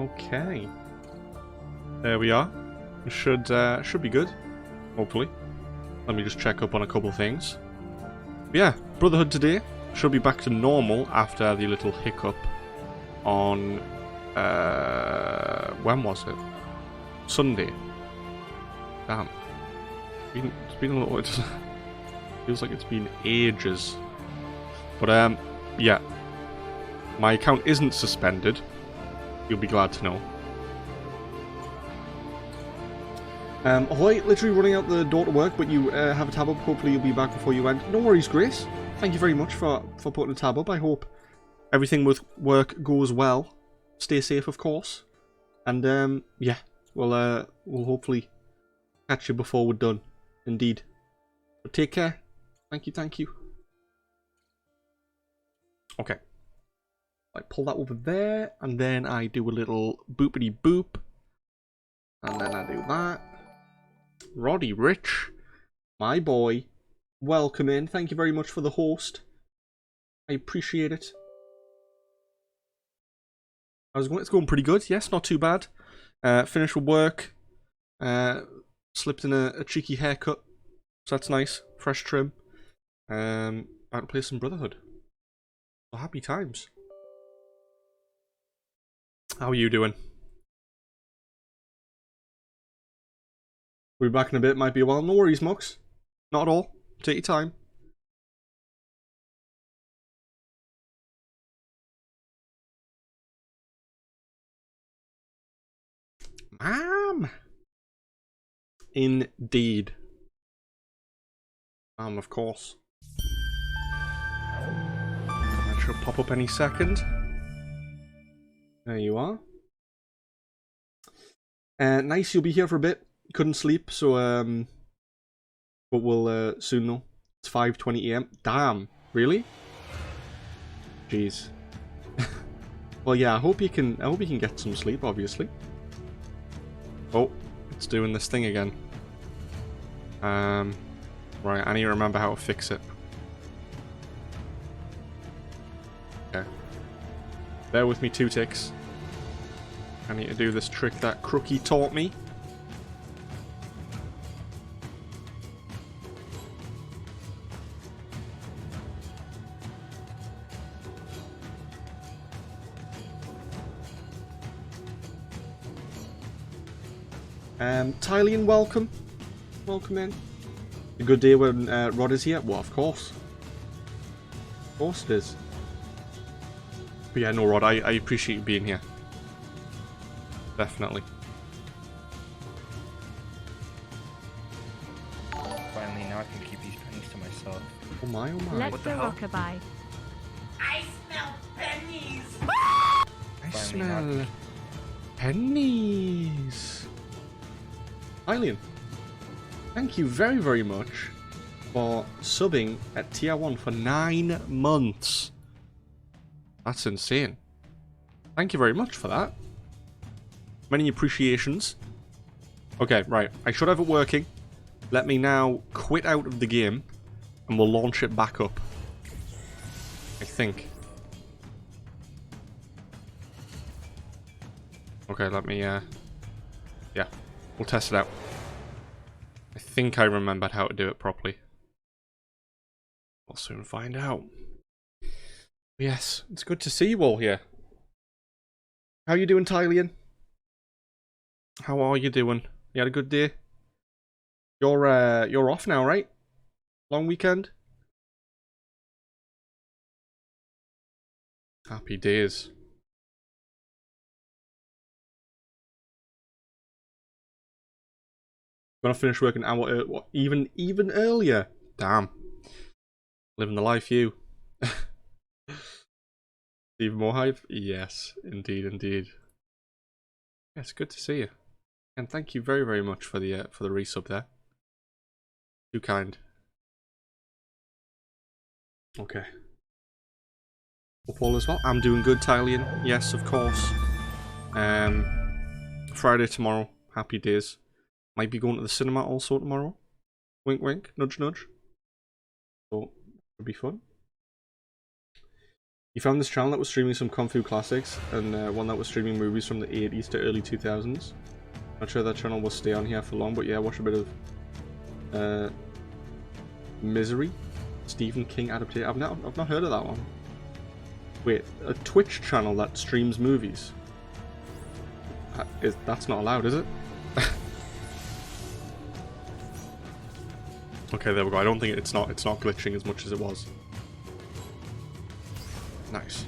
Okay. There we are. It should be good. Hopefully. Let me just check up on a couple things. But yeah, Brotherhood today should be back to normal after the little hiccup on when was it? Sunday. Damn. It's been a little. It feels like it's been ages. But yeah, my account isn't suspended. You'll be glad to know. Ahoy, literally running out the door to work, but you have a tab up. Hopefully you'll be back before you end. No worries, Grace. Thank you very much for putting a tab up. I hope everything with work goes well. Stay safe, of course. And yeah, we'll hopefully catch you before we're done. Indeed. But take care. Thank you, thank you. Okay. I pull that over there, and then I do a little boopity boop. And then I do that. Roddy Rich, my boy, welcome in. Thank you very much for the host. I appreciate it. It's going pretty good. Yes, not too bad. Finished with work. Slipped in a cheeky haircut. So that's nice. Fresh trim. About to play some Brotherhood. So happy times. How are you doing? We'll be back in a bit. Might be a while. No worries, Mux. Not at all. Take your time. Ma'am! Indeed. Of course. That should pop up any second. There you are. Nice, you'll be here for a bit. Couldn't sleep, so but we'll soon know. It's 5:20 AM. Damn, really? Jeez. Well, yeah. I hope you can get some sleep. Obviously. Oh, it's doing this thing again. Right. I need to remember how to fix it. Okay. Bear with me 2 ticks. I need to do this trick that Crookie taught me. Tylian, welcome. Welcome in. A good day when Rod is here? Well, of course. Of course it is. But yeah, no, Rod, I appreciate you being here. Definitely. Finally, now I can keep these pennies to myself. Oh my, oh my. Let's go rockabye. I smell pennies! I smell pennies. Tylian, thank you very, very much for subbing at tier 1 for 9 months. That's insane. Thank you very much for that. Many appreciations. Okay, right. I should have it working. Let me now quit out of the game and we'll launch it back up. I think. Okay, let me, yeah. We'll test it out. I think I remembered how to do it properly. We'll soon find out. Yes, it's good to see you all here. How you doing, Tylian? How are you doing? You had a good day? You're off now, right? Long weekend? Happy days. Gonna finish work an hour what, even earlier. Damn. Living the life, you. Even more hype? Yes, indeed, indeed. Yeah, it's good to see you. And thank you very, very much for the resub there. Too kind. Okay. Hope all is well. I'm doing good, Tylian. Yes, of course. Friday tomorrow. Happy days. Might be going to the cinema also tomorrow. Wink, wink. Nudge, nudge. So, it'll be fun. You found this channel that was streaming some Kung Fu classics, and one that was streaming movies from the 80s to early 2000s. Not sure that channel will stay on here for long, but yeah, watch a bit of Misery, Stephen King adaptation. I've not heard of that one. Wait, a Twitch channel that streams movies? That's not allowed, is it? Okay, there we go. I don't think it's not glitching as much as it was. Nice.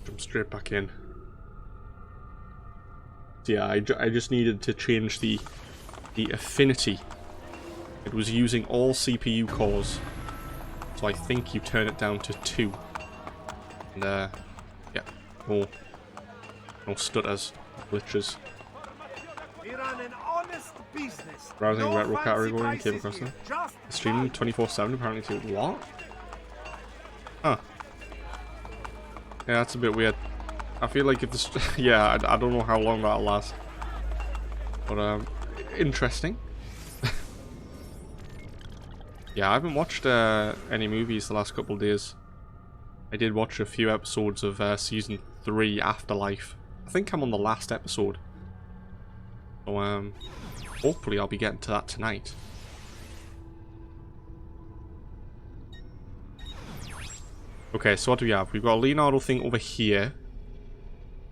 Jump straight back in. So yeah, I just needed to change the affinity. It was using all CPU cores, so I think you turn it down to 2. And yeah, no stutters, glitches. Browsing retro category and came across them. Streaming 24/7 apparently too. What? Huh. Yeah, that's a bit weird. I feel like if this... yeah, I don't know how long that'll last. But, interesting. Yeah, I haven't watched any movies the last couple of days. I did watch a few episodes of Season 3 Afterlife. I think I'm on the last episode. So, hopefully I'll be getting to that tonight. Okay, so what do we have? We've got a Leonardo thing over here.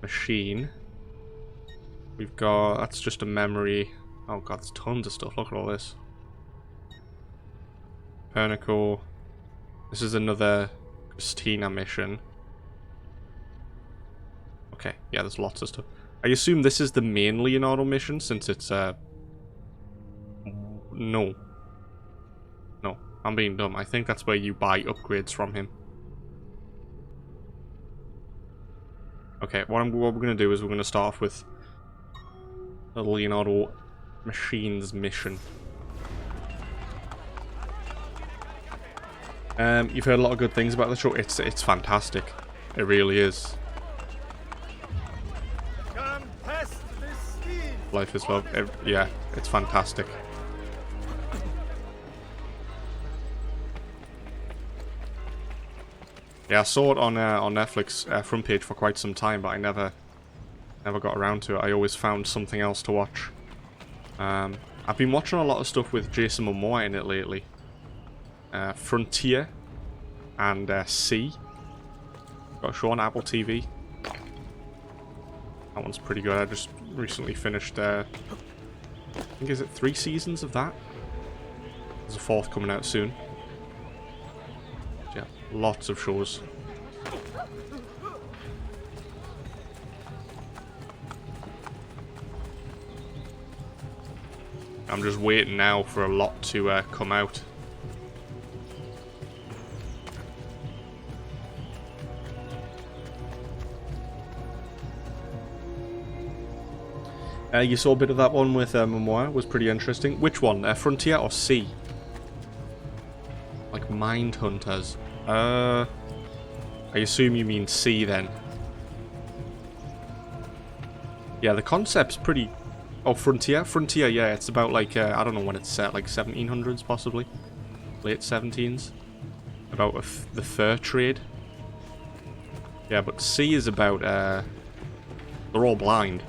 Machine. We've got... that's just a memory. Oh god, there's tons of stuff. Look at all this. Pernico. This is another Christina mission. Okay, yeah, there's lots of stuff. I assume this is the main Leonardo mission, since it's, no. No, I'm being dumb. I think that's where you buy upgrades from him. Okay, what we're going to do is we're going to start off with the Leonardo Machines mission. You've heard a lot of good things about the show. It's fantastic. It really is. Life is love. Yeah, it's fantastic. Yeah, I saw it on Netflix front page for quite some time, but I never got around to it. I always found something else to watch. I've been watching a lot of stuff with Jason Momoa in it lately. Frontier and C. Got a show on Apple TV. That one's pretty good. I just recently finished, I think, is it 3 seasons of that? There's a 4th coming out soon. Yeah, lots of shows. I'm just waiting now for a lot to come out. You saw a bit of that one with Momoa, was pretty interesting. Which one? Frontier or C? Like Mind Hunters. I assume you mean C then. Yeah, the concept's pretty... oh, Frontier? Frontier, yeah, it's about like, I don't know when it's set, like 1700s possibly? Late 17s? About the fur trade. Yeah, but C is about, they're all blind.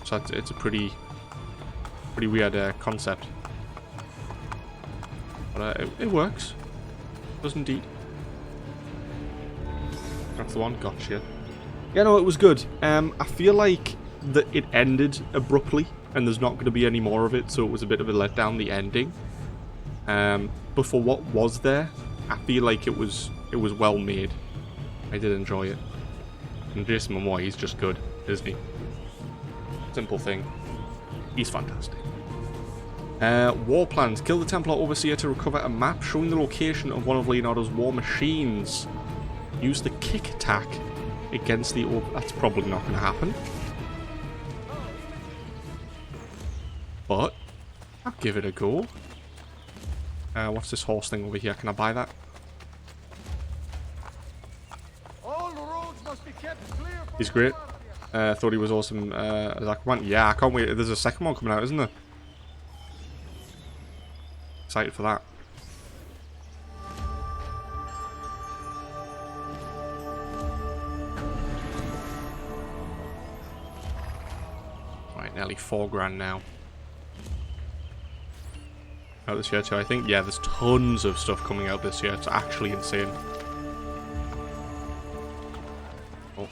So it's a pretty weird concept, but it works. It does indeed. That's the one. Gotcha. Yeah, no, it was good. I feel like that it ended abruptly, and there's not going to be any more of it, so it was a bit of a letdown, the ending. But for what was there, I feel like it was well made. I did enjoy it. And Jason Momoa, he's just good, isn't he? Simple thing. He's fantastic. War plans. Kill the Templar Overseer to recover a map showing the location of one of Leonardo's war machines. Use the kick attack against the... that's probably not going to happen. But I'll give it a go. What's this horse thing over here? Can I buy that? He's great. Thought he was awesome as Aquaman. Yeah, I can't wait. There's a second one coming out, isn't there? Excited for that. Nearly 4 grand now. Out this year too, I think. Yeah, there's tons of stuff coming out this year. It's actually insane. Oh.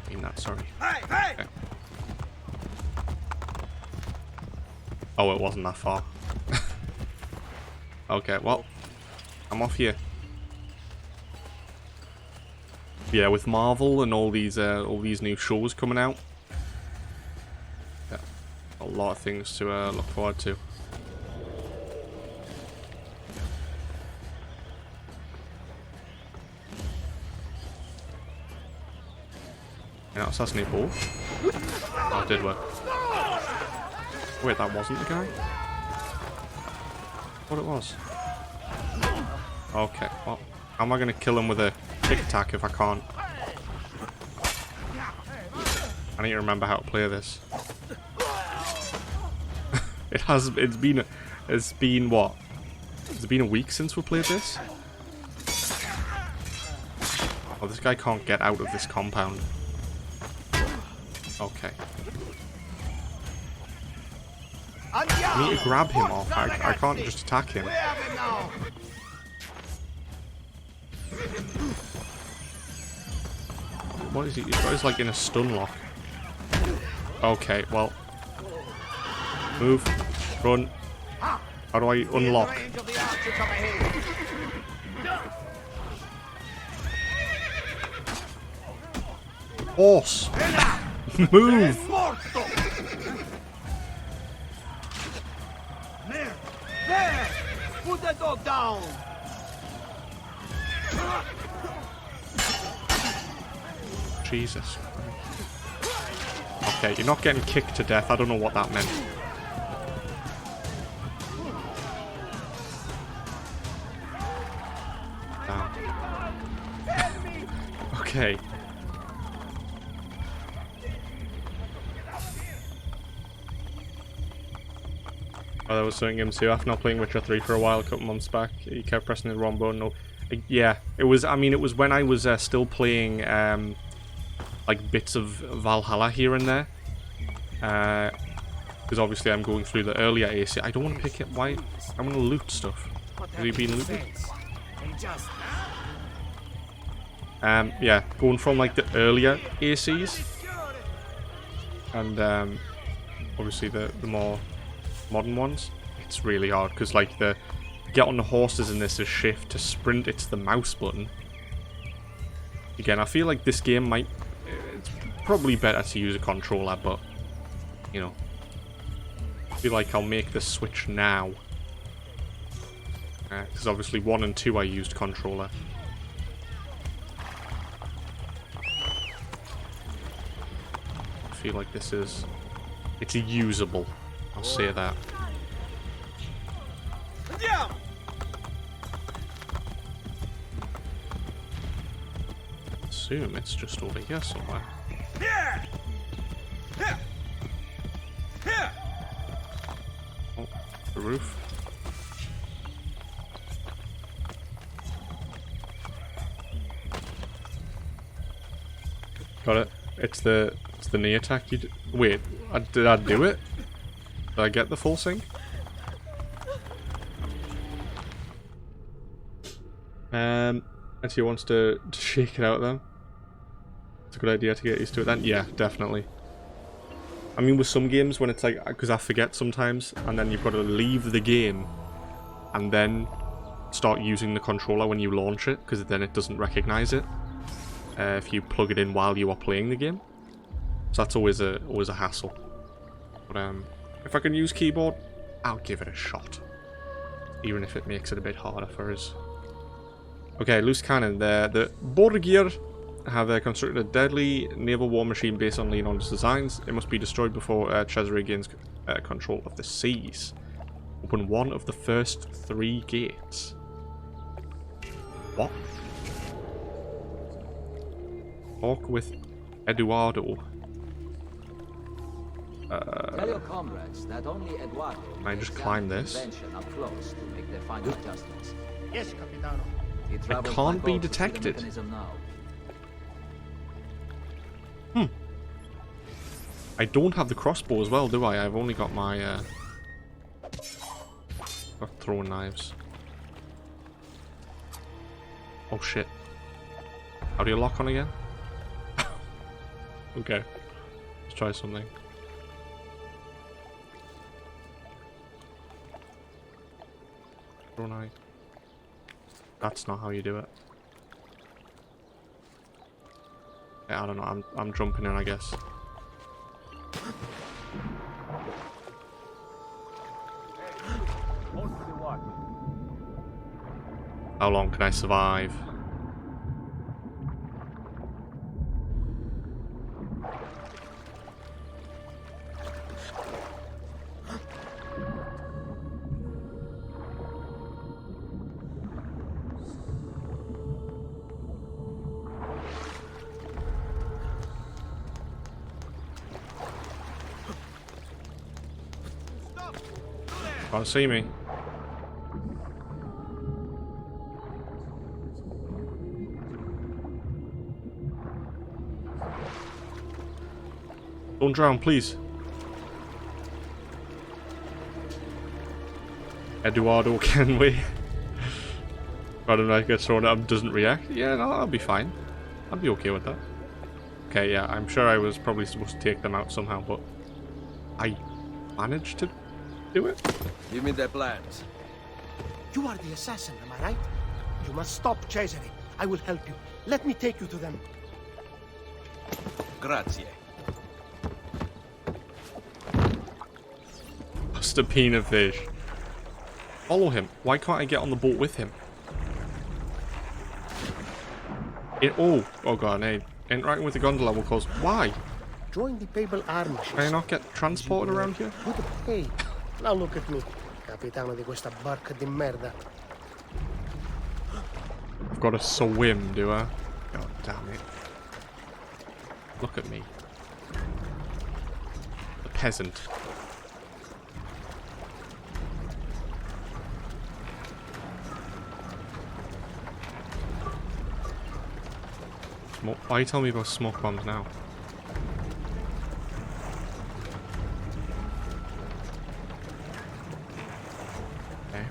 I mean that, sorry. Okay. Oh, it wasn't that far. Okay, well, I'm off here. Yeah, with Marvel and all these new shows coming out, yeah, a lot of things to look forward to. Yeah, assassinate ball. Oh, it did work. Wait, that wasn't the guy? What it was? Okay, well, how am I going to kill him with a kick attack if I can't? I need to remember how to play this. It's been what? Has it been a week since we played this? Oh, this guy can't get out of this compound. Okay. I need to grab him off. I can't just attack him. What is he? He's like in a stun lock. Okay, well. Move. Run. How do I unlock? Horse! Move! There! Put the dog down! Jesus. Okay, you're not getting kicked to death. I don't know what that meant. Down. Okay. Oh, there was something in too. After not playing Witcher 3 for a while, a couple months back, he kept pressing the wrong button. No, yeah, it was. I mean, it was when I was still playing like bits of Valhalla here and there. Because obviously I'm going through the earlier AC. I don't want to pick it. Why? I want to loot stuff. Has he been looted? Yeah, going from like the earlier ACs and obviously the more modern ones, it's really hard because like the get on the horses in this is shift, to sprint it's the mouse button. Again, I feel like this game might, it's probably better to use a controller, but you know, I feel like I'll make the switch now because obviously 1 and 2 I used controller. I feel like this is, it's usable, I'll say that. Assume it's just over here somewhere. Oh, the roof. Got it. It's the knee attack. Wait, did I do it? Did I get the full sync? He wants to shake it out then. It's a good idea to get used to it then. Yeah, definitely. I mean, with some games when it's like, because I forget sometimes, and then you've got to leave the game and then start using the controller when you launch it, because then it doesn't recognize it if you plug it in while you are playing the game. So that's always a hassle. But if I can use keyboard, I'll give it a shot, even if it makes it a bit harder for us. Okay, loose cannon. The Borgir have constructed a deadly naval war machine based on Leonardo's designs. It must be destroyed before Cesare gains control of the seas. Open one of the first 3 gates. What? Talk with Eduardo. Tell your comrades that only Eduardo can I just climb this? Up close to make their final adjustments. Yes, Capitano. I can't be detected. I don't have the crossbow as well, do I? I've only got my got throwing knives. Oh shit. How do you lock on again? Okay. Let's try something. Throw knife. That's not how you do it. Yeah, I don't know. I'm jumping in, I guess. How long can I survive? Can't see me. Don't drown, please. Eduardo, can we? I don't know, I get thrown up, doesn't react. Yeah, no, I'll be fine. I'll be okay with that. Okay, yeah, I'm sure I was probably supposed to take them out somehow, but I managed to do it. Give me the plans. You are the assassin, am I right? You must stop Cesare. I will help you. Let me take you to them. Grazie. Must have been a fish. Follow him. Why can't I get on the boat with him? Oh god, no. Interacting with the gondola will cause... Why? Join the Papal army. Can I not get transported around here? Good pay. Now look at me. Capitano di questa barca di merda. I've got to swim, do I? God damn it. Look at me. The peasant. Why are you telling me about smoke bombs now? Okay.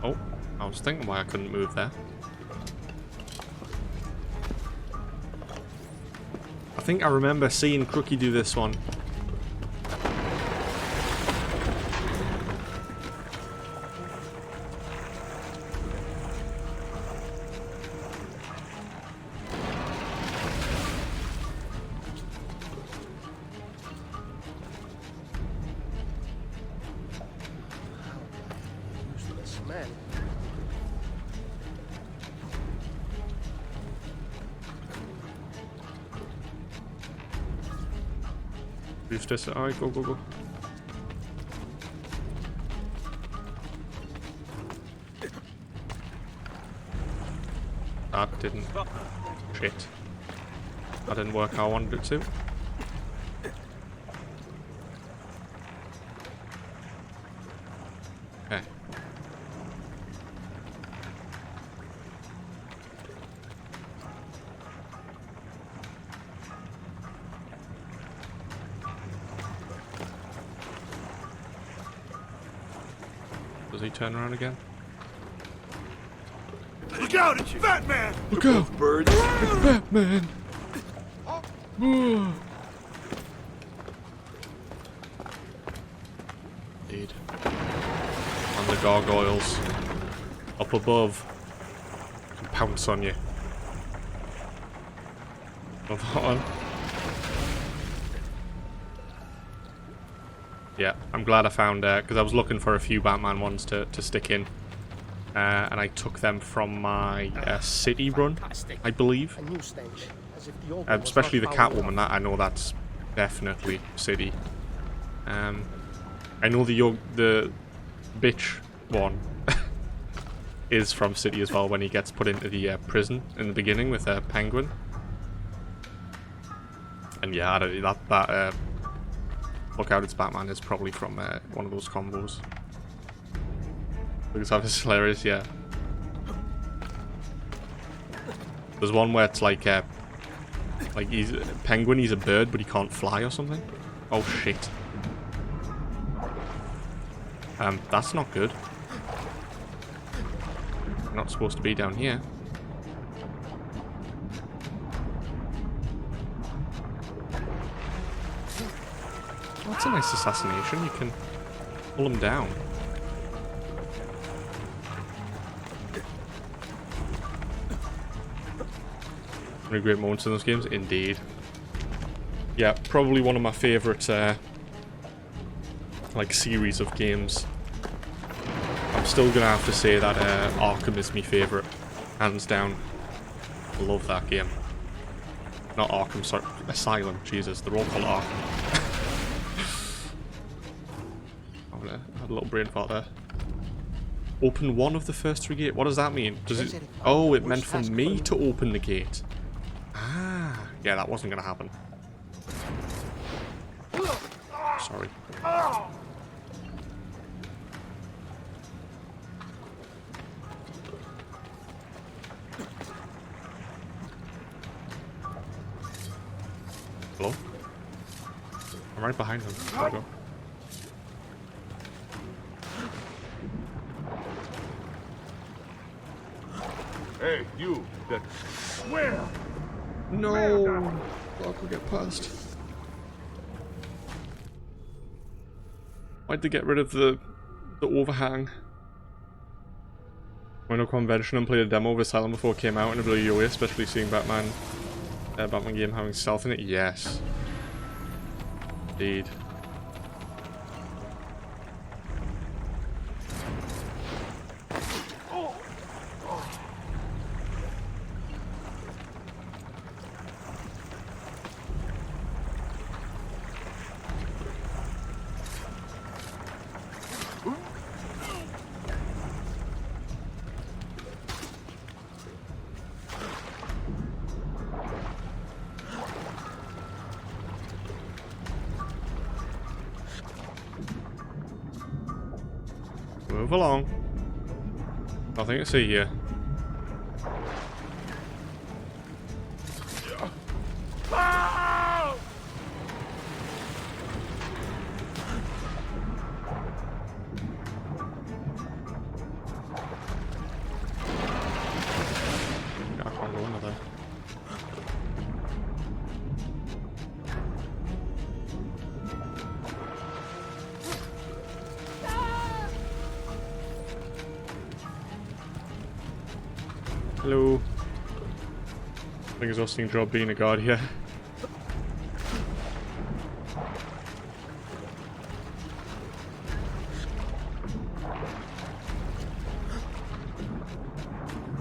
Oh, I was thinking why I couldn't move there. I think I remember seeing Crookie do this one. Man. Use this. Alright, go, go, go. That didn't. Shit. That didn't work how I wanted it to. Okay. Does he turn around again? Look out! It's Fat Man! Look out! Birds! It's Batman! Indeed. And the gargoyles up above can pounce on you. Love that one. Yeah, I'm glad I found because I was looking for a few Batman ones to stick in. And I took them from my city run, I believe. A new stench, as if the old one was Especially the not foul Catwoman, enough. that I know that's definitely city. I know the bitch one is from city as well when he gets put into the prison in the beginning with a penguin. And yeah, that look out, it's Batman is probably from one of those combos. Because that is hilarious, yeah. There's one where it's like he's a penguin, he's a bird, but he can't fly or something. Oh shit. That's not good. We're not supposed to be down here. That's a nice assassination. You can pull him down. One of the great moments in those games, indeed. Yeah, probably one of my favourite like series of games. I'm still gonna have to say that Arkham is my favourite, hands down. I love that game. Not Arkham, sorry, Asylum. Jesus, they're all called Arkham. I had a little brain fart there. Open one of the first 3 gates. What does that mean? Does it? Oh, it meant for me to open the gate. Ah, yeah, that wasn't gonna happen. Sorry. Hello? I'm right behind them. There we go. Hey, you, that... Where? No! I could get past. Why'd they get rid of the overhang? Went to a convention and played a demo of Asylum before it came out, and it blew you away, especially seeing Batman game having stealth in it. Yes. Indeed. Move along. Nothing to see here. I can't go under there. Hello. I think exhausting job being a guard here.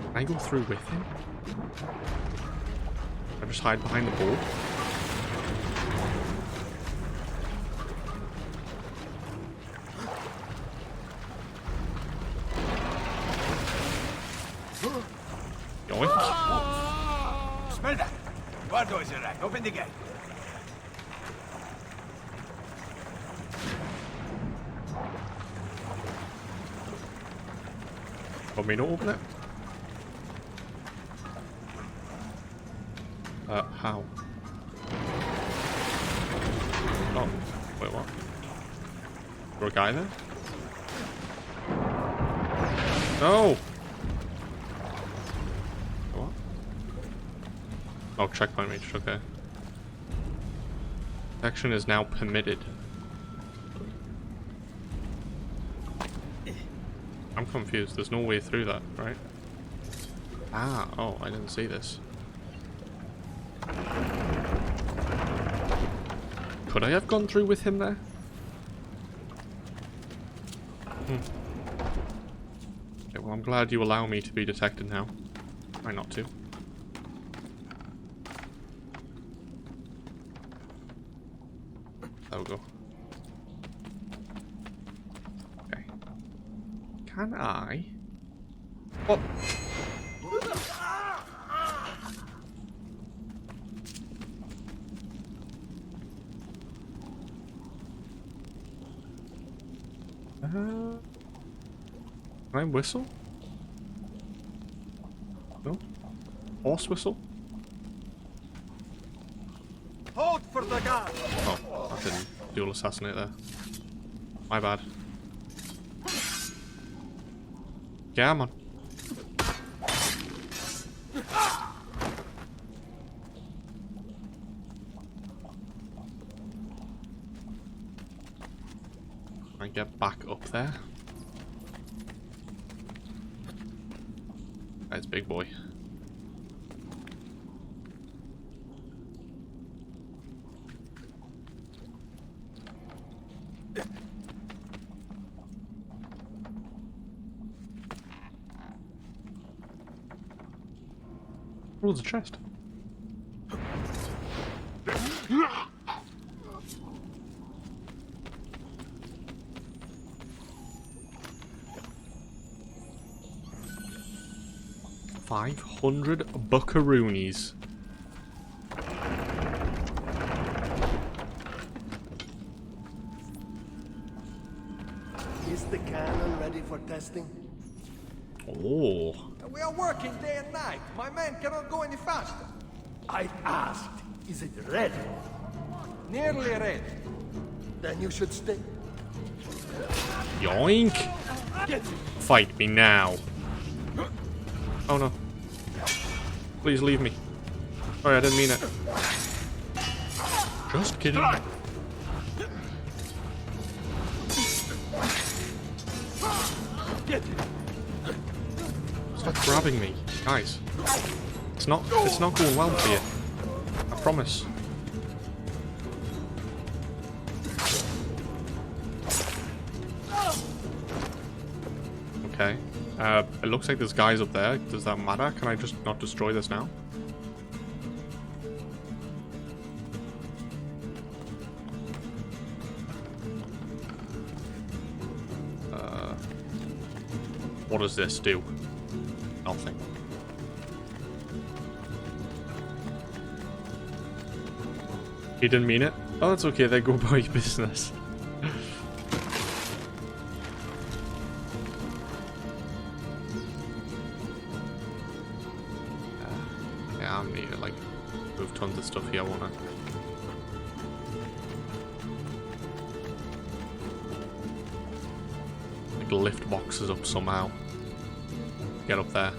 Can I go through with him? I just hide behind the board. Smell that? Guardo is right. Open the gate. Want me to open it? How? Oh, wait, what? Is there a guy there? No! What? Oh, checkpoint reached, okay. Action is now permitted. I'm confused, there's no way through that, right? Ah, oh, I didn't see this. Could I have gone through with him there? Okay, well, I'm glad you allow me to be detected now. Try not to. There we go. Okay. Can I? What? Can I whistle? No? Horse whistle? Hold for the guard. Oh, I didn't dual assassinate there. My bad. Come on. I get back up there. That's big boy. Oh, there's a chest. $500 buckaroonies. Is the cannon ready for testing? Oh. We are working day and night. My men cannot go any faster. I asked, is it ready? Nearly ready. Then you should stay. Yoink! Get Fight me now. Oh no. Please leave me. Sorry, I didn't mean it. Just kidding. Get Stop grabbing me, guys. It's not going well for you. I promise. Okay. It looks like there's guys up there. Does that matter? Can I just not destroy this now? What does this do? Nothing. He didn't mean it. Oh, that's okay. They go by business. Yeah, I'm need to like move tons of stuff here, won't I? Like lift boxes up somehow. Get up there.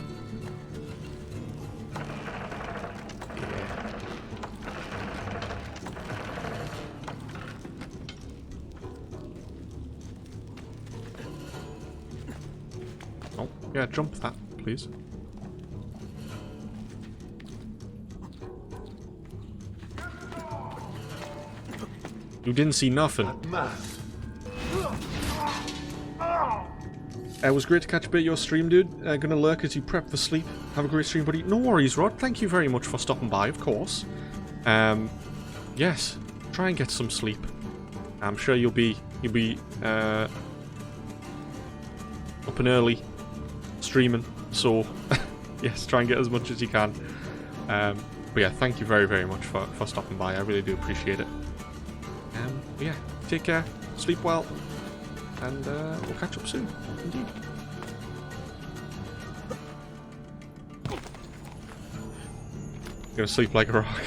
Oh, yeah, jump that, please. You didn't see nothing. It was great to catch a bit of your stream, dude. Gonna lurk as you prep for sleep. Have a great stream, buddy. No worries, Rod. Thank you very much for stopping by, of course. Yes, try and get some sleep. I'm sure you'll be up and early streaming. So yes, try and get as much as you can. But yeah, thank you very, very much for stopping by. I really do appreciate it. But yeah, take care, sleep well, and we'll catch up soon. Indeed. Gonna sleep like a rock.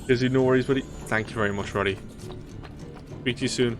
Izzy, no worries, buddy. Thank you very much, Roddy. Speak to you soon.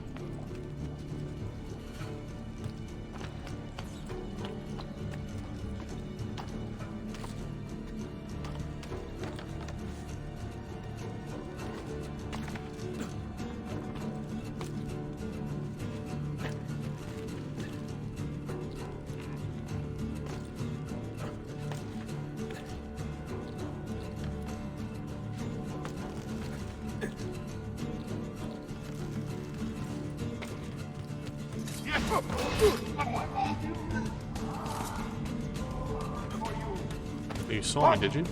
You saw me, did you?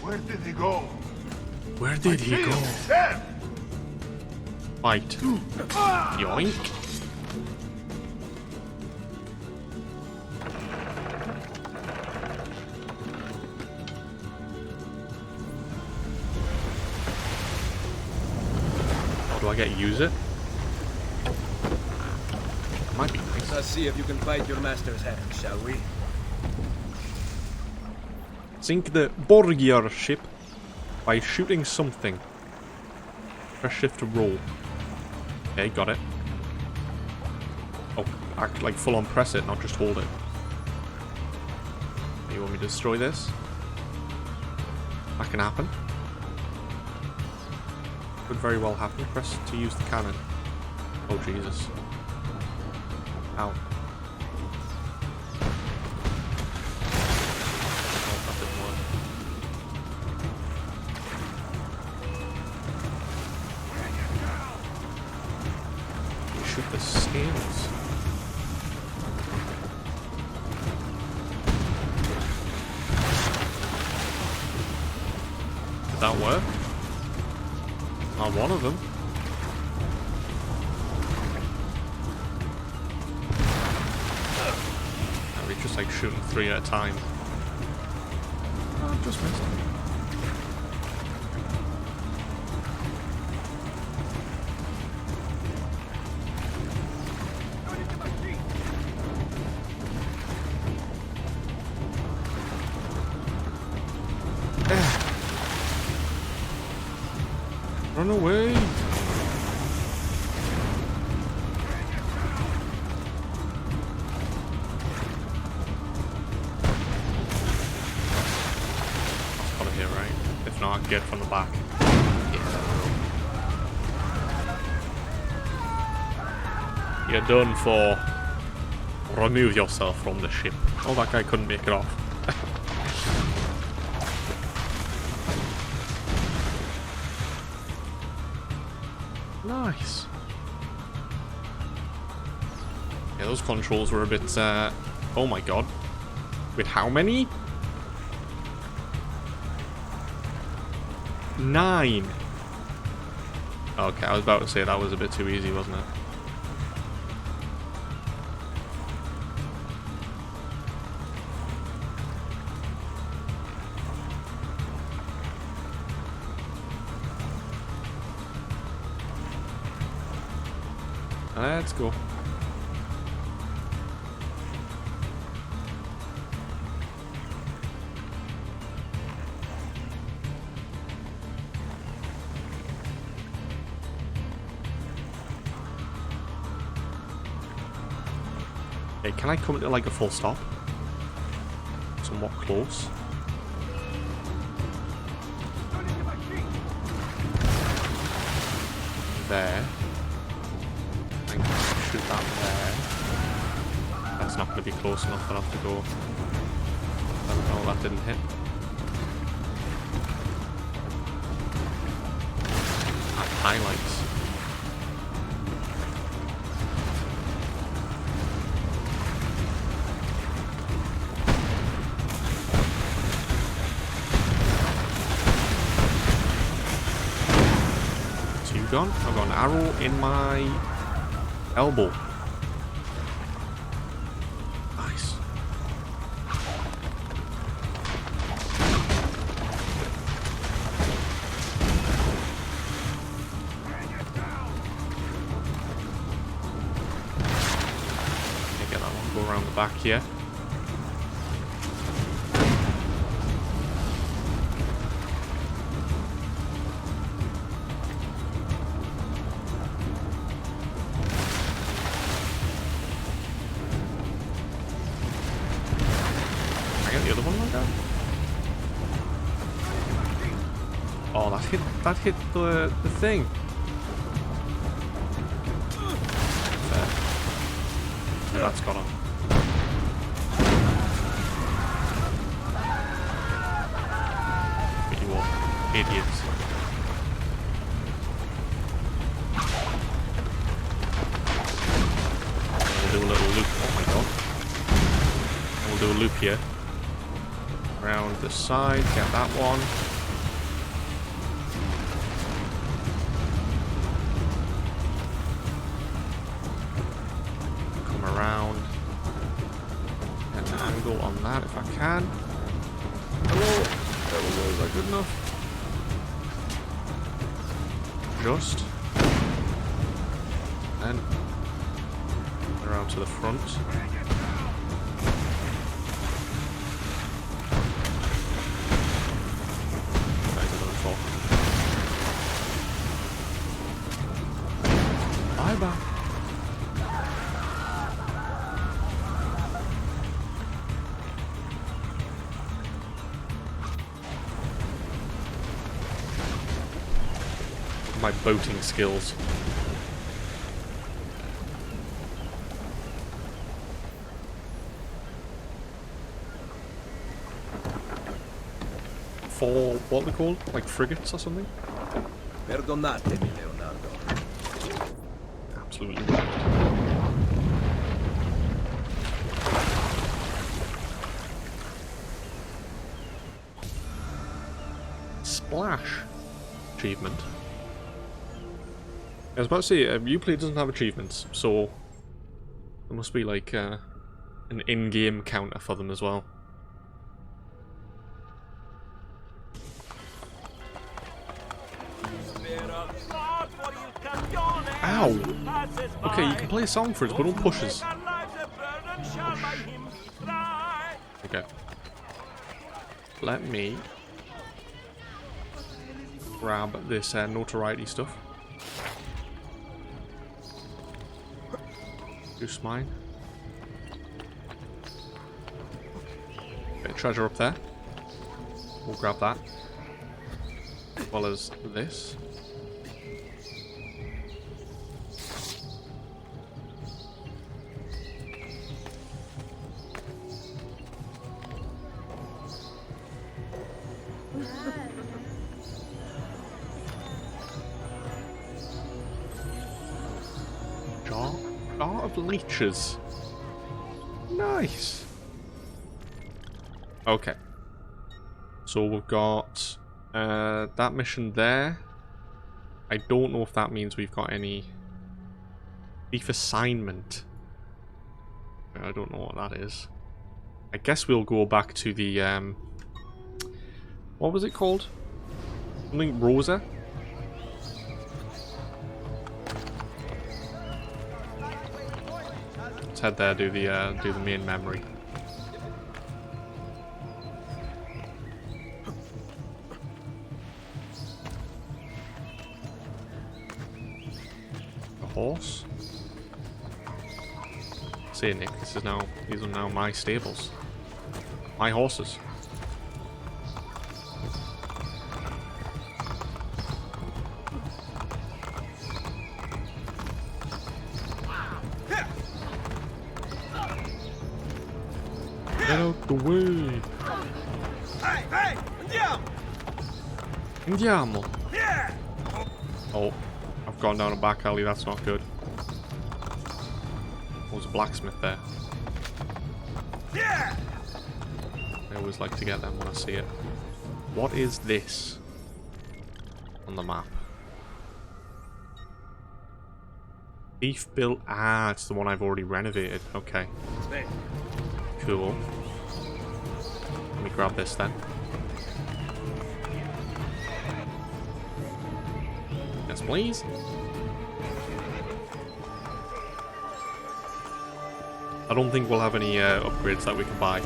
Where did he go? Where did he go? There! Fight. Yoink. How do I get use it? Might be nice. Let's see if you can fight your master's hand, shall we? Sink the Borgier ship by shooting something. Press shift to roll. Okay, got it. Oh, act like full on press it, not just hold it. You want me to destroy this? That can happen. Could very well happen. Press to use the cannon. Oh Jesus. Ow. Oh, that didn't work. You shoot the scales. Did that work? On one of them. No, we're just like shooting 3 at a time. Oh, just missed. Run away! That's gotta hit, right? If not, get from the back. Yeah. You're done for. Remove yourself from the ship. Oh, that guy couldn't make it off. Nice. Yeah, those controls were a bit, oh my god. With how many? 9. Okay, I was about to say that was a bit too easy, wasn't it? Let's go. Okay, can I come to like a full stop? Somewhat close. There. Shoot that there. That's not going to be close enough. I'll have to go. Oh, that didn't hit. Add highlights. Two gone. I've got an arrow in my elbow. Nice. Okay, get that one. Go around the back here. The other one like that? Oh, that hit the thing. There. Yeah, that's got on. You all idiots. We'll do a little loop. Oh my god. We'll do a loop here. Around the side, get that one. Come around. Get an angle on that if I can. Hello! There we go, is that good enough? Just. And around to the front. my boating skills. For what are they called? Like frigates or something? Perdonatemi, Leonardo. Absolutely right. Splash achievement. I was about to say, Uplay doesn't have achievements, so there must be like an in-game counter for them as well. Ow! Okay, you can play a song for us, but don't push us. Okay. Let me grab this notoriety stuff. Goose mine. Bit of treasure up there. We'll grab that. As well as this. Jar of leeches. Nice. Okay. So we've got that mission there. I don't know if that means we've got any thief assignment. I don't know what that is. I guess we'll go back to the what was it called? Something Rosa? Let's head there, do the main memory. A horse? Say Nick, these are now my stables. My horses. Get out the way! Hey! Andiamo! Andiamo! Oh, I've gone down a back alley, that's not good. There's a blacksmith there. I always like to get them when I see it. What is this on the map? Thief built. Ah, it's the one I've already renovated. Okay. Cool. Let me grab this then. Yes, please. I don't think we'll have any upgrades that we can buy.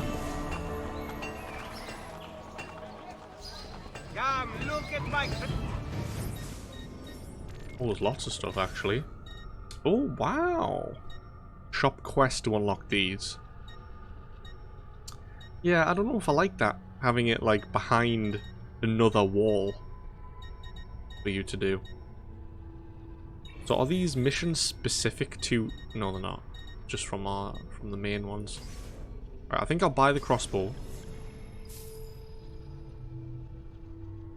Come, look at my... Oh, there's lots of stuff actually. Oh, wow. Shop quest to unlock these. Yeah, I don't know if I like that. Having it like behind another wall for you to do. So are these missions specific to... No, they're not. Just from the main ones. Right, I think I'll buy the crossbow.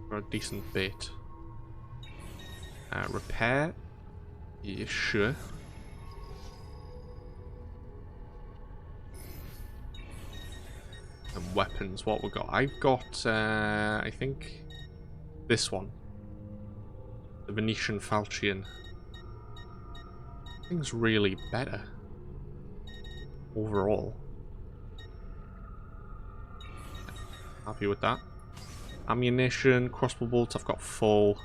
For a decent bit. Repair. Yeah, sure. And weapons, what we got? I've got, I think, this one. The Venetian Falchion. Thing's really better. Overall. Happy with that. Ammunition, crossbow bolts, I've got full.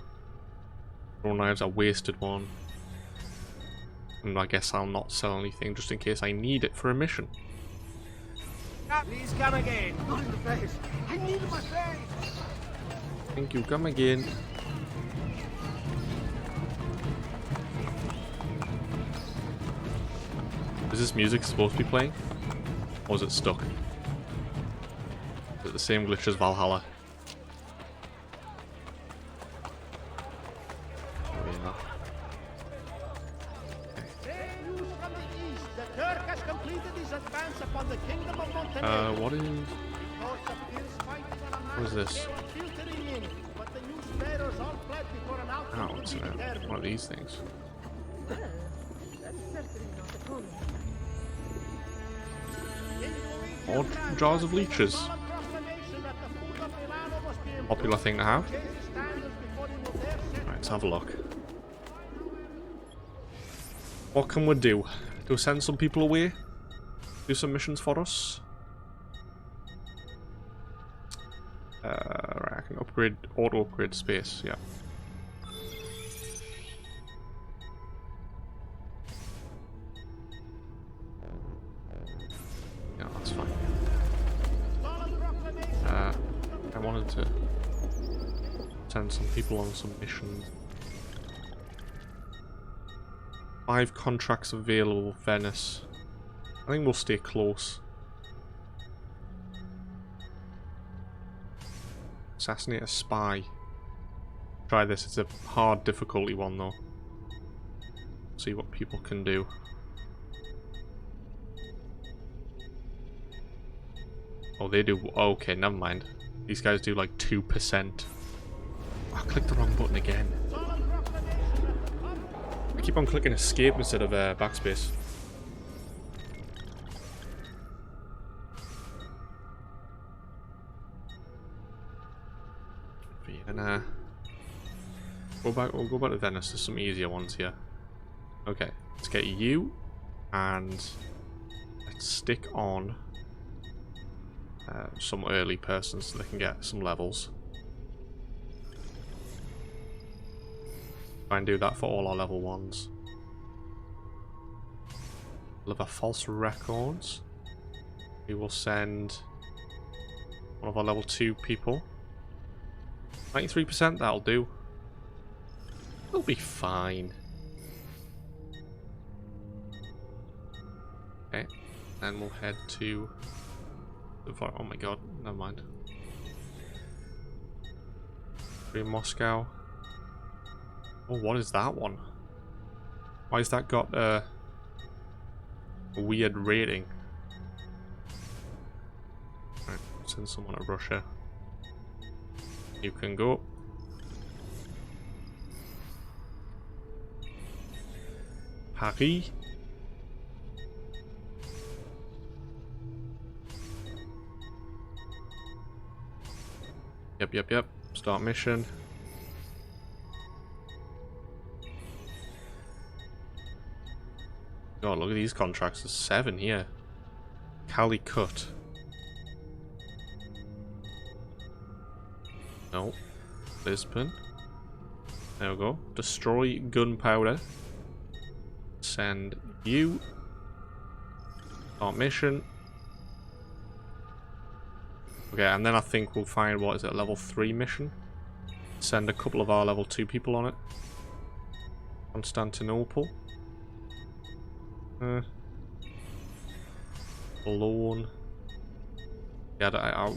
Throw knives, I wasted one. And I guess I'll not sell anything just in case I need it for a mission. Please come again. Not in the face. I need my face. Thank you, come again. Is this music supposed to be playing? Or is it stuck? Is it the same glitch as Valhalla? the kingdom of Montenegro. What is Because of fierce fighting on a what is map, this? they were filtering in, but the new sparrows all fled before an Oh, outbreak what's could be that? determined. One of these things. That's certainly not a common. Odd jars of leeches. Popular thing to have. Right, let's have a look. What can we do? Do we send some people away? Do some missions for us? Right, I can upgrade, auto upgrade space, yeah. Yeah, that's fine. I wanted to send some people on some missions. 5 contracts available, Venice. I think we'll stay close. Assassinate a spy. Try this, it's a hard difficulty one though. See what people can do. Oh, they do. Okay, never mind. These guys do like 2%. I clicked the wrong button again. I keep on clicking escape instead of backspace. Vienna. We'll go back to Venice. There's some easier ones here. Okay, let's get you, and let's stick on some early persons so they can get some levels. Try and do that for all our level 1s. Deliver false records. We will send one of our level 2 people. 93%, that'll do. We'll be fine. Okay, then we'll head to... Oh my god, never mind. In Moscow. Oh, what is that one? Why has that got a weird rating? Right, send someone to Russia. You can go. Paris. Yep. Start mission. God, look at these contracts. There's 7 here. Calicut. No. Lisbon. There we go. Destroy gunpowder. Send you. Start mission. Okay, and then I think we'll find, what is it, a level 3 mission? Send a couple of our level 2 people on it. Constantinople. Alone. Yeah,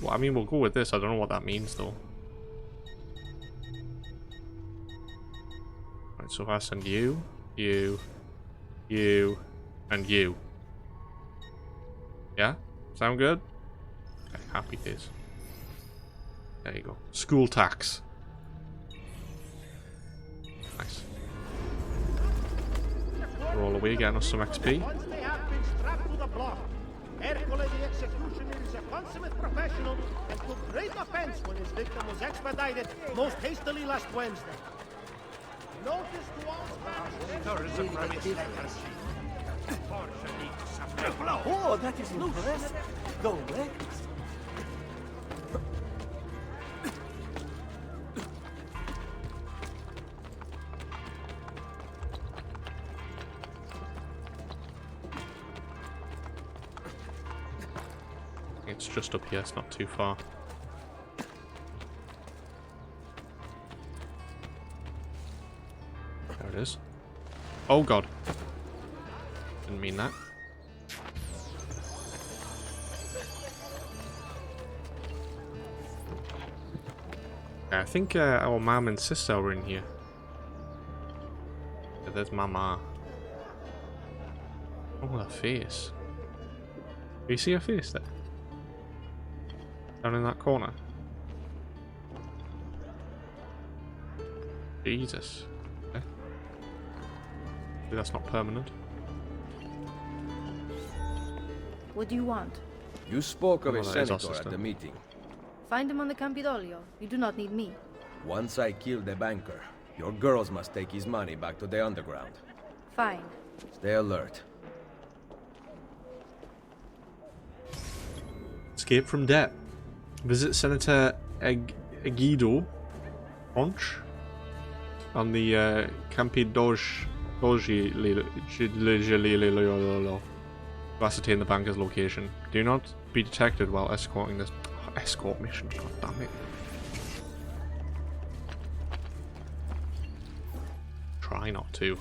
I mean, we'll go with this. I don't know what that means, though. Right, so if I send you, you, and you. Yeah? Sound good? Okay, happy days. There you go. School tax. Nice. Roll away, getting us some XP. Once they have been strapped to the block, Ercole the executioner is a consummate professional and took great offense when his victim was expedited most hastily last Wednesday. Notice to all Spanish. Oh, that is impressive. Go away. It's just up here, it's not too far. There it is. Oh god. Didn't mean that. I think our mum and sister are in here. There's Mama. Oh, her face. You see her face there? Down in that corner. Jesus. Okay. Maybe that's not permanent. What do you want? You spoke of Oh, a that is our senator at sister. the meeting. Find him on the Campidoglio. You do not need me. Once I kill the banker, your girls must take his money back to the underground. Fine. Stay alert. Escape from debt. Visit Senator Egido Onch on the Campidoglio to ascertain the banker's location. Do not be detected while escorting this escort mission. God damn it. Try not to.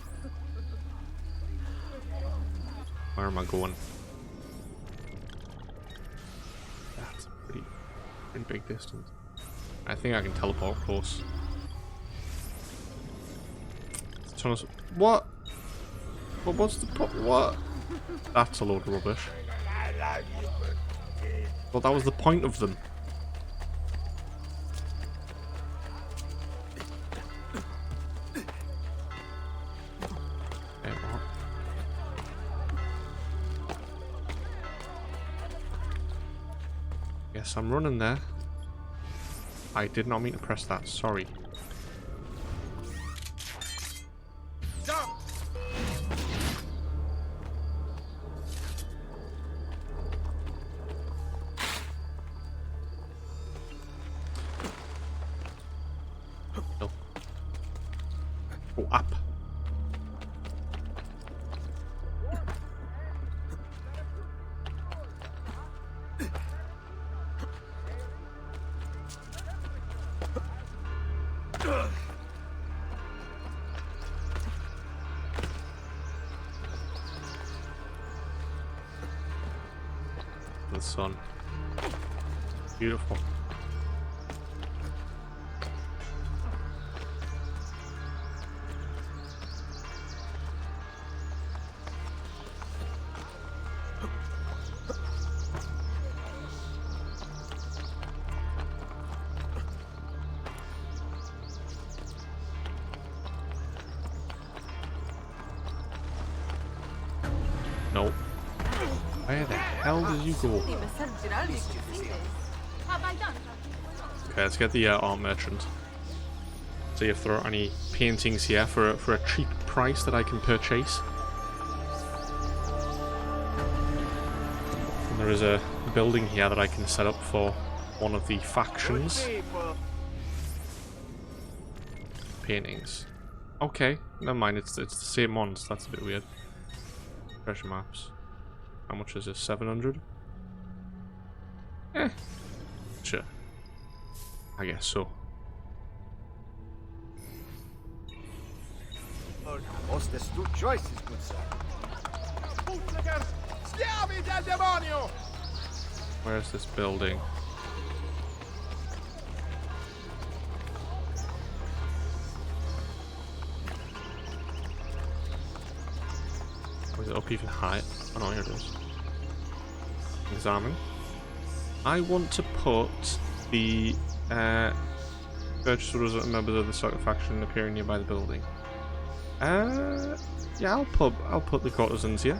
Where am I going? That's a pretty big distance. I think I can teleport close. What? What's the what? That's a load of rubbish. Well, that was the point of them. Okay, what? Yes, I'm running there. I did not mean to press that, sorry. No. Go up. The sun. Beautiful. No. Where the hell did you go? Okay, let's get the art merchant. See if there are any paintings here for a cheap price that I can purchase. And there is a building here that I can set up for one of the factions. Paintings. Okay, never mind. It's the same ones. That's a bit weird. Treasure maps. How much is this? 700? Eh. Sure. I guess so. Most astute choices, good sir. Schiavi del demonio! Where's this building? Or is it up even higher? Oh no, here it is. Examine. I want to put the purchase orders of members of the Soccer faction appearing nearby the building. Yeah, I'll put the courtesans here.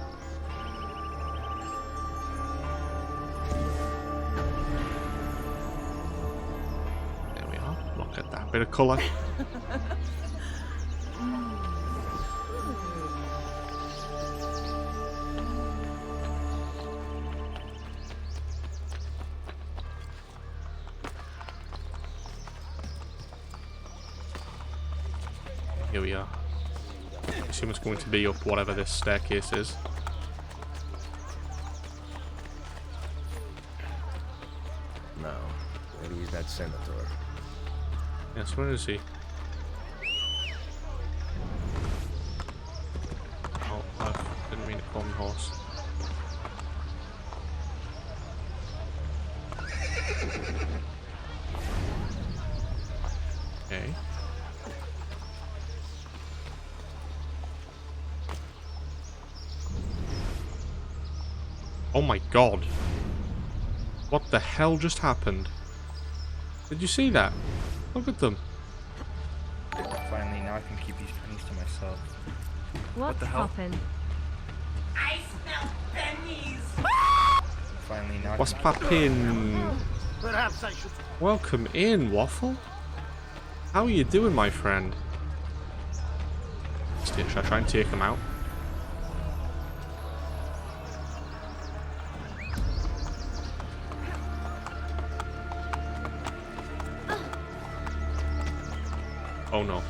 There we are. Look at that bit of colour. Here we are. I assume it's going to be up whatever this staircase is. Now, where is that senator? Yes, where is he? Oh, I didn't mean to call him horse. Okay. Oh my god. What the hell just happened? Did you see that? Look at them. Finally, now I can keep these pennies to myself. What the hell? happened? I smell pennies. Finally, now What's I can poppin'? Perhaps I should. Welcome in, Waffle. How are you doing, my friend? Should I try and take him out? Oh no.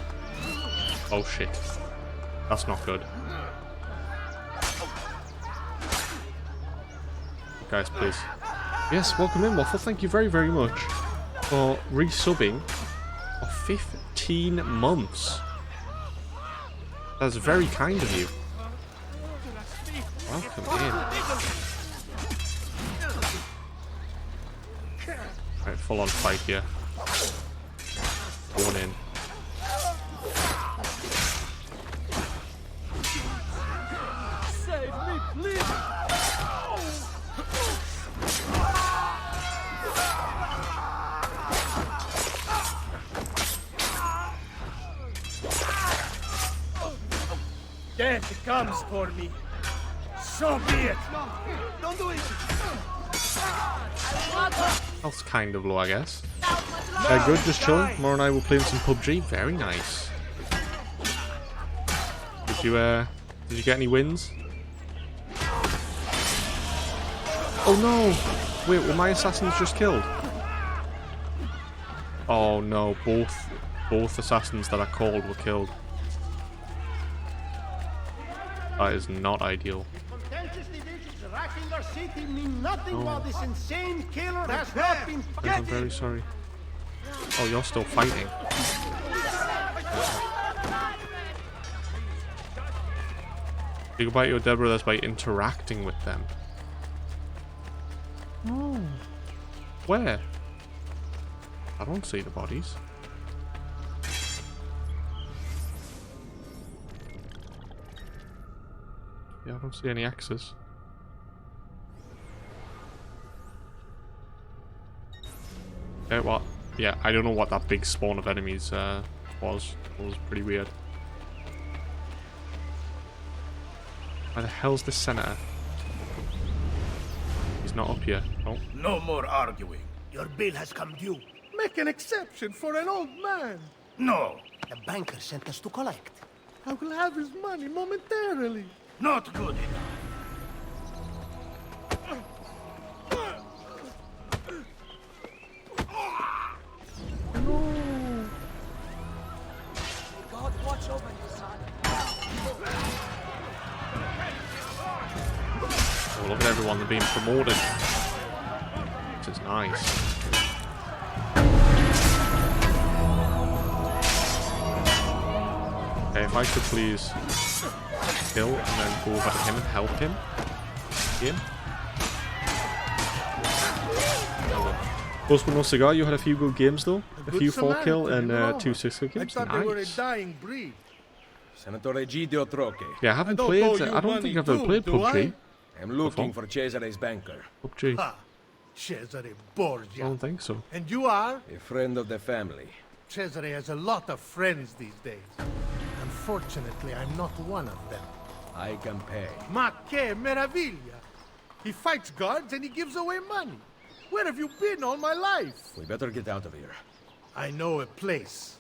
Oh shit. That's not good. Guys, please. Yes, welcome in, Waffle. Thank you very, very much for resubbing for 15 months. That's very kind of you. Welcome in. Right, full on fight here. Going in. Save me, please! Death comes for me. So be it. No, don't do it. Health's kind of low, I guess. Good, just chilling. More and I will play some PUBG. Very nice. Did you get any wins? Oh no! Wait, were my assassins just killed? Oh no, both assassins that I called were killed. That is not ideal. Contentious divisions racking our city mean nothing while this insane killer has not been I'm very sorry. Oh, you're still fighting. You can bite your dead brothers by interacting with them. Oh. Where? I don't see the bodies. Yeah, I don't see any axes. Okay, what? Yeah, I don't know what that big spawn of enemies was. It was pretty weird. Where the hell's the senator? He's not up here. Oh. No more arguing. Your bill has come due. Make an exception for an old man. No. The banker sent us to collect. I will have his money momentarily. Not good enough. God watch over you, son. Oh, look at everyone, they're being promoted. This is nice. Okay, if I could please kill and then go over to him and help him. Postman No Cigar, you had a few good games though. A few 4-kill and 2 6-kill games. I thought they were a Nice. dying breed. Senatore Egidio Troche. Yeah, I haven't don't played. owe you I don't money think I've ever too, played do PUBG. I'm looking for Cesare's banker. PUBG. Ha! Cesare I Borgia. don't think so. And you are? A friend of the family. Cesare has a lot of friends these days. Unfortunately, I'm not one of them. I can pay. Ma che meraviglia! He fights guards and he gives away money. Where have you been all my life? We better get out of here. I know a place.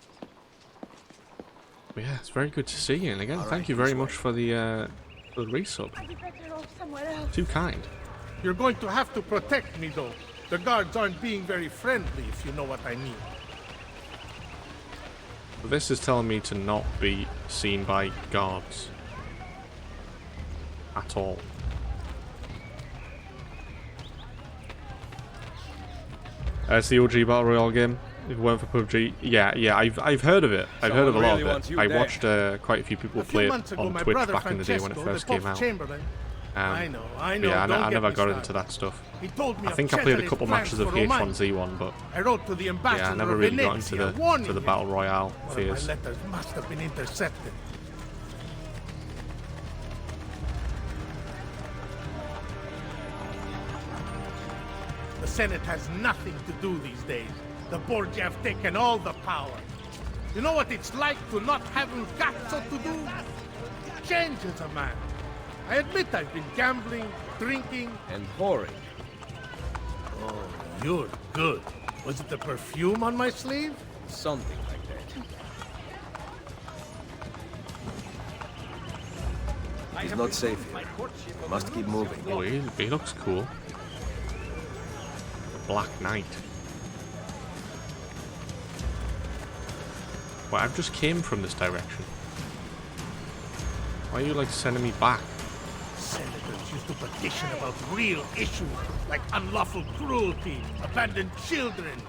But yeah, it's very good to see you. And again, All thank right, you very this much way. for the resub. I'd be better off somewhere else. Too kind. You're going to have to protect me, though. The guards aren't being very friendly, if you know what I mean. But this is telling me to not be seen by guards. At all. It's the OG Battle Royale game. If it weren't for PUBG, yeah, I've heard of it. I've heard of a lot really of wants it. you I dead. watched quite a few people A few play it months ago, on my Twitch brother back in the day when it Francesco, first the came Pope's out. Chamberlain. I know. Yeah, Don't I get never me got started. into that stuff. He told me I of think I played a Cesare's couple plans matches of for Romagna. H1Z1, but I wrote to the ambassador yeah, I never of really got into Venezia, the warning him. Battle Royale One of phase. my letters must have been intercepted. Senate has nothing to do these days. The Borgia have taken all the power. You know what it's like to not have un cazzo to do? Changes a man. I admit I've been gambling, drinking. And whoring. Oh, you're good. Was it the perfume on my sleeve? Something like that. He's not safe here. Must keep moving. Oh, he looks cool. The Black Knight. Well, I've just came from this direction. Why are you, like, sending me back? Senators used to petition about real issues, like unlawful cruelty, abandoned children.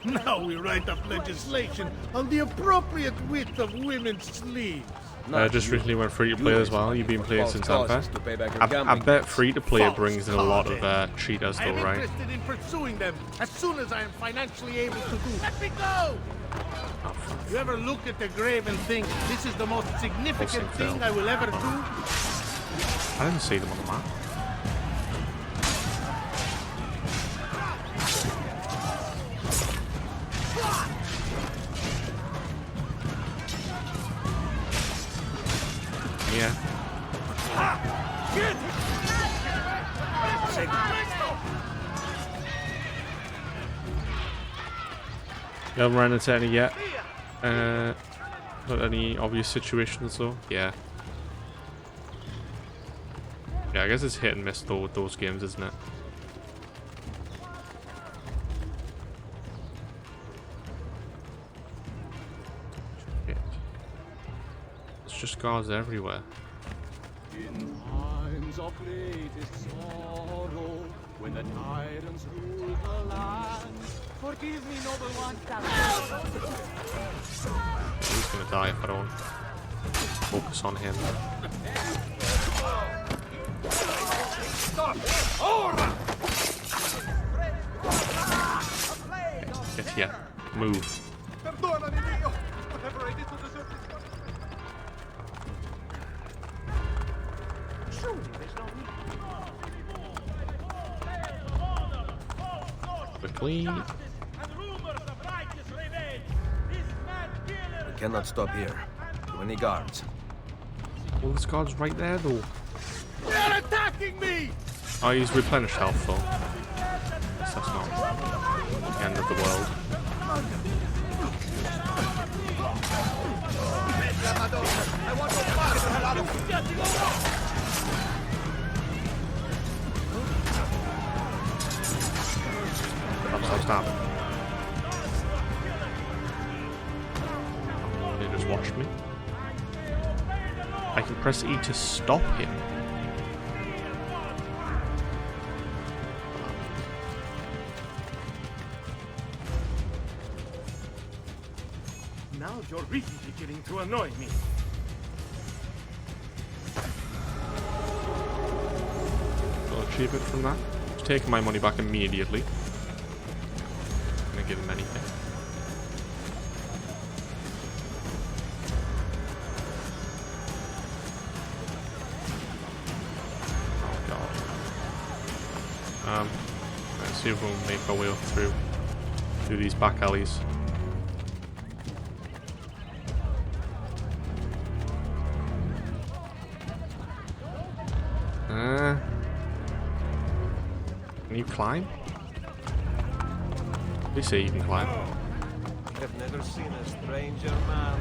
Now we write up legislation on the appropriate width of women's sleeves. I just recently went free to play as well. You've been playing since Alpha. I bet free to play brings in a lot of cheaters, though, I'm right? interested in pursuing them as soon as I am financially able to do. Let me go! You ever look at the grave and think, this is the most significant thing I will ever do? I didn't see them on the map. Yeah. You haven't ran into any yet? Not any obvious situations though? Yeah. Yeah, I guess it's hit and miss though with those games, isn't it? Shit. It's just guards everywhere. In times of greatest sorrow, when the tyrants rule the land, forgive me, noble one. He's gonna die if I don't focus on him. Get here. Move. Quickly. We cannot stop here. Too many guards. Well, this guard's right there though. They're attacking me! Oh, he's replenished health though. Guess that's not the end of the world. Stop. They just watched me. I can press E to stop him. Now you're really beginning to annoy me. I'll achieve it from that. Just taking my money back immediately. Give him anything. Oh god. Let's see if we'll make our way up through these back alleys. Can you climb? They say you can climb. I've never seen a stranger man,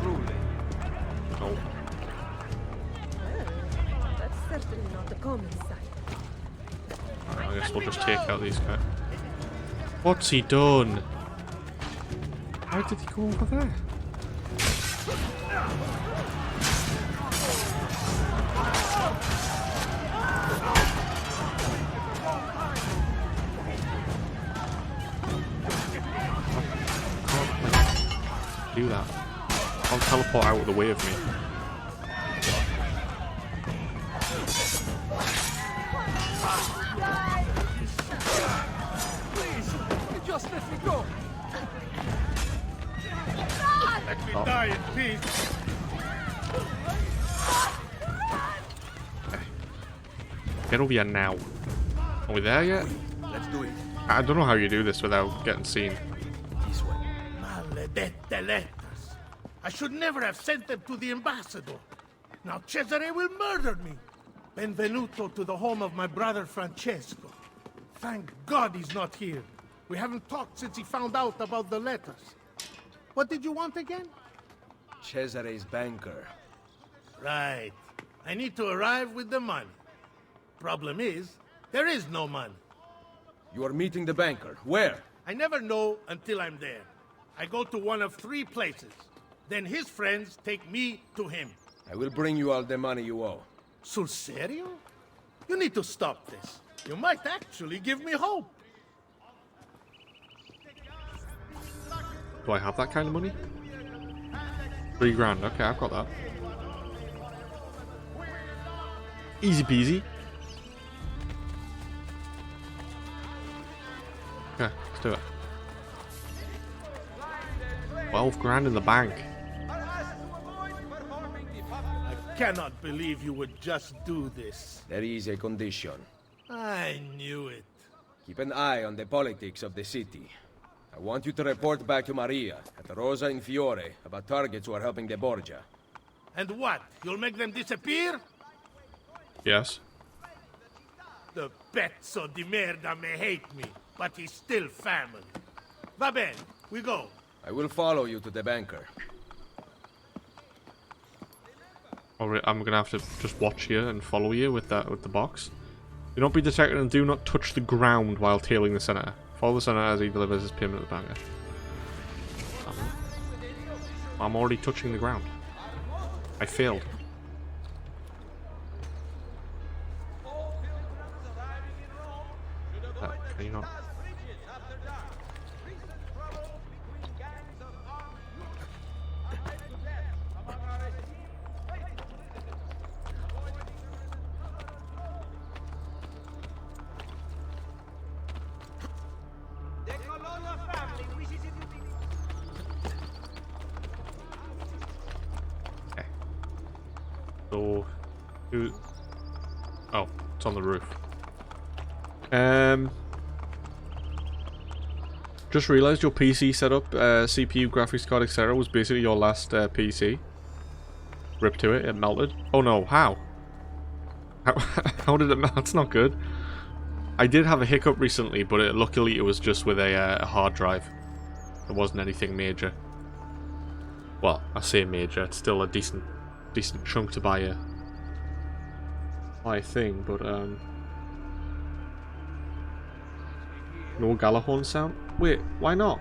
truly. Oh. That's certainly not the common sight. Right, I guess we'll just take out these guys. What's he done? Why did he go over there? Do that. I'll teleport out of the way of me. Please, just let me go. Let me die in peace. Get over here now. Are we there yet? Let's do it. I don't know how you do this without getting seen. This way. Maledette letters. I should never have sent them to the ambassador. Now Cesare will murder me. Benvenuto to the home of my brother Francesco. Thank God he's not here. We haven't talked since he found out about the letters. What did you want again? Cesare's banker. Right. I need to arrive with the money. Problem is, there is no money. You are meeting the banker. Where? I never know until I'm there. I go to one of 3 places. Then his friends take me to him. I will bring you all the money you owe. Sul serio? You need to stop this. You might actually give me hope. Do I have that kind of money? 3 grand. Okay, I've got that. Easy peasy. Okay, let's do it. 12 grand in the bank. I cannot believe you would just do this. There is a condition. I knew it. Keep an eye on the politics of the city. I want you to report back to Maria at Rosa in Fiore about targets who are helping the Borgia. And what? You'll make them disappear? Yes. The pezzo di merda may hate me, but he's still family. Va bene, we go. I will follow you to the banker. Alright, I'm gonna have to just watch you and follow you with the box. Do not be detected and do not touch the ground while tailing the senator. Follow the senator as he delivers his payment to the banker. I'm already touching the ground. I failed. Can you not? Okay. So, who? Oh, it's on the roof. Just realised your PC setup, CPU, graphics card, etc. was basically your last PC. Rip to it, it melted. Oh no, how? How did it melt? That's not good. I did have a hiccup recently, but luckily it was just with a hard drive. It wasn't anything major. Well, I say major, it's still a decent chunk to buy a thing, but no Galahorn sound? Wait, why not?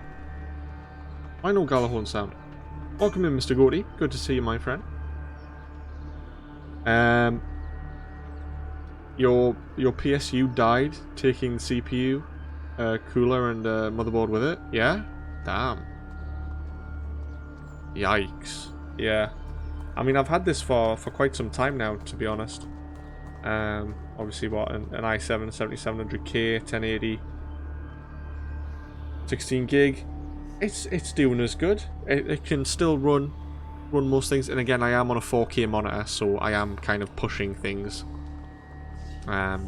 Why no Galahorn sound? Welcome in, Mr. Gordy. Good to see you, my friend. Your PSU died, taking the CPU, cooler, and motherboard with it. Yeah? Damn. Yikes. Yeah. I mean, I've had this for quite some time now, to be honest. Obviously, what an i7 7700K 1080. 16 gig, it's doing as good. It can still run most things, and again, I am on a 4K monitor, so I am kind of pushing things. But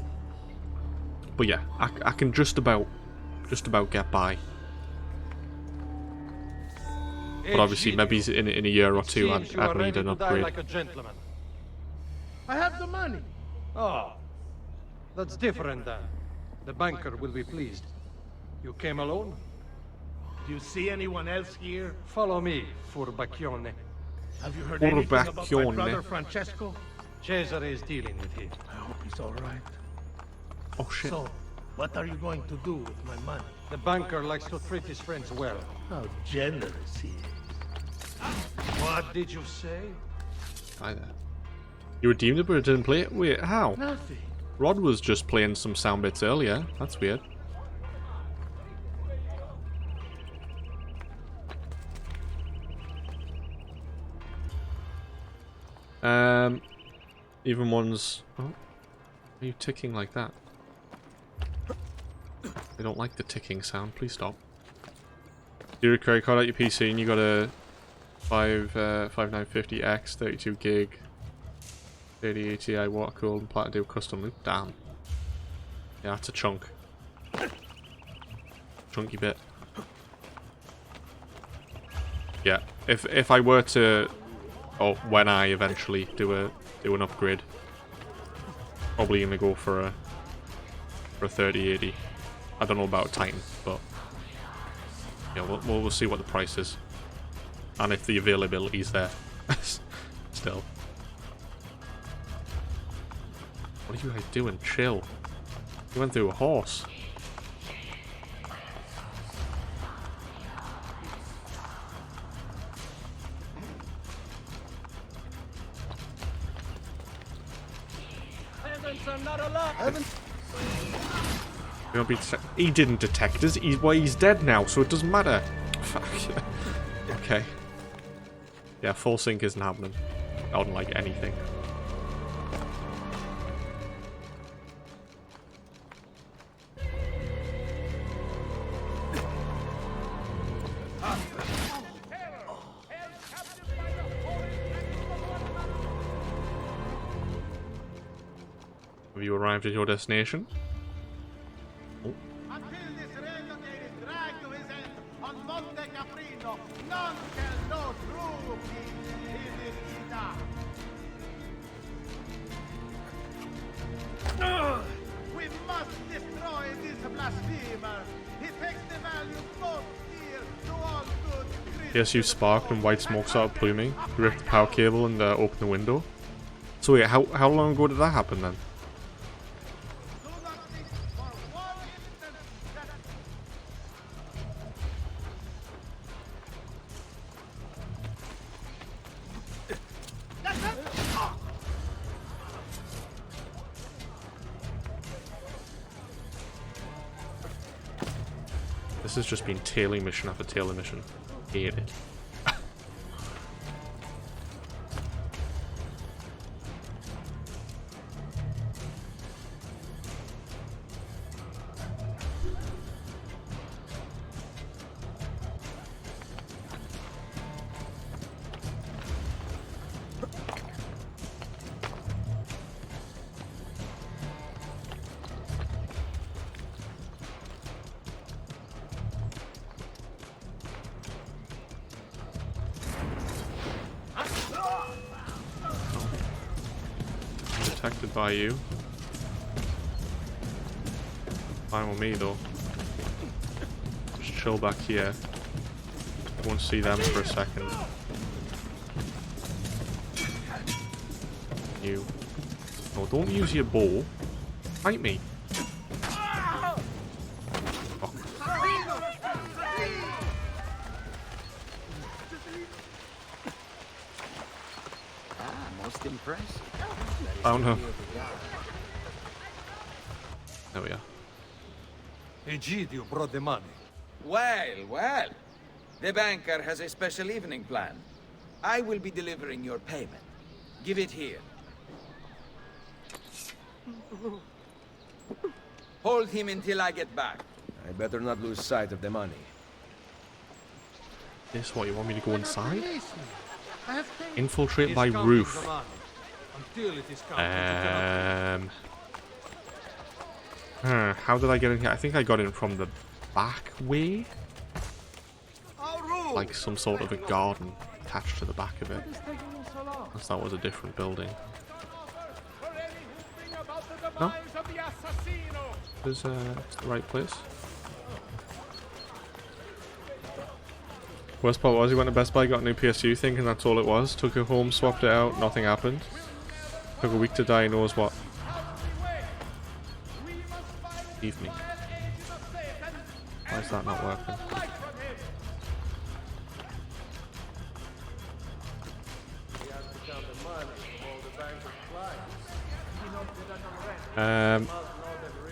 yeah, I can just about get by. But obviously, maybe in a year or two, I'd need an upgrade. Like a gentleman. I have the money. Oh, that's different then. The banker will be pleased. You came alone? Do you see anyone else here? Follow me, Furbacchione. Have you heard anything about my Furbacchione. brother Francesco? Cesare is dealing with him. I hope he's all right. Oh shit. So, what are you going to do with my money? The banker likes to treat his friends well. How generous he is. What did you say? Hi there. You redeemed it, but it didn't play it? Wait, how? Nothing. Rod was just playing some sound bits earlier. That's weird. Even ones... Oh, why are you ticking like that? I don't like the ticking sound. Please stop. You credit card out your PC and you got a 5950X, 32 gig, 30 Ti water cooled and Platinum custom loop. Damn. Yeah, that's a chunk. chunky bit. Yeah, if I were to, or when I eventually do an upgrade, probably gonna go for a 3080. I don't know about Titan, but yeah, we'll see what the price is and if the availability is there. Still, what are you guys doing? Chill. You went through a horse. He didn't detect us. He's dead now, so it doesn't matter. Fuck. Okay. Yeah, full sync isn't happening. I don't like anything. Have you arrived at your destination? Until this renegade is dragged to his end on Monte Caprino, none can know true peace in this Ida. We must destroy this blasphemer. He takes the value most dear to all good Christians. PSU sparked and white smoke started pluming. You ripped the power cable and opened the window. So wait, how long ago did that happen then? Do not think for one instant that This has just been tailing mission after tailing mission. Hate it. Detected by you. Fine with me though. Just chill back here. Won't see them for a second. You. Oh, don't use your bow. Fight me. Most impressive. Oh no. There we are. Egidio brought the money. Well, well. The banker has a special evening plan. I will be delivering your payment. Give it here. Hold him until I get back. I better not lose sight of the money. This what, you want me to go inside? release me. I have taken Infiltrate by Discounting roof. the money. Until it is counted, you cannot How did I get in here? I think I got in from the back way. Like some sort of a garden attached to the back of it. Unless that was a different building. No? It's the right place. Worst part was he went to Best Buy, got a new PSU thinking that's all it was. Took it home, swapped it out, nothing happened. Took a week to diagnose what. Evening. Why is that not working?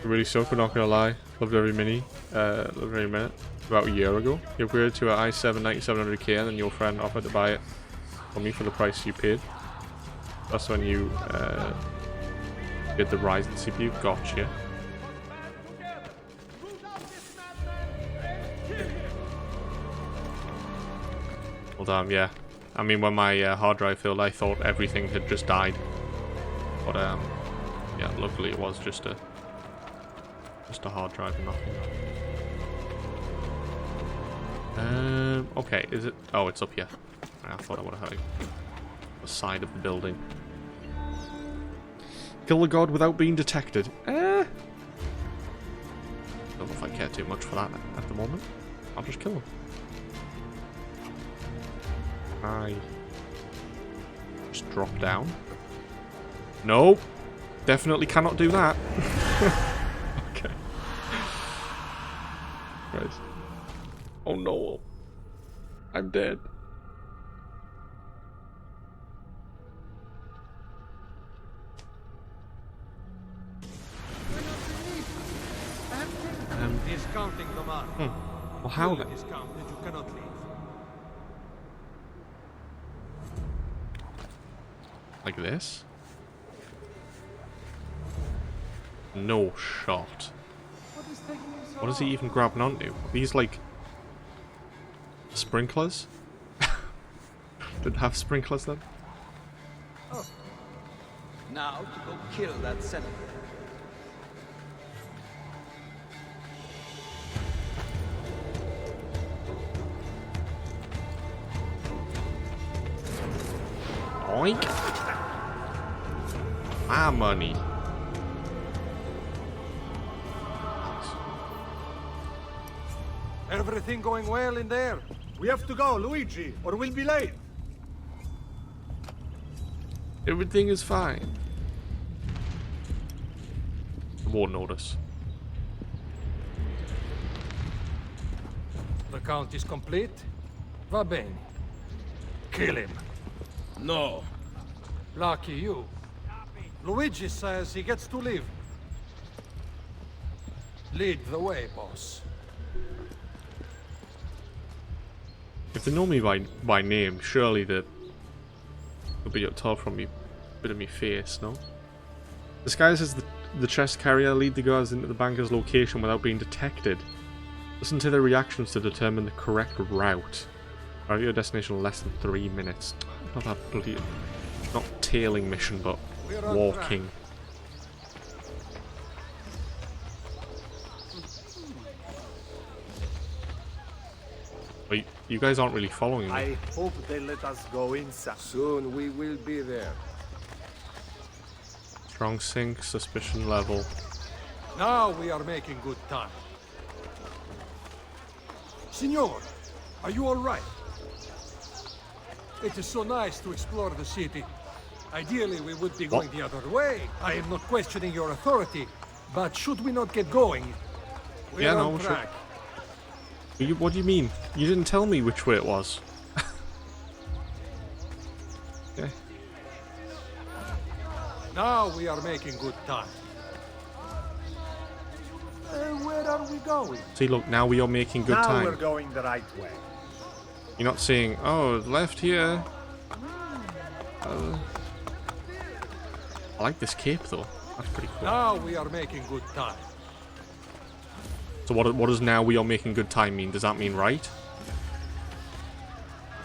Really sucked, we're not gonna lie. Loved every mini, loved every minute. About a year ago, you upgraded to an i7 9700K and then your friend offered to buy it for me for the price you paid. That's when you did the Ryzen CPU. Gotcha. Well, damn, yeah. I mean, when my hard drive filled, I thought everything had just died. But yeah, luckily it was just a hard drive and nothing. Okay, is it? Oh, it's up here. I thought I would have had the side of the building. Kill the god without being detected. Don't know if I care too much for that at the moment. I'll just kill him. I just drop down. Nope. Definitely cannot do that. Okay. Right. Oh no. I'm dead. Discounting the man. Well, how then? Discount that you cannot leave. Like this? No shot. What is he even grabbing onto? Are these like sprinklers? Did it have sprinklers then? Now to go kill that senator. Oink! My money. Everything going well in there? We have to go, Luigi, or we'll be late. Everything is fine. I won't notice. The count is complete. Va bene. Kill him. No. Lucky you. Luigi says he gets to live. Lead the way, boss. If they know me by name, surely they'll be able to tell from me bit of me face, no? Disguise as the chest carrier, lead the guards into the banker's location without being detected. Listen to their reactions to determine the correct route. Arrive at your destination in less than 3 minutes. Not that bloody... Not tailing mission, but walking. But you guys aren't really following me. I hope they let us go inside. Soon we will be there. Strong sync, suspicion level. Now we are making good time. Signor, are you all right? It is so nice to explore the city. Ideally, we would be going the other way. I am not questioning your authority, but should we not get going? We're on track. What do you mean? You didn't tell me which way it was. Okay. Now we are making good time. Where are we going? See, look, now we are making good now time. We're going the right way. You're not saying, oh, left here. I like this cape, though. That's pretty cool. Now we are making good time. So what does now we are making good time mean? Does that mean right?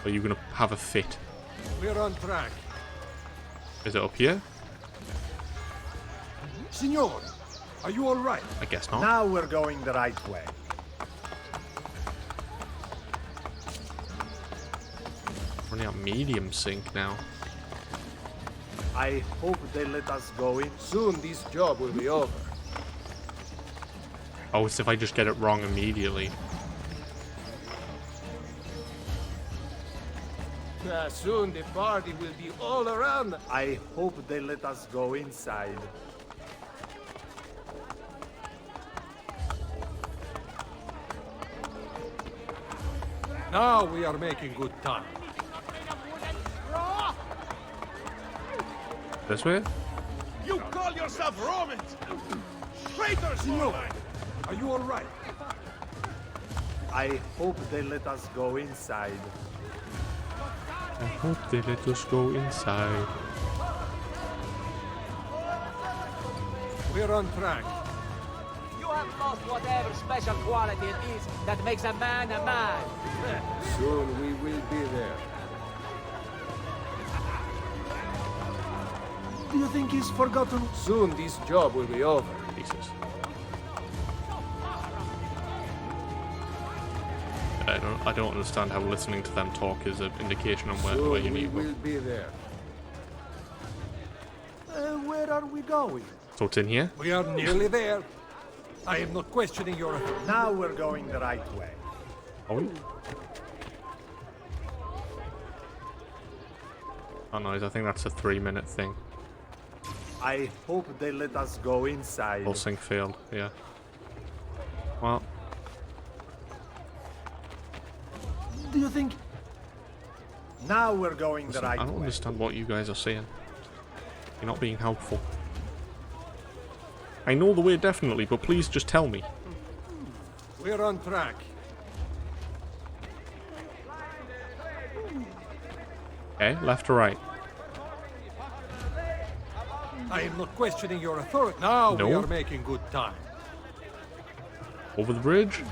Or are you going to have a fit? We're on track. Is it up here? Signor, are you all right? I guess not. Now we're going the right way. We're running out medium sync now. I hope they let us go in. Soon this job will be over. Oh, it's if I just get it wrong immediately. Soon the party will be all around. I hope they let us go inside. Now we are making good time. This way? You call yourself Romans? Traitors, Signor, are you all right? I hope they let us go inside. I hope they let us go inside. We're on track. You have lost whatever special quality it is that makes a man a man. Soon we will be there. Do you think he's forgotten? Soon this job will be over. Jesus. I don't understand how listening to them talk is an indication on where you need to go. We'll be there. Where are we going? So it's in here? We are nearly there. I am not questioning your authority. Now we're going the right way. Oh. Oh no, I think that's a 3-minute thing. I hope they let us go inside. Full sync failed, yeah. Well, Do you think? Now we're going listen, the right I don't way. understand what you guys are saying. You're not being helpful. I know the way definitely, but please just tell me. We're on track. Okay, left or right? I am not questioning your authority. Now we No. are making good time. Over the bridge?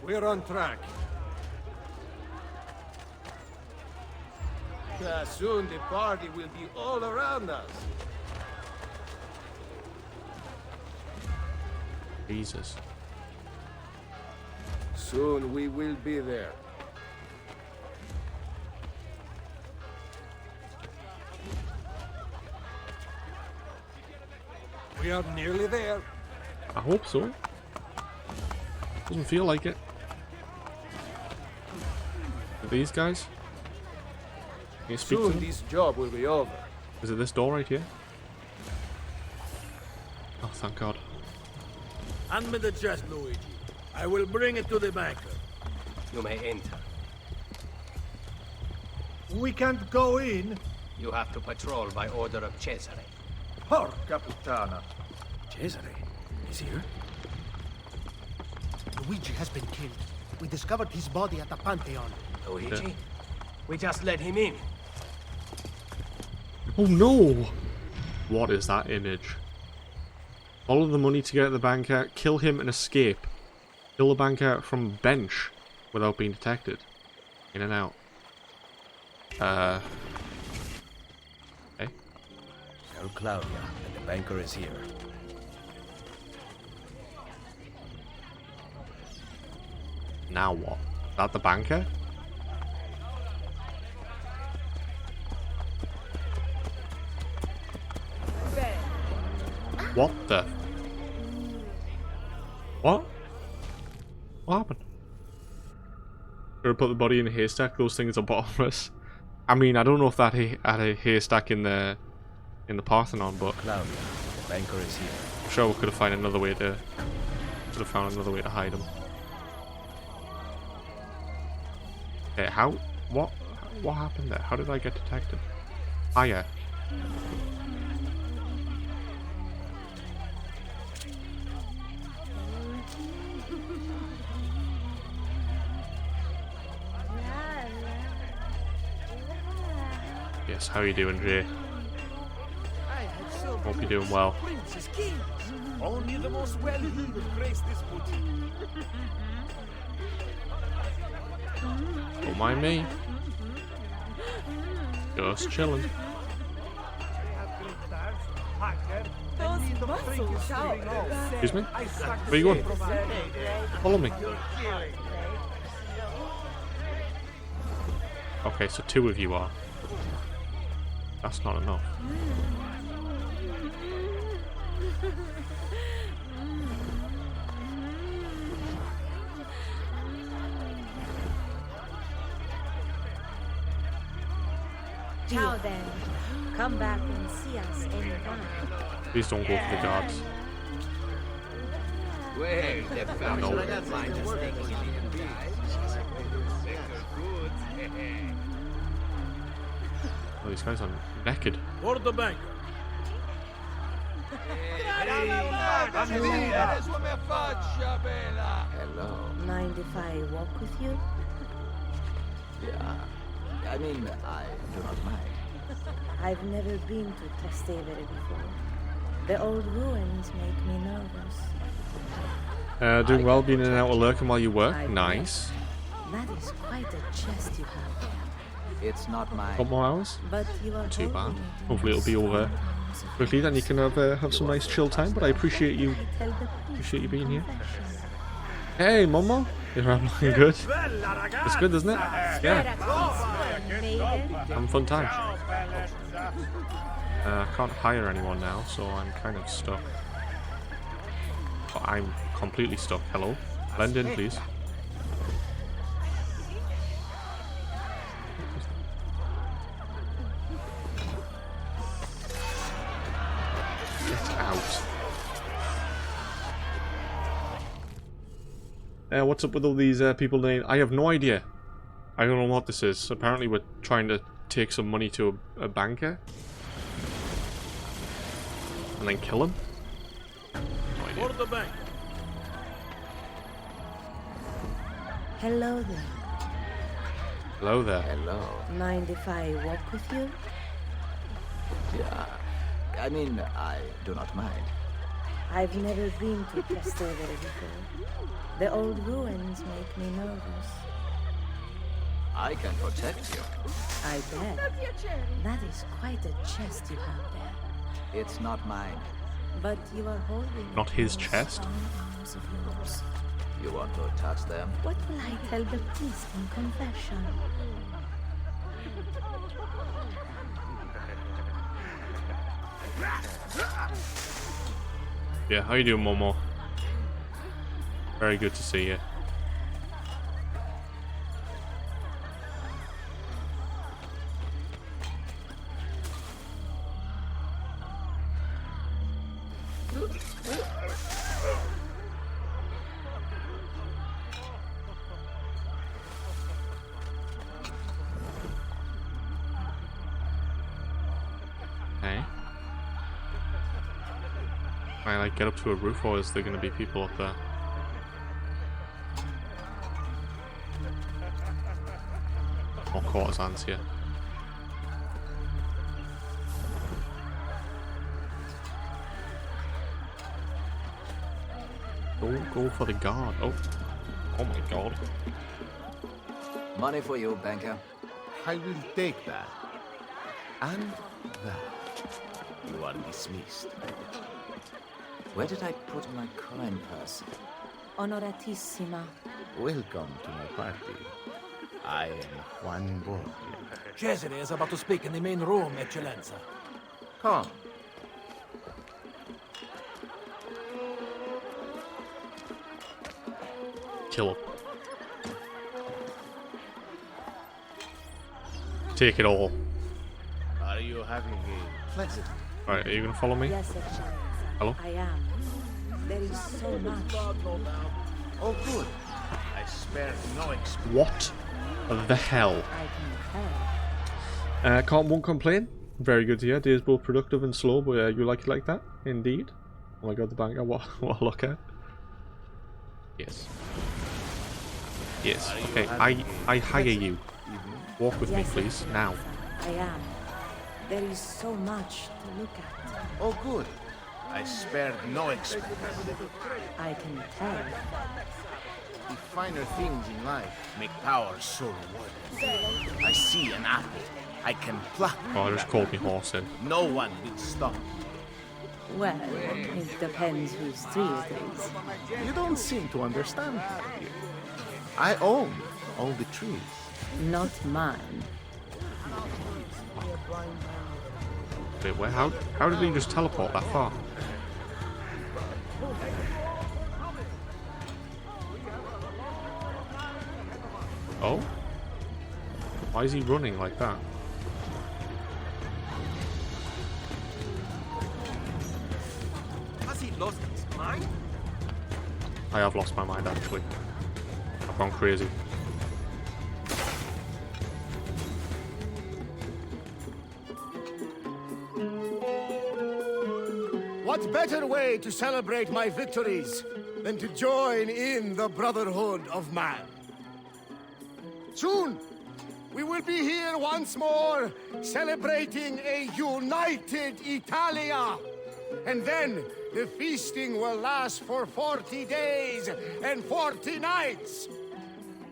We're on track. Soon the party will be all around us. Jesus. Soon we will be there. We are nearly there. I hope so. Doesn't feel like it. Are these guys? Can you speak to Soon them? this job will be over. Is it this door right here? Oh, thank God. Hand me the chest, Luigi. I will bring it to the banker. You may enter. We can't go in. You have to patrol by order of Cesare. Porca puttana. Cesare? He's here? Luigi has been killed. We discovered his body at the Pantheon. Luigi? Yeah. We just let him in. Oh no! What is that image? Follow the money to get at the banker, kill him and escape. Kill the banker from bench without being detected. In and out. Okay. Tell Claudia that the banker is here. Now what? Is that the banker? What the? What? What happened? Gonna put the body in a haystack. Those things are bottomless. I mean, I don't know if that had a haystack in the Parthenon, but Claudia, the banker is here. I'm sure we could have found another way to hide him. Okay, how? What happened there? How did I get detected? Hiya. Yes, how are you doing, Jay? Hope you're doing well. Princes, kings. Only the most wealthy will grace this boutique. Don't mind me. Just chilling. Excuse me? Where you going? Follow me. Okay, so 2 of you are. That's not enough. Now then, come back and see us anytime. Please don't go for the guards. Well, the No. Oh, these guys are naked. For the banker. Hello. Mind if I walk with you? Yeah. I mean, I do not mind. I've never been to Trastevere before. The old ruins make me nervous. Doing well, being in and out of lurking while you work. I Nice. That is quite a chest you have there. It's not my... Couple more hours? But you are Too bad. holding it in Hopefully it'll be over quickly, then you can have some nice chill time. But I appreciate you being here. Hey, Momo, you're looking good. It's good, isn't it? Yeah. Having fun time. I can't hire anyone now, so I'm kind of stuck. Oh, I'm completely stuck. Hello, blend in, please. Get out. What's up with all these people named? I have no idea. I don't know what this is. Apparently we're trying to take some money to a banker. And then kill him? No idea. For the bank. Hello there. Hello there. Hello. Mind if I walk with you? Yeah. I mean, I do not mind. I've never been to Trastevere before. The old ruins make me nervous. I can protect you. I bet. That is quite a chest you have there. It's not mine. But you are holding Not his those chest? strong arms of yours. You want to touch them? What will I tell the priest in confession? Yeah, how you doing, Momo? Very good to see you. Okay. Can I like get up to a roof, or is there going to be people up there? More courtesans here. Don't go for the guard. Oh. Oh my god. Money for you, banker. I will take that. And that. You are dismissed. Where did I put my coin purse? Honoratissima. Welcome to my party. I am Juan Borgia. Cesare is about to speak in the main room, Eccellenza. Come. Kill him. Take it all. Are you having a pleasant? Alright, are you gonna follow me? Yes, Excellenza. Hello? I am. There is so much. Oh, good. I spare no expense. What the hell? I can tell. Won't complain. Very good to hear. Day is both productive and slow, but you like it like that? Indeed. Oh my god, the banker. What a look at. Yes. Yes. Okay, I hire you. Walk with me, Yes, please. Now. Excellenza. I am. There is so much to look at. Oh, good. I spared no expense. I can tell. The finer things in life make power so rewarding. I see an apple. I can pluck. Oh, I just called me horse in. No one will stop. Well, it depends whose tree it is. You don't seem to understand. I own all the trees. Not mine. Wait, where? How did he just teleport that far? Oh? Why is he running like that? Has he lost his mind? I have lost my mind, actually. I've gone crazy. What better way to celebrate my victories than to join in the Brotherhood of Man? Soon, we will be here once more, celebrating a united Italia. And then, the feasting will last for 40 days and 40 nights.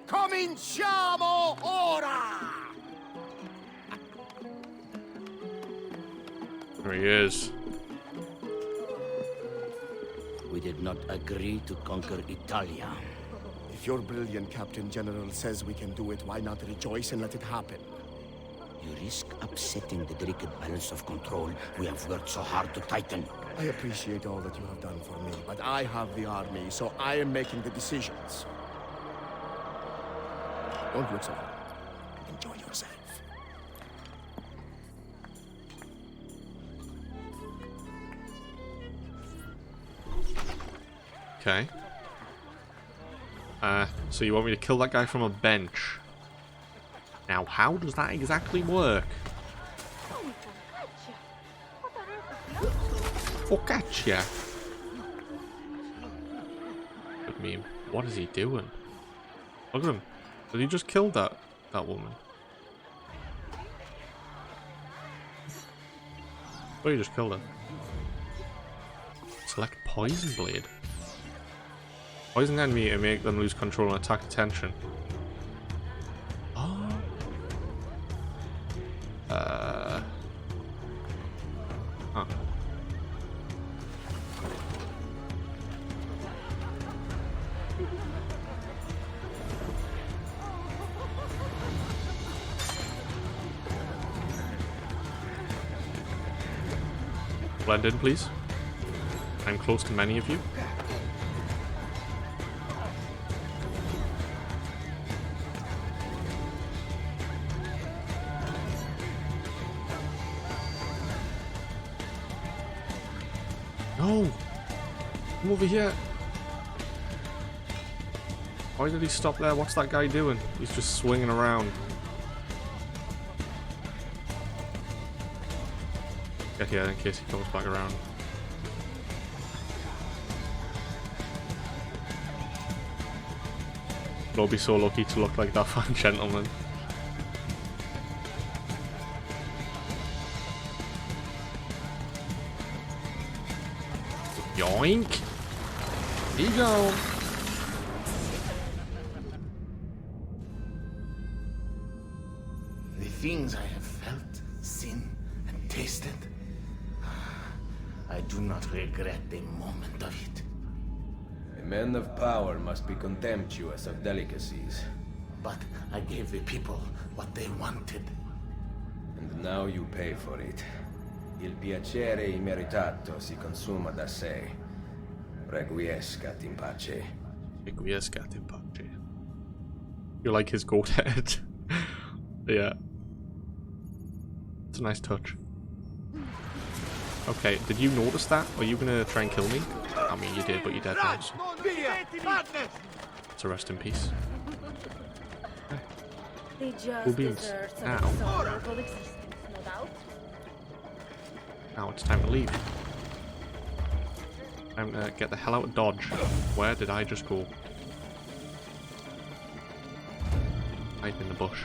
Cominciamo ora! There he is. We did not agree to conquer Italia. If your brilliant Captain General says we can do it, why not rejoice and let it happen? You risk upsetting the delicate balance of control we have worked so hard to tighten. I appreciate all that you have done for me, but I have the army, so I am making the decisions. Don't look so hard. Enjoy yourself. Okay. So you want me to kill that guy from a bench? Now, how does that exactly work? Focaccia. Good meme. What is he doing? Look at him. Did he just kill that woman? Oh, he just killed her. Select Poison Blade. Poison the enemy and make them lose control and attack attention. Oh. Huh. Blend in, please. I'm close to many of you. No! Come over here! Why did he stop there? What's that guy doing? He's just swinging around. Get here in case he comes back around. I'll be so lucky to look like that fine gentleman. Yoink! Here you go! The things I have felt, seen, and tasted, I do not regret a moment of it. A man of power must be contemptuous of delicacies. But I gave the people what they wanted. And now you pay for it. Il piacere immeritato si consuma da sé. Requiescat in pace. Requiescat in pace. You like his goat head? Yeah. It's a nice touch. Okay, did you notice that? Are you gonna try and kill me? I mean, you did, but you're dead now. So. So rest in peace. Cool beans. Now. Now it's time to leave. Time to get the hell out of Dodge. Where did I just go? Hide in the bush.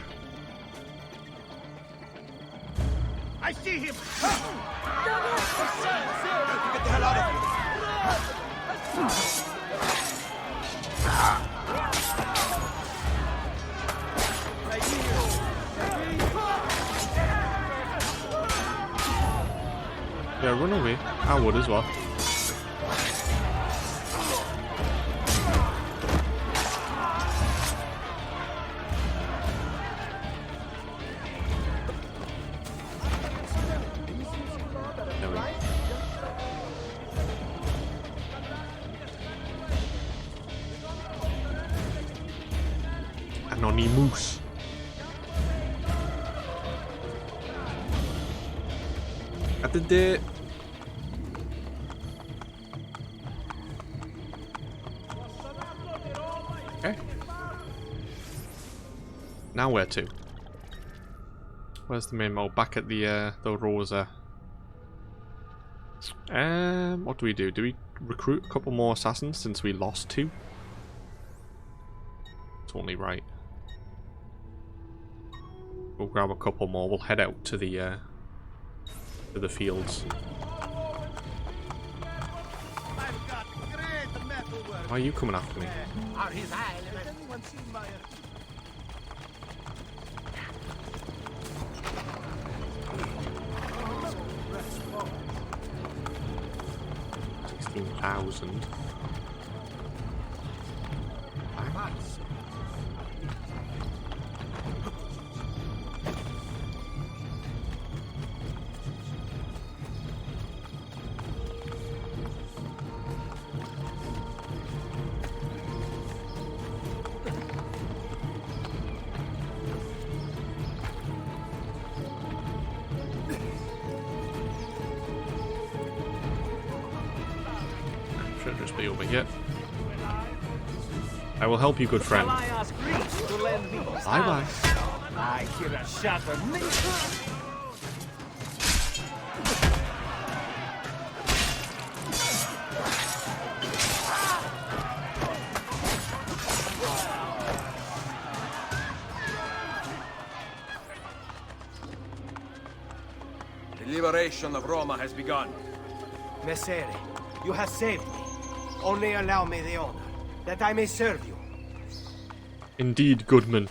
I see him! Get the hell out of here! Yeah, run away. I would as well. Anonymous. I did it. Okay. Now where to? Where's the main mode? Back at the Rosa. What do we do? Do we recruit a couple more assassins since we lost 2? It's only right. We'll grab a couple more. We'll head out to the fields. Why are you coming after me? 15,000. Should just be over here. I will help you, good friend. Shall I ask Greece to lend me? Bye bye. I hear a shattered The liberation of Roma has begun. Messere, you have saved me. Only allow me the honor, that I may serve you. Indeed, Goodman.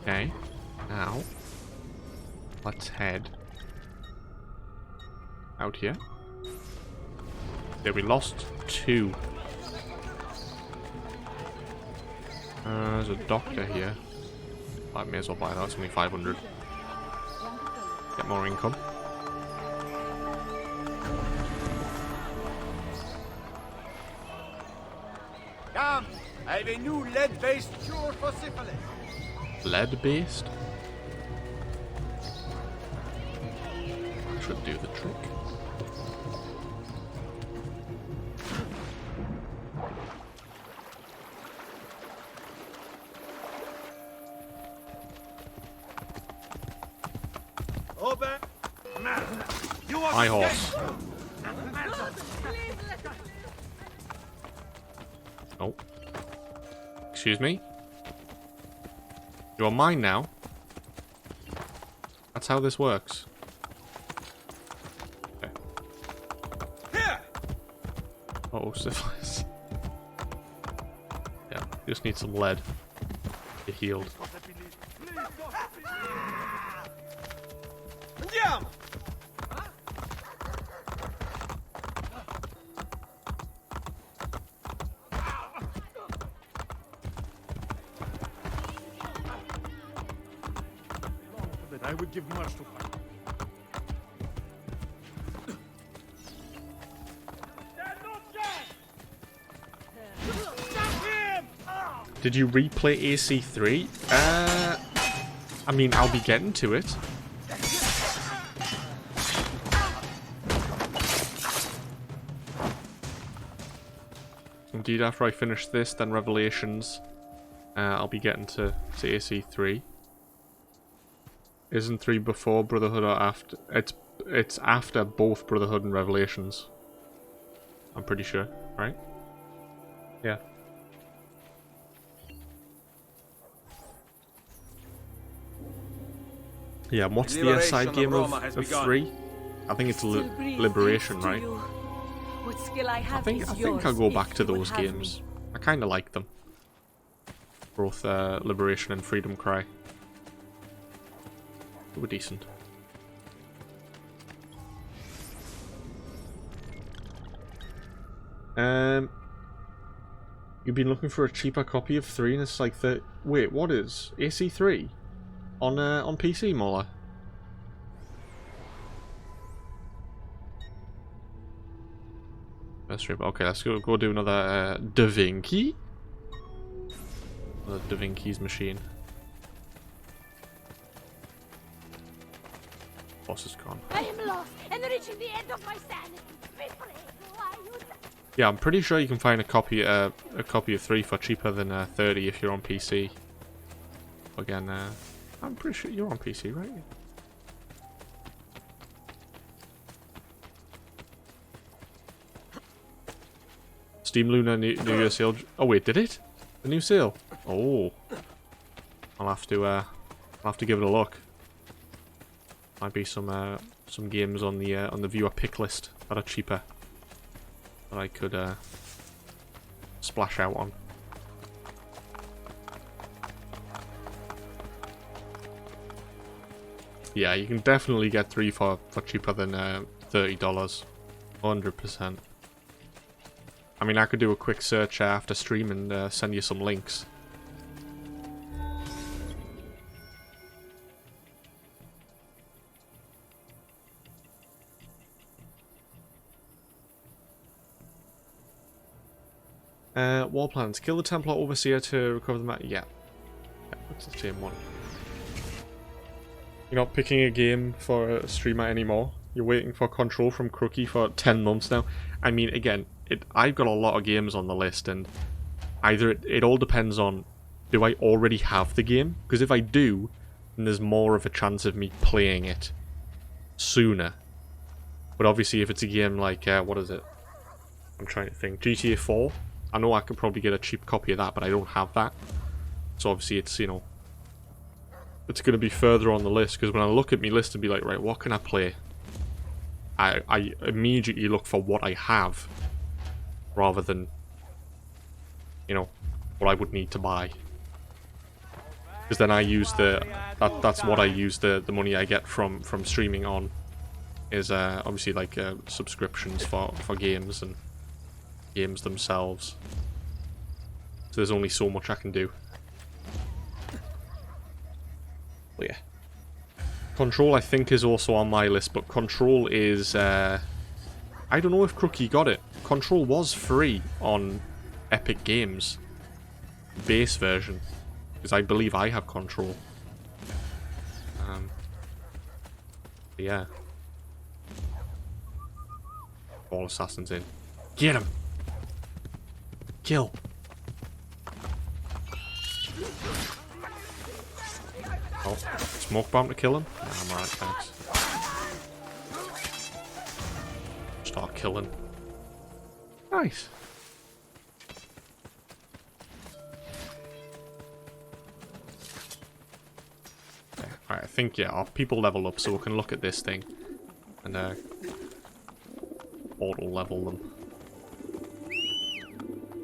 Okay, now let's head out here. There, we lost 2. There's a doctor here. I may as well buy that. It's only 500. Get more income. Come, I have a new lead-based cure for syphilis. Lead-based? Should do the trick. My horse. Oh. Excuse me? You're mine now? That's how this works. Okay. Oh, syphilis. Yeah, just need some lead. Get healed. I would give much to find. Did you replay AC3? I mean, I'll be getting to it. Indeed, after I finish this, then Revelations, I'll be getting to AC3. Isn't 3 before Brotherhood or after? It's after both Brotherhood and Revelations. I'm pretty sure, right? Yeah. Yeah, and what's the side game of 3? I think it's Liberation, right? What skill I have I think I'll go back to those games. I kind of like them. Both Liberation and Freedom Cry. They were decent. You've been looking for a cheaper copy of 3 and it's like wait, what is AC3 on PC, Mola? Okay, let's go do another Vinki. Another Vinki's machine. Boss is gone. I am lost and reaching the end of my sanity. Yeah, I'm pretty sure you can find a copy of 3 for cheaper than 30 if you're on PC. Again, I'm pretty sure you're on PC, right? Steam Luna New Year sale. Oh wait, did it? The new sale? Oh, I'll have to give it a look. Might be some games on the viewer pick list that are cheaper that I could splash out on. Yeah, you can definitely get 3 for cheaper than $30. 100%. I mean, I could do a quick search after stream and send you some links. War plans. Kill the Templar Overseer to recover the map. Yeah. It's the same one. You're not picking a game for a streamer anymore. You're waiting for Control from Crookie for 10 months now. I mean, again, I've got a lot of games on the list, and either it all depends on, do I already have the game? Because if I do, then there's more of a chance of me playing it sooner. But obviously, if it's a game like, what is it? I'm trying to think. GTA 4? I know I could probably get a cheap copy of that, but I don't have that. So obviously, it's, you know, it's going to be further on the list, because when I look at my list and be like, right, what can I play? I immediately look for what I have, rather than, you know, what I would need to buy. Because then I use that's what I use the money I get from streaming on, is obviously like subscriptions for games and games themselves. So there's only so much I can do. But yeah. Control, I think, is also on my list, but Control is... I don't know if Crookie got it. Control was free on Epic Games. Base version. Because I believe I have Control. Yeah. All assassins in. Get him! Kill! Oh, smoke bomb to kill him? Nah, I'm alright, thanks. Start killing. Nice. Okay, alright, I think, yeah, our people level up so we can look at this thing. And, auto level them.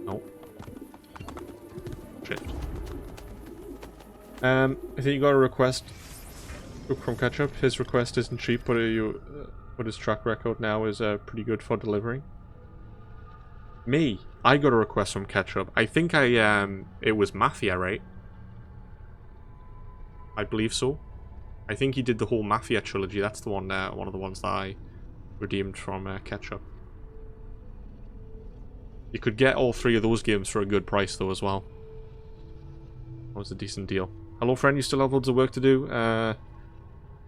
Nope. Shit. I think you got a request from Ketchup. His request isn't cheap, but his track record now is pretty good for delivering. Me, I got a request from Ketchup. I think it was Mafia, right? I believe so. I think he did the whole Mafia trilogy. That's the one of the ones that I redeemed from Ketchup. You could get all 3 of those games for a good price though as well. That was a decent deal. Hello friend, you still have loads of work to do.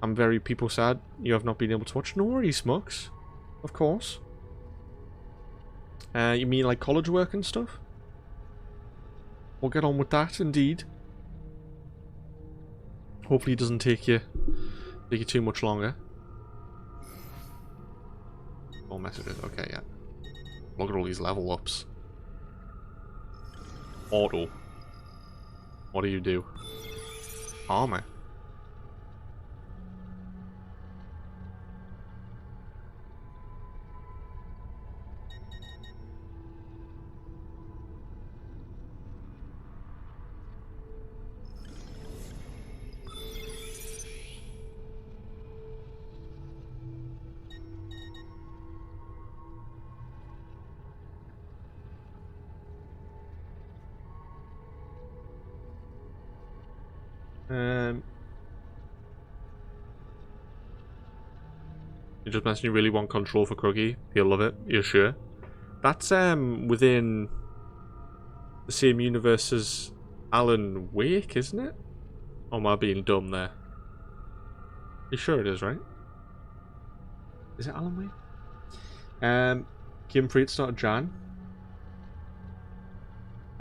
I'm very people sad you have not been able to watch. No worries, Smux. Of course. You mean like college work and stuff? We'll get on with that, indeed. Hopefully it doesn't take you too much longer. All messages, okay, yeah. Look at all these level ups. Auto. What do you do? Armor. You just mentioned you really want Control for Crookie. He'll love it. You're sure? That's within the same universe as Alan Wake, isn't it? Or am I being dumb there? You sure it is, right? Is it Alan Wake? Game free at start of Jan.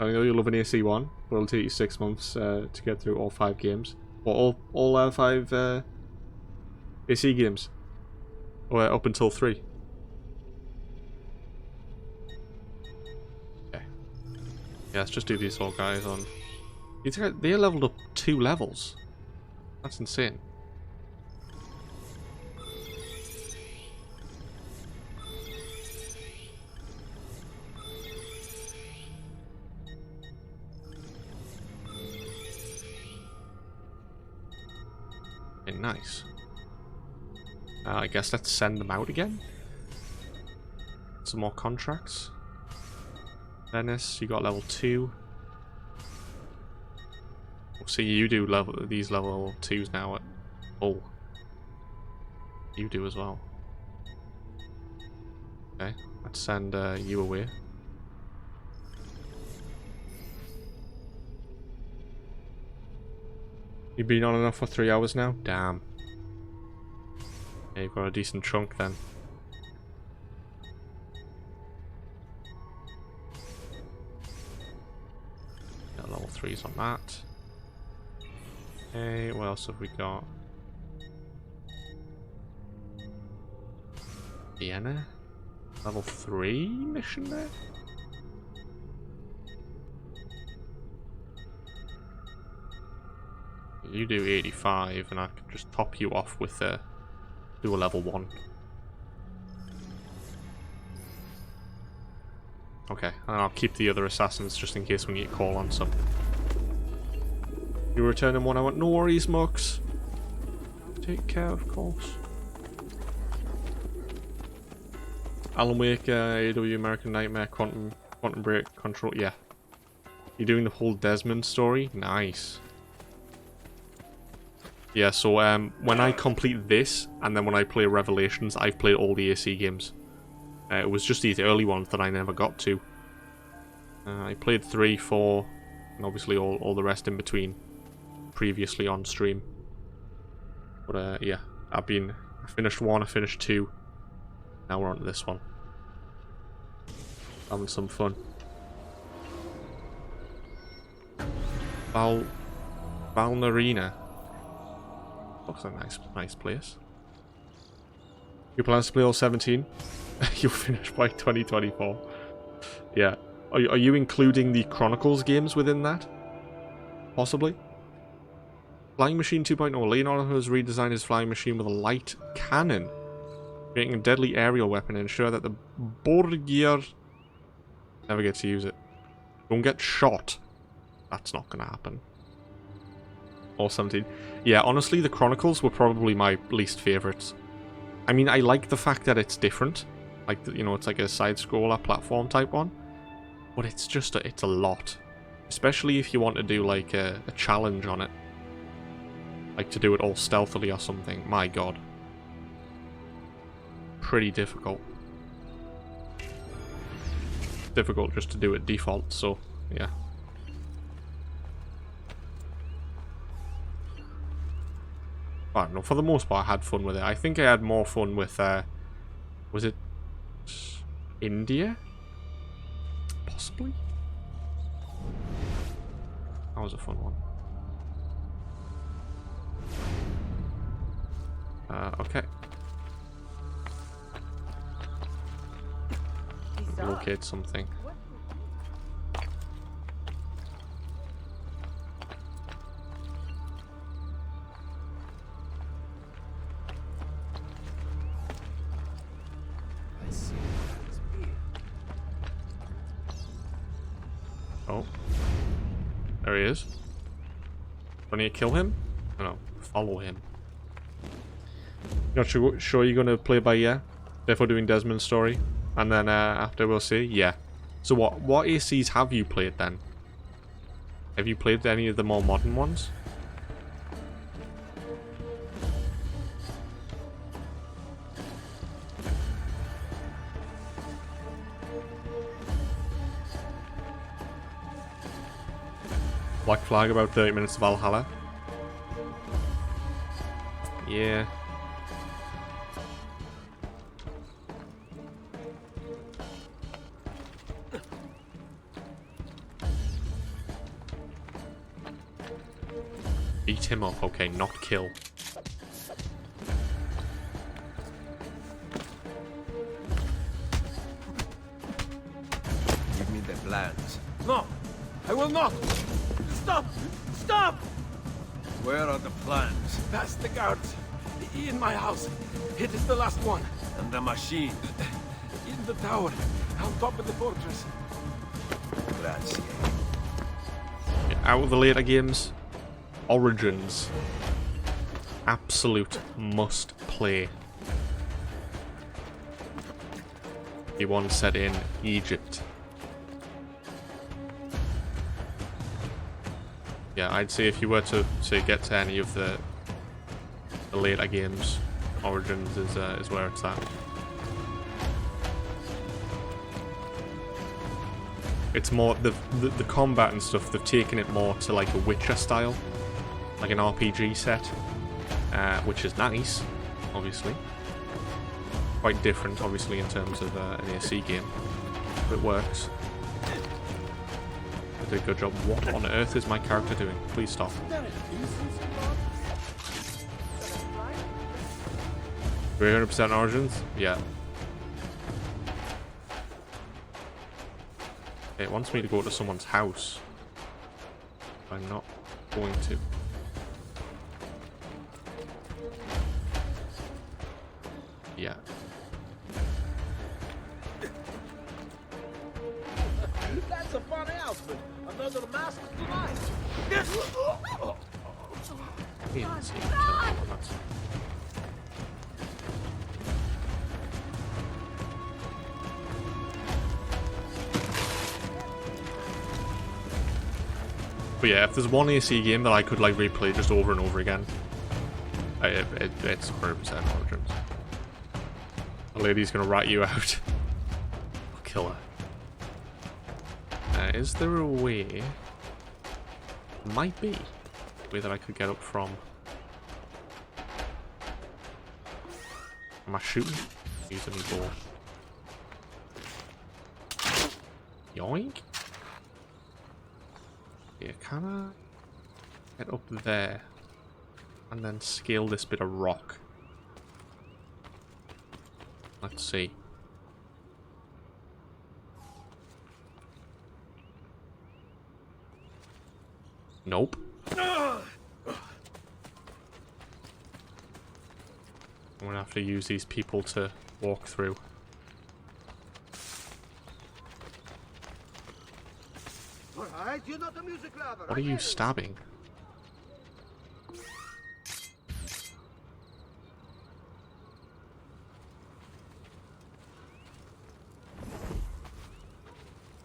I know you're loving AC1, but it'll take you 6 months to get through all 5 games. Or all 5 AC games. Or up until 3. Okay. Yeah, let's just do these all guys on... They leveled up 2 levels. That's insane. Okay, nice. I guess let's send them out again. Some more contracts. Venice, you got level 2. We'll see you do these level 2s now at full. You do as well. Okay, let's send you away. You've been on enough for 3 hours now? Damn. Yeah, you've got a decent chunk then. Got level 3s on that. Okay, what else have we got? Vienna? Level 3 mission there? You do 85 and I can just top you off with do a level 1. Okay, and I'll keep the other assassins just in case we need to call on some. You return in 1 hour. No worries, Mux. Take care, of course. Alan Wake, AW American Nightmare, Quantum Break, Control. Yeah. You're doing the whole Desmond story? Nice. Yeah, so when I complete this, and then when I play Revelations, I've played all the AC games. It was just these early ones that I never got to. I played 3, 4, and obviously all the rest in between, previously on stream. But yeah, I finished 1, I finished 2, now we're on to this one. Having some fun. Valnarina. Looks a nice place. Your plans to play all 17? You'll finish by 2024. Yeah. Are you including the Chronicles games within that? Possibly? Flying Machine 2.0. Leonardo has redesigned his flying machine with a light cannon, creating a deadly aerial weapon and ensure that the Borgier never gets to use it. Don't get shot. That's not going to happen. Or 17. Yeah, honestly, the Chronicles were probably my least favourites. I mean, I like the fact that it's different. Like, you know, it's like a side-scroller platform type one. But it's just, it's a lot. Especially if you want to do, like, a challenge on it. Like, to do it all stealthily or something. My god. Pretty difficult. Difficult just to do it default, so, yeah. I don't know, for the most part I had fun with it. I think I had more fun with, was it India? Possibly? That was a fun one. Okay. Locate something. Oh. There he is. Do I need to kill him? No, follow him. Not sure you're going to play by ear? Therefore doing Desmond's story? And then after we'll see? Yeah. So what ACs have you played then? Have you played any of the more modern ones? Black Flag, about 30 minutes of Valhalla. Yeah. Beat him up, okay, not kill. Give me the plans. No, I will not. Stop! Stop! Where are the plans? Past the guards. In my house. It is the last one. And the machine? In the tower. On top of the fortress. Grazie. Out of the later games, Origins. Absolute must play. The one set in Egypt. Yeah, I'd say if you were to get to any of the later games, Origins is where it's at. It's more the combat and stuff. They've taken it more to like a Witcher style, like an RPG set, which is nice, obviously. Quite different, obviously, in terms of an AC game, but it works. I did a good job. What on earth is my character doing? Please stop. 300% Origins? Yeah. It wants me to go to someone's house. I'm not going to. Yeah. That's a fun outfit. Another mask tonight. But yeah, if there's one AC game that I could like replay just over and over again, it's 100% Origins. The lady's gonna rat you out. I'll kill her. Is there a way? Might be a way that I could get up from. Am I shooting? Using a bow. Yoink. Yeah, can I get up there and then scale this bit of rock? Let's see. Nope. I'm gonna have to use these people to walk through. Alright, you're not a music lover. What are you stabbing?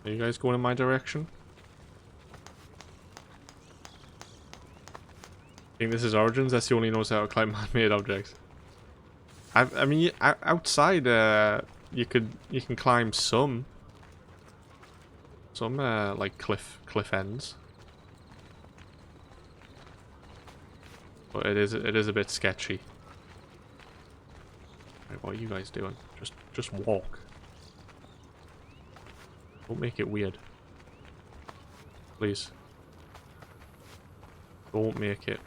Are you guys going in my direction? I think this is Origins. That's the only knows how to climb man-made objects. I mean, outside, you can climb some like cliff ends, but it is a bit sketchy. Right, what are you guys doing? Just walk. Don't make it weird, please. Don't make it.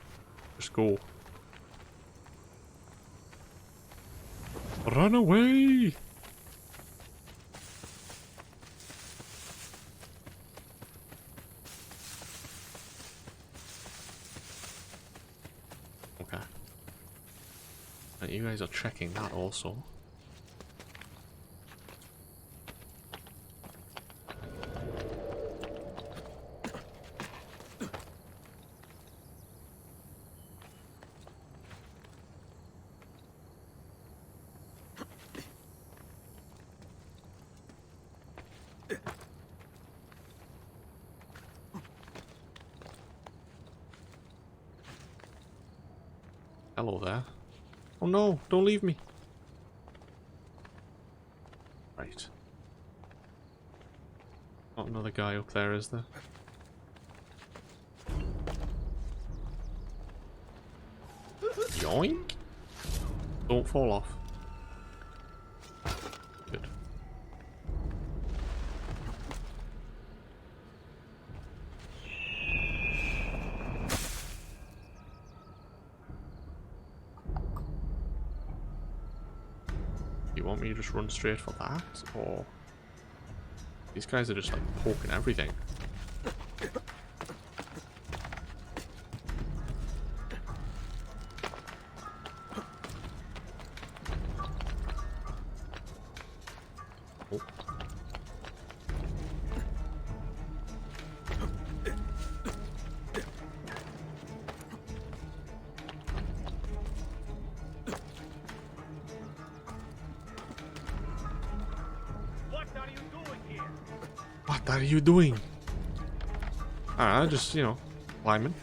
Just go. Run away! Okay. And you guys are checking that also. Hello there. Oh no, don't leave me. Right. Not another guy up there, is there? Yoink! Don't fall off. Good. You want me to just run straight for that, or these guys are just like poking everything? Oh. What are you doing? Just, you know, climbing.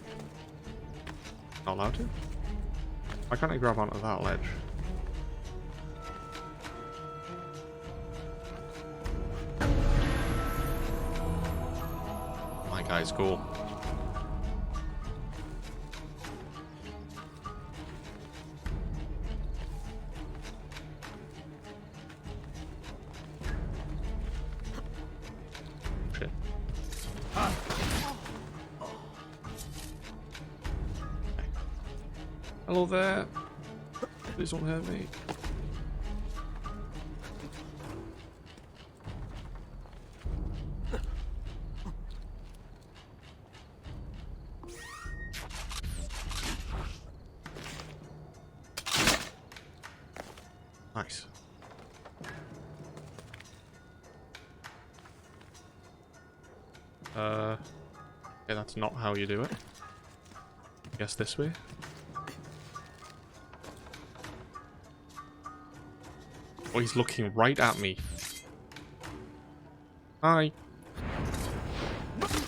Not allowed to? Why can't I grab onto that ledge? My guy's cool. Shit. Hello there. Please don't hurt me. Nice. Okay, that's not how you do it. Guess this way. Oh, he's looking right at me. Hi.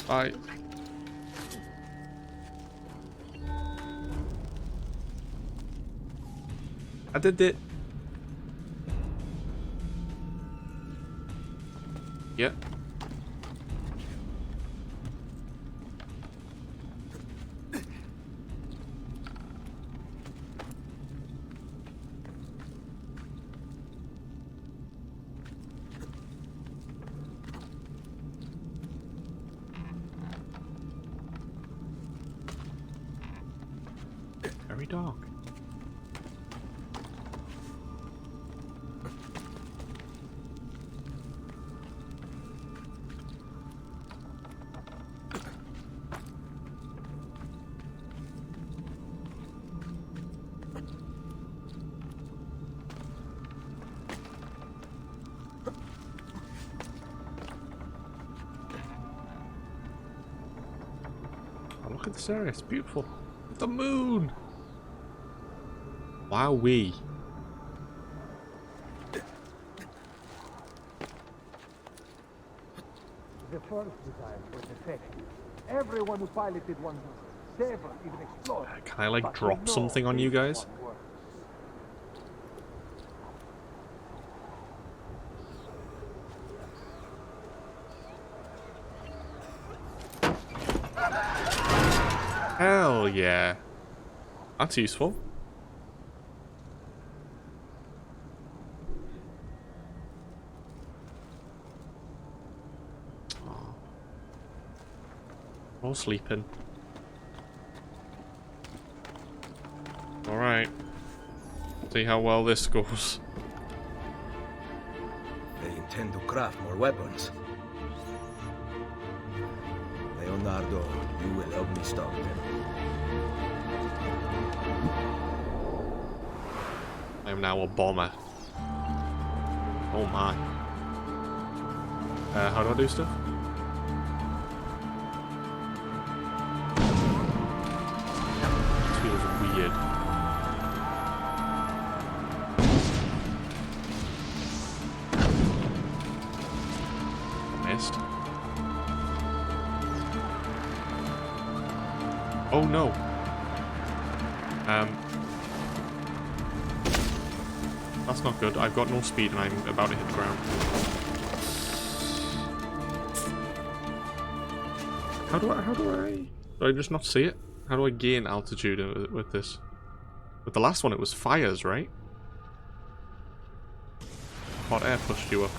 Bye. I did it. Yep. Very dark. Oh, look at this area, it's beautiful. The moon! Wowee. The first design was effective. Everyone who piloted one several, even explored. Can I like drop something on you guys? Hell yeah. That's useful. All sleeping. Alright. See how well this goes. They intend to craft more weapons. Leonardo, you will help me stop them. I am now a bomber. Oh my. How do I do stuff? This feels weird. Missed. Oh no. That's not good. I've got no speed and I'm about to hit the ground. How do I just not see it? How do I gain altitude with this? With the last one it was fires, right? Hot air pushed you up.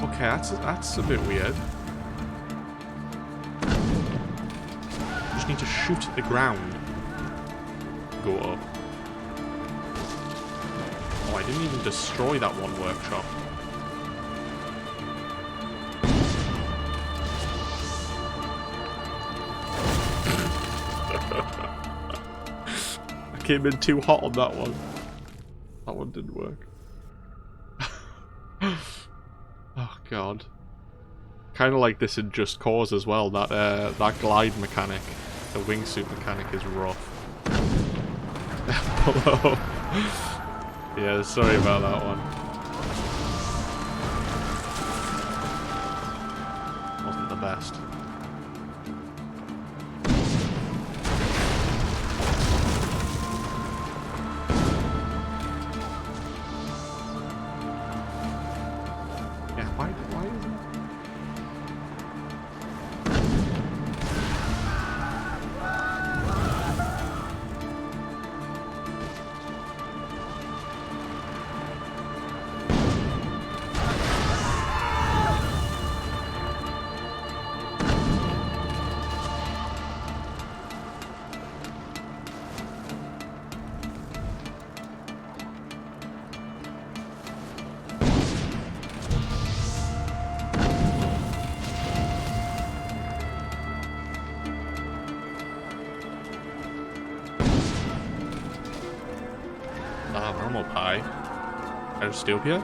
Okay, that's a bit weird. Just need to shoot at the ground. Go up. Oh, I didn't even destroy that one workshop. I came in too hot on that one. That one didn't work. Oh god. Kind of like this in Just Cause as well. That glide mechanic, the wingsuit mechanic, is rough. Hello. Yeah, sorry about that one. Wasn't the best. Yeah, why isn't it? Normal pie. Aristopia?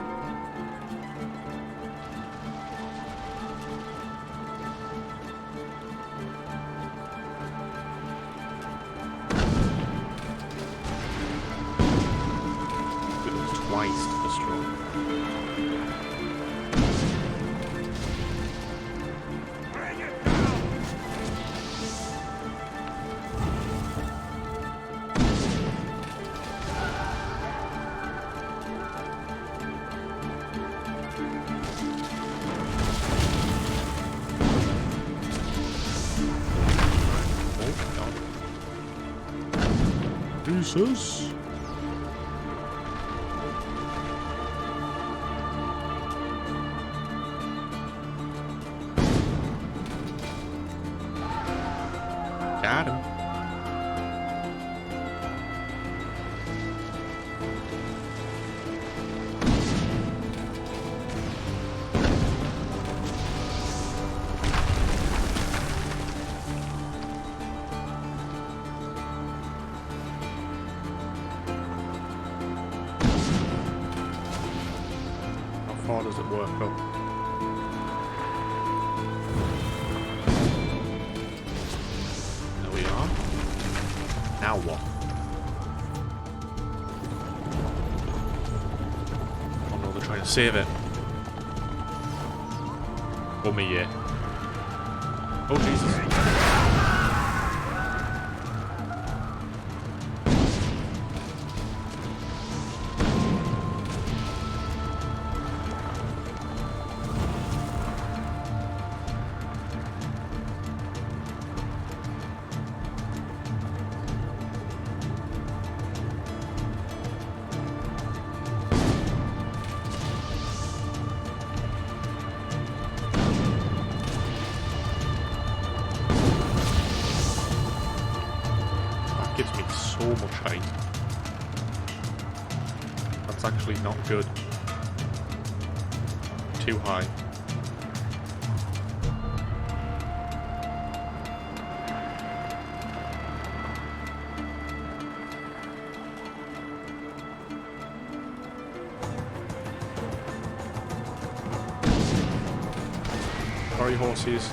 It was twice to destroy. Jesus. Got him. How far does it work up? There we are. Now what? Oh no, they're trying to save it. Oh me, yeah. Oh Jesus. Gives me so much height. That's actually not good. Too high. Sorry, horses.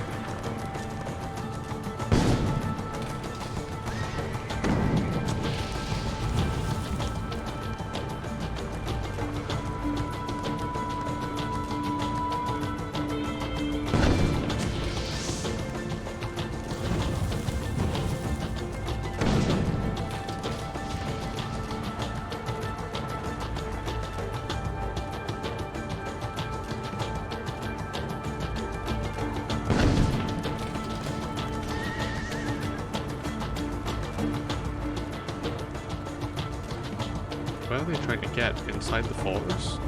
Where are they trying to get? Inside the forest?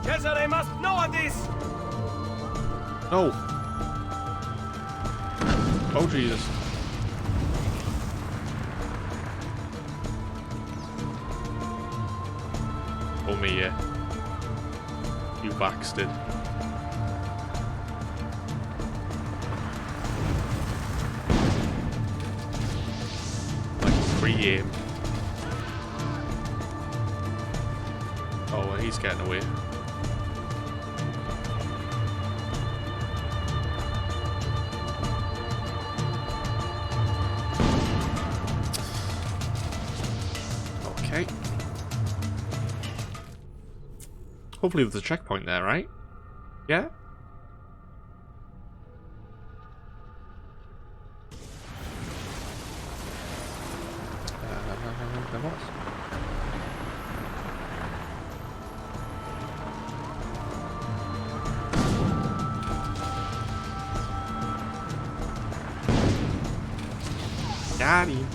Cesare must know of this! No! Oh Jesus. Oh me, yeah. You bastard. Like pre-aim. Oh, well, he's getting away. Okay. Hopefully there's a checkpoint there, right? Yeah? There was. Got him.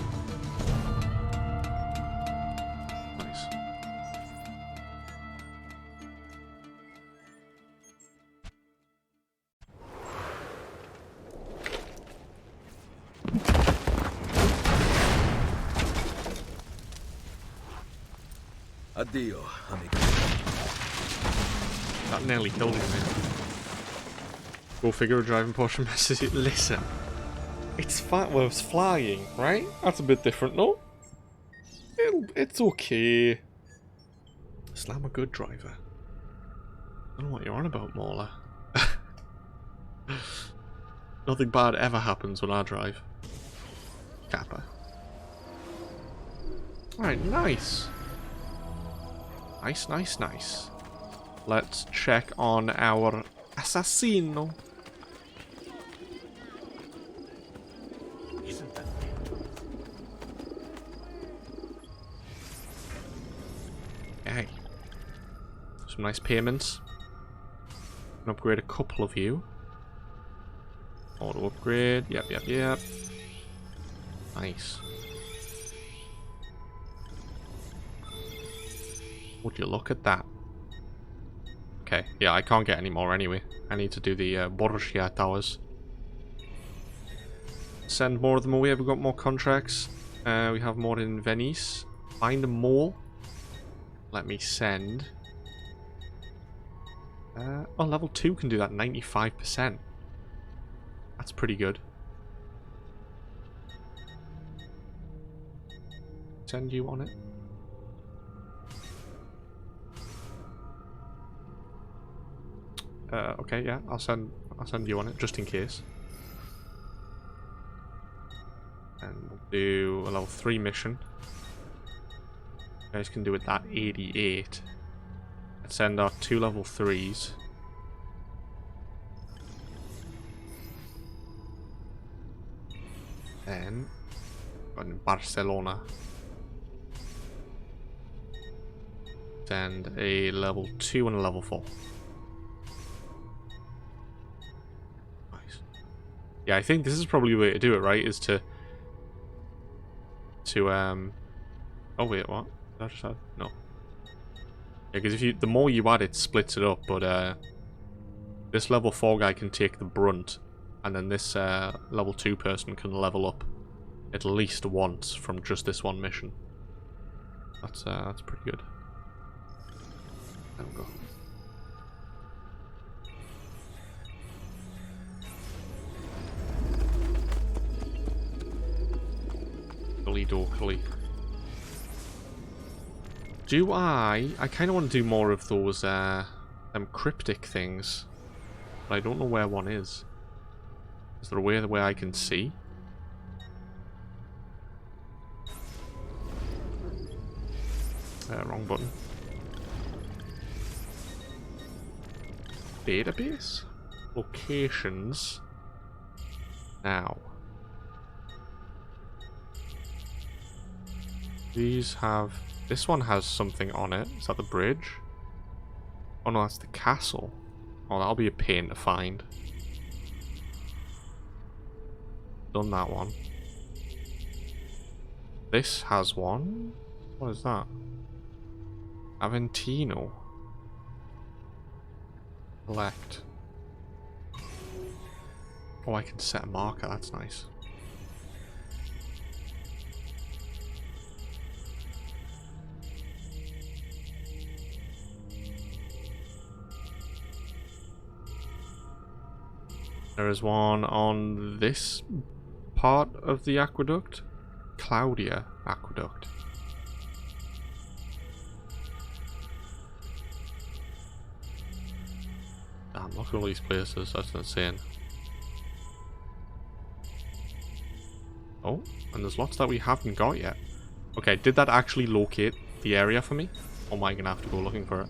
Nice. Addio, amico. That nearly killed him, man. Go figure, a driving Porsche message. Listen. It's well, it's flying, right? That's a bit different, no? It's okay. Slam a good driver. I don't know what you're on about, Mauler. Nothing bad ever happens when I drive. Kappa. Alright, nice. Nice, nice, nice. Let's check on our assassino. Okay. Some nice payments. Can upgrade a couple of you. Auto upgrade. Yep, yep, yep. Nice. Would you look at that? Okay, yeah, I can't get any more anyway. I need to do the Borgia Towers. Send more of them away. We've got more contracts. We have more in Venice. Find a mall. Let me send. Oh, level 2 can do that 95%. That's pretty good. Send you on it. Okay, yeah, I'll send you on it just in case. And we'll do a level 3 mission. You guys can do it at 88. Let's send our 2 level 3s. Then in Barcelona. Send a level 2 and a level 4. Yeah, I think this is probably the way to do it, right? Is to oh wait, what? Did I just add? No. Yeah, because the more you add, it splits it up. But this level 4 guy can take the brunt, and then this level 2 person can level up at least once from just this one mission. That's pretty good. There we go. Dokily. Do I kind of want to do more of those cryptic things, but I don't know where one is. Is there a way where I can see? Wrong button. Database? Locations. Now. These have... This one has something on it. Is that the bridge? Oh no, that's the castle. Oh, that'll be a pain to find. Done that one. This has one. What is that? Aventino. Select. Oh, I can set a marker. That's nice. There is one on this part of the aqueduct. Claudia Aqueduct. Damn, look at all these places. That's insane. Oh, and there's lots that we haven't got yet. Okay, did that actually locate the area for me? Or am I gonna have to go looking for it?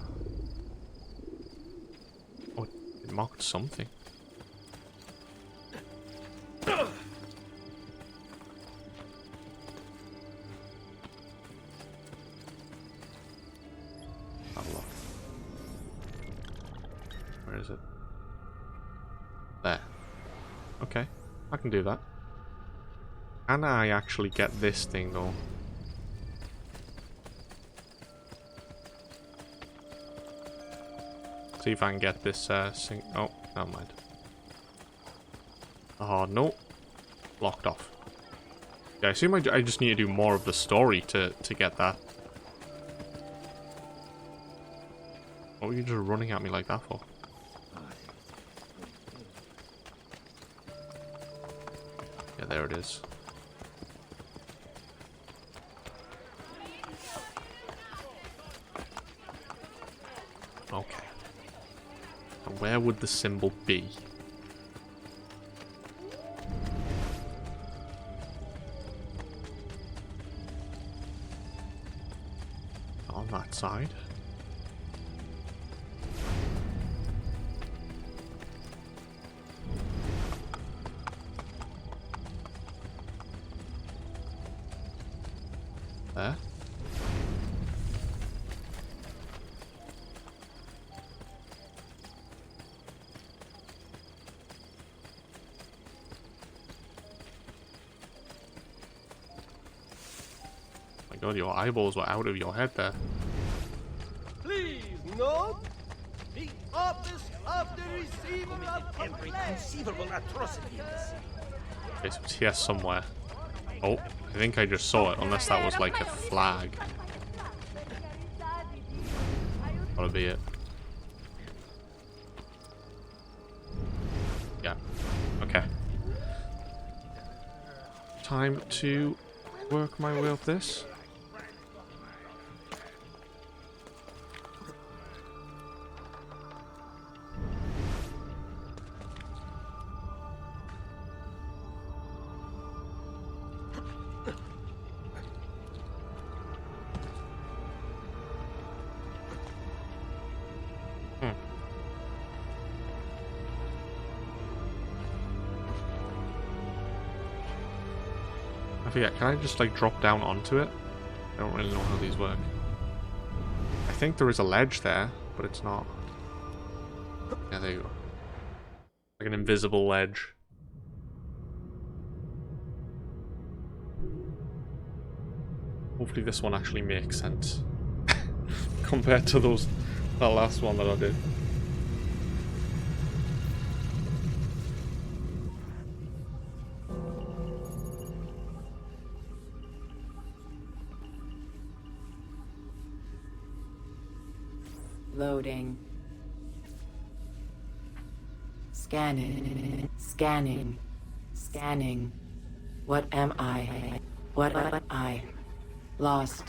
Oh, it marked something. Where is it? There. Okay, I can do that. Can I actually get this thing though? See if I can get this sing. Oh, never mind. Oh no, blocked off. Yeah, I assume I just need to do more of the story to get that. What were you just running at me like that for? Yeah, there it is. Okay. And where would the symbol be? On that side. There. My god, your eyeballs were out of your head there. Please note the office of the receiver of every conceivable atrocity in the city. Okay, so it's here somewhere. Oh, I think I just saw it, unless that was like a flag. Gotta be it. Yeah. Okay. Time to work my way up this. I forget, can I just like drop down onto it? I don't really know how these work. I think there is a ledge there, but it's not. Yeah, there you go. Like an invisible ledge. Hopefully this one actually makes sense. Compared to that last one that I did. Loading. Scanning. Scanning. Scanning. What am I? What am I? Lost.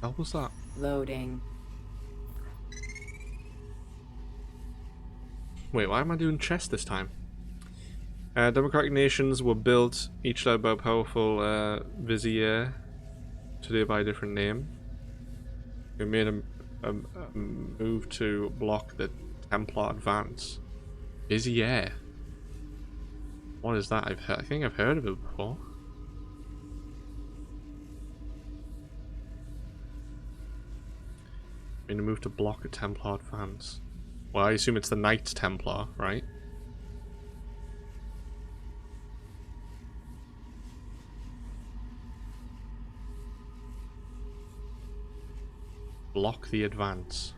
How was that? Loading. Wait, why am I doing chess this time? Democratic nations were built, each led by a powerful vizier, today by a different name. We made a move to block the Templar advance. Vizier. What is that? I think I've heard of it before. Made a move to block a Templar advance. Well, I assume it's the Knights Templar, right? Block the advance.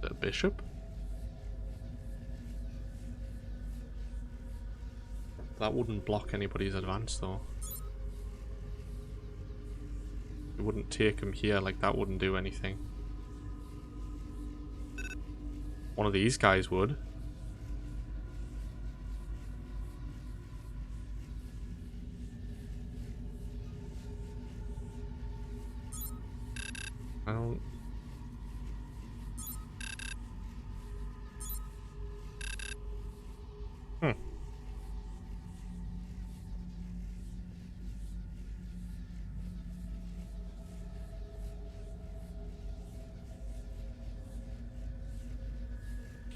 The bishop? That wouldn't block anybody's advance though. wouldn't take him here. Like, that wouldn't do anything. One of these guys would. I don't...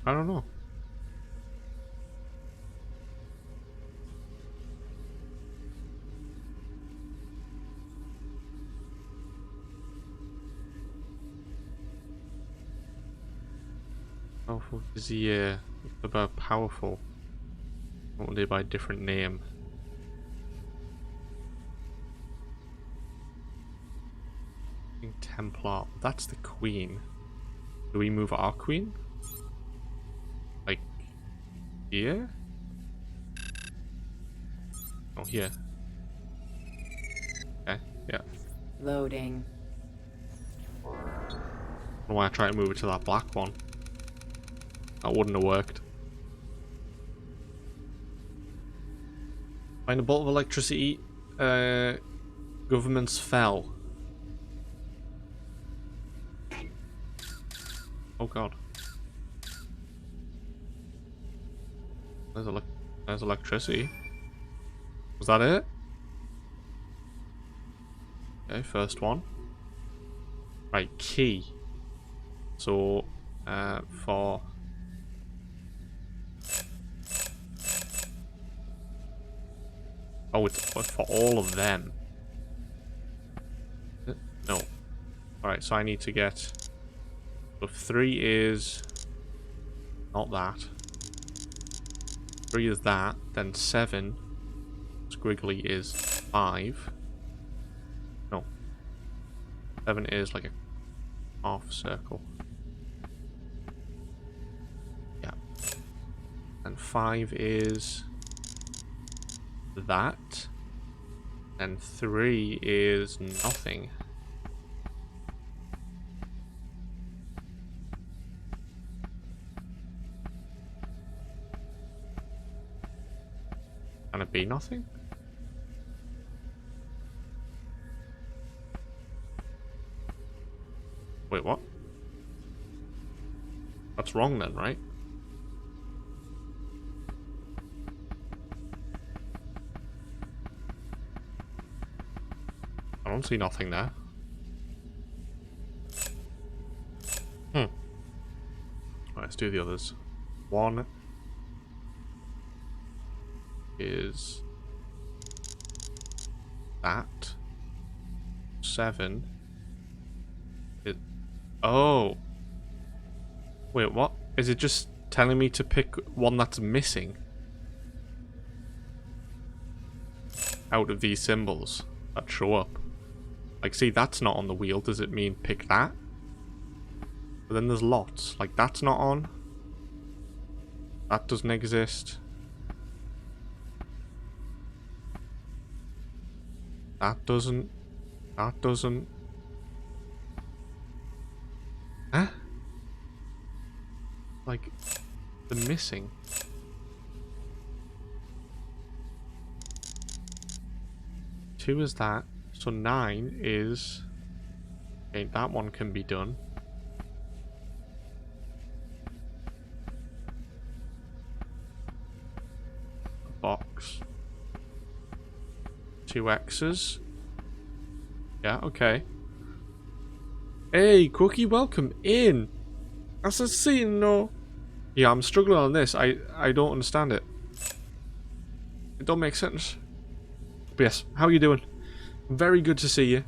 I don't know. Powerful is the about powerful. Only by a different name. Templar. That's the queen. Do we move our queen? Like here? Oh, here. Okay, yeah. Loading. I don't know why I try to move it to that black one. That wouldn't have worked. Find a bolt of electricity. Governments fell. Oh god. There's electricity. Was that it? Okay, first one. Right, key. So, for... Oh, it's for all of them. No. Alright, so I need to get... So 3 is... Not that. 3 is that. Then 7... Squiggly is 5. No. 7 is like a half circle. Yeah. And 5 is... that. And 3 is nothing. Can it be nothing? Wait, what? That's wrong then, right? I don't see nothing there. Right, let's do the others. 1 is that. 7 is... Oh! Wait, what? Is it just telling me to pick one that's missing out of these symbols that show up? Like, see, that's not on the wheel. Does it mean pick that? But then there's lots. Like, that's not on. That doesn't exist. That doesn't. That doesn't. Huh? Like, the missing. Two is that. So 9 is... Okay, that one can be done. A box. 2 X's. Yeah, okay. Hey, Cookie, welcome in. Assassino. Yeah, I'm struggling on this. I don't understand it. It don't make sense. But yes, how are you doing? Very good to see you.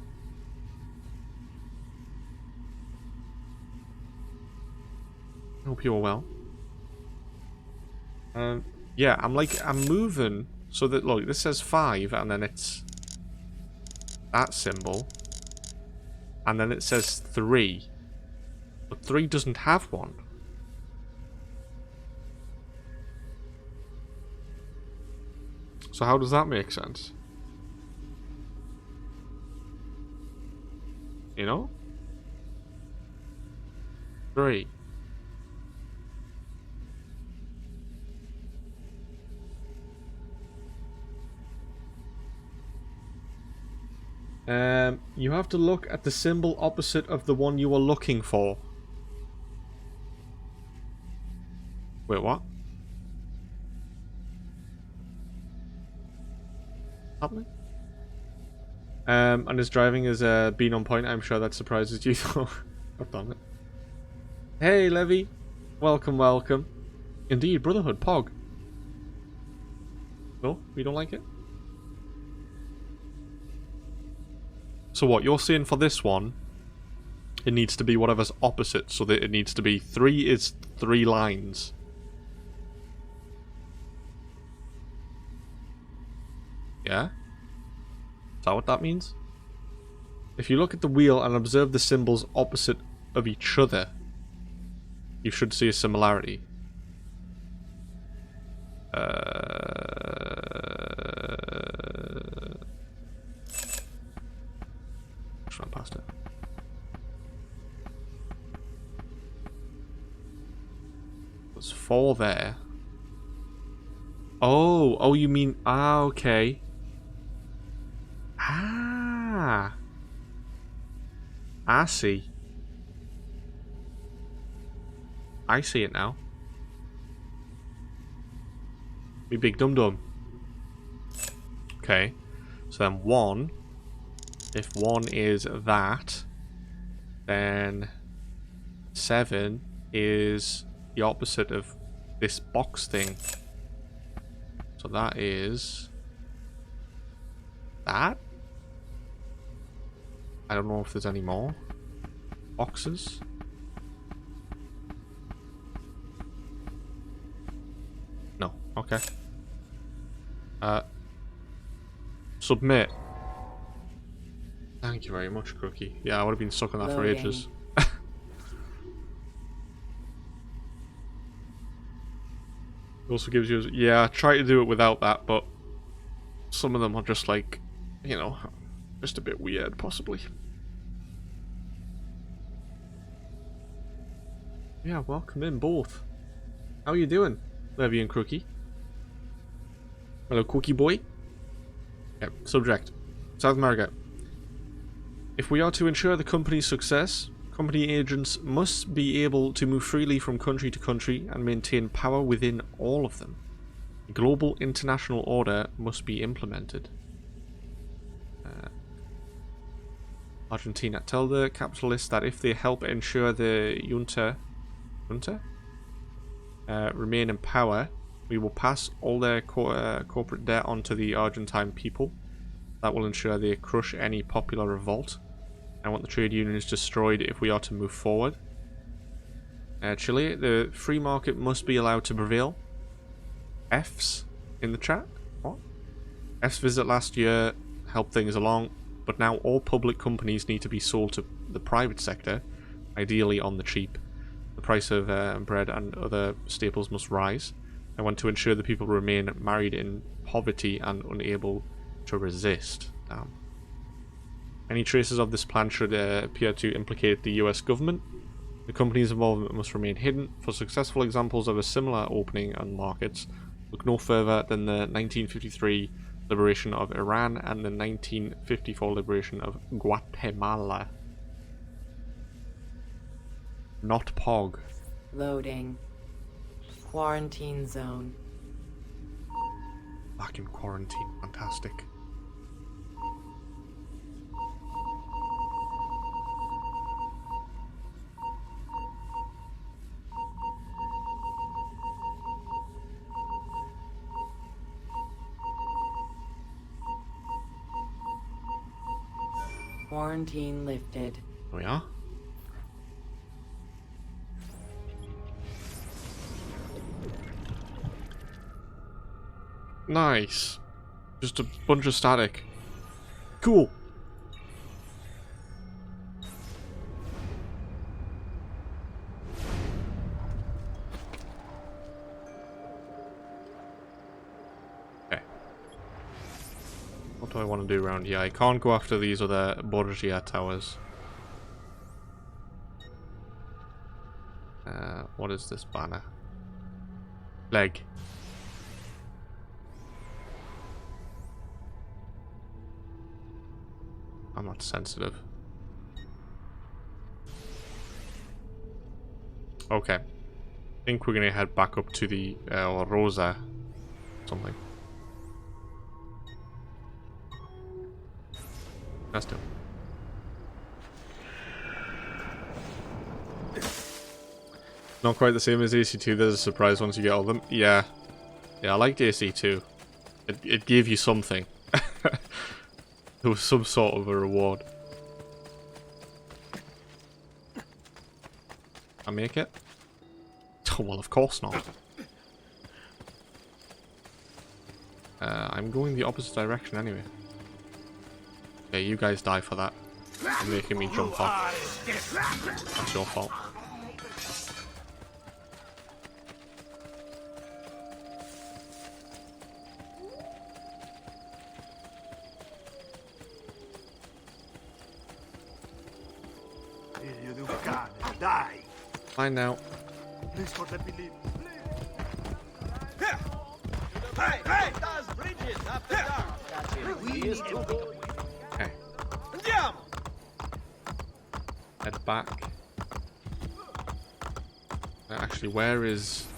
Hope you're well. Yeah, I'm moving so that, look, this says 5 and then it's that symbol. And then it says 3. But 3 doesn't have one. So how does that make sense? You know? 3. You have to look at the symbol opposite of the one you are looking for. Wait, what? Happening? And his driving has been on point. I'm sure that surprises you though. God damn it. Hey, Levy. Welcome, welcome. Indeed, Brotherhood, Pog. No? We don't like it? So what, you're saying for this one, it needs to be whatever's opposite, so that it needs to be 3 is 3 lines. Yeah? Is that what that means? If you look at the wheel and observe the symbols opposite of each other, you should see a similarity. Just run past it. There's 4 there. Oh, you mean... Ah, okay. Ah. I see. I see it now. Me big dum-dum. Okay. So then 1. If 1 is that, then 7 is the opposite of this box thing. So that is... that? I don't know if there's any more boxes. No. Okay. Submit. Thank you very much, Cookie. Yeah, I would have been stuck on that for ages. It also gives you... yeah, I try to do it without that, but some of them are just like, you know, just a bit weird, possibly. Yeah, welcome in, both. How are you doing, Levy and Crookie? Hello, Cookie boy. Okay, subject. South America. If we are to ensure the company's success, company agents must be able to move freely from country to country and maintain power within all of them. A global international order must be implemented. Argentina. Tell the capitalists that if they help ensure the junta remain in power, we will pass all their corporate debt onto the Argentine people. That will ensure they crush any popular revolt. I want the trade unions destroyed if we are to move forward. Chile, the free market must be allowed to prevail. F's in the chat? What? F's visit last year helped things along, but now all public companies need to be sold to the private sector, ideally on the cheap. The price of bread and other staples must rise. I want to ensure the people remain married in poverty and unable to resist. Any traces of this plan should appear to implicate the US government. The company's involvement must remain hidden. For successful examples of a similar opening on markets, look no further than the 1953 liberation of Iran and the 1954 liberation of Guatemala. Not POG. Loading. Quarantine zone. Back in quarantine. Fantastic. Quarantine lifted. There we are. Nice. Just a bunch of static. Cool. Okay. What do I want to do around here? I can't go after these other Borgia towers. What is this banner? Leg. I'm not sensitive. Okay. I think we're gonna head back up to the Rosa something. Let's do it. Not quite the same as AC2, there's a surprise once you get all of them. Yeah. Yeah, I liked AC2. It gave you something. There was some sort of a reward. I make it? Oh, well, of course not. I'm going the opposite direction anyway. Yeah, you guys die for that. You're making me jump off. That's your fault. Die. Fine now. Please God, let me leave. Hey, hey! Das bridges after dark. Okay. Andiamo! Head back. Actually, where is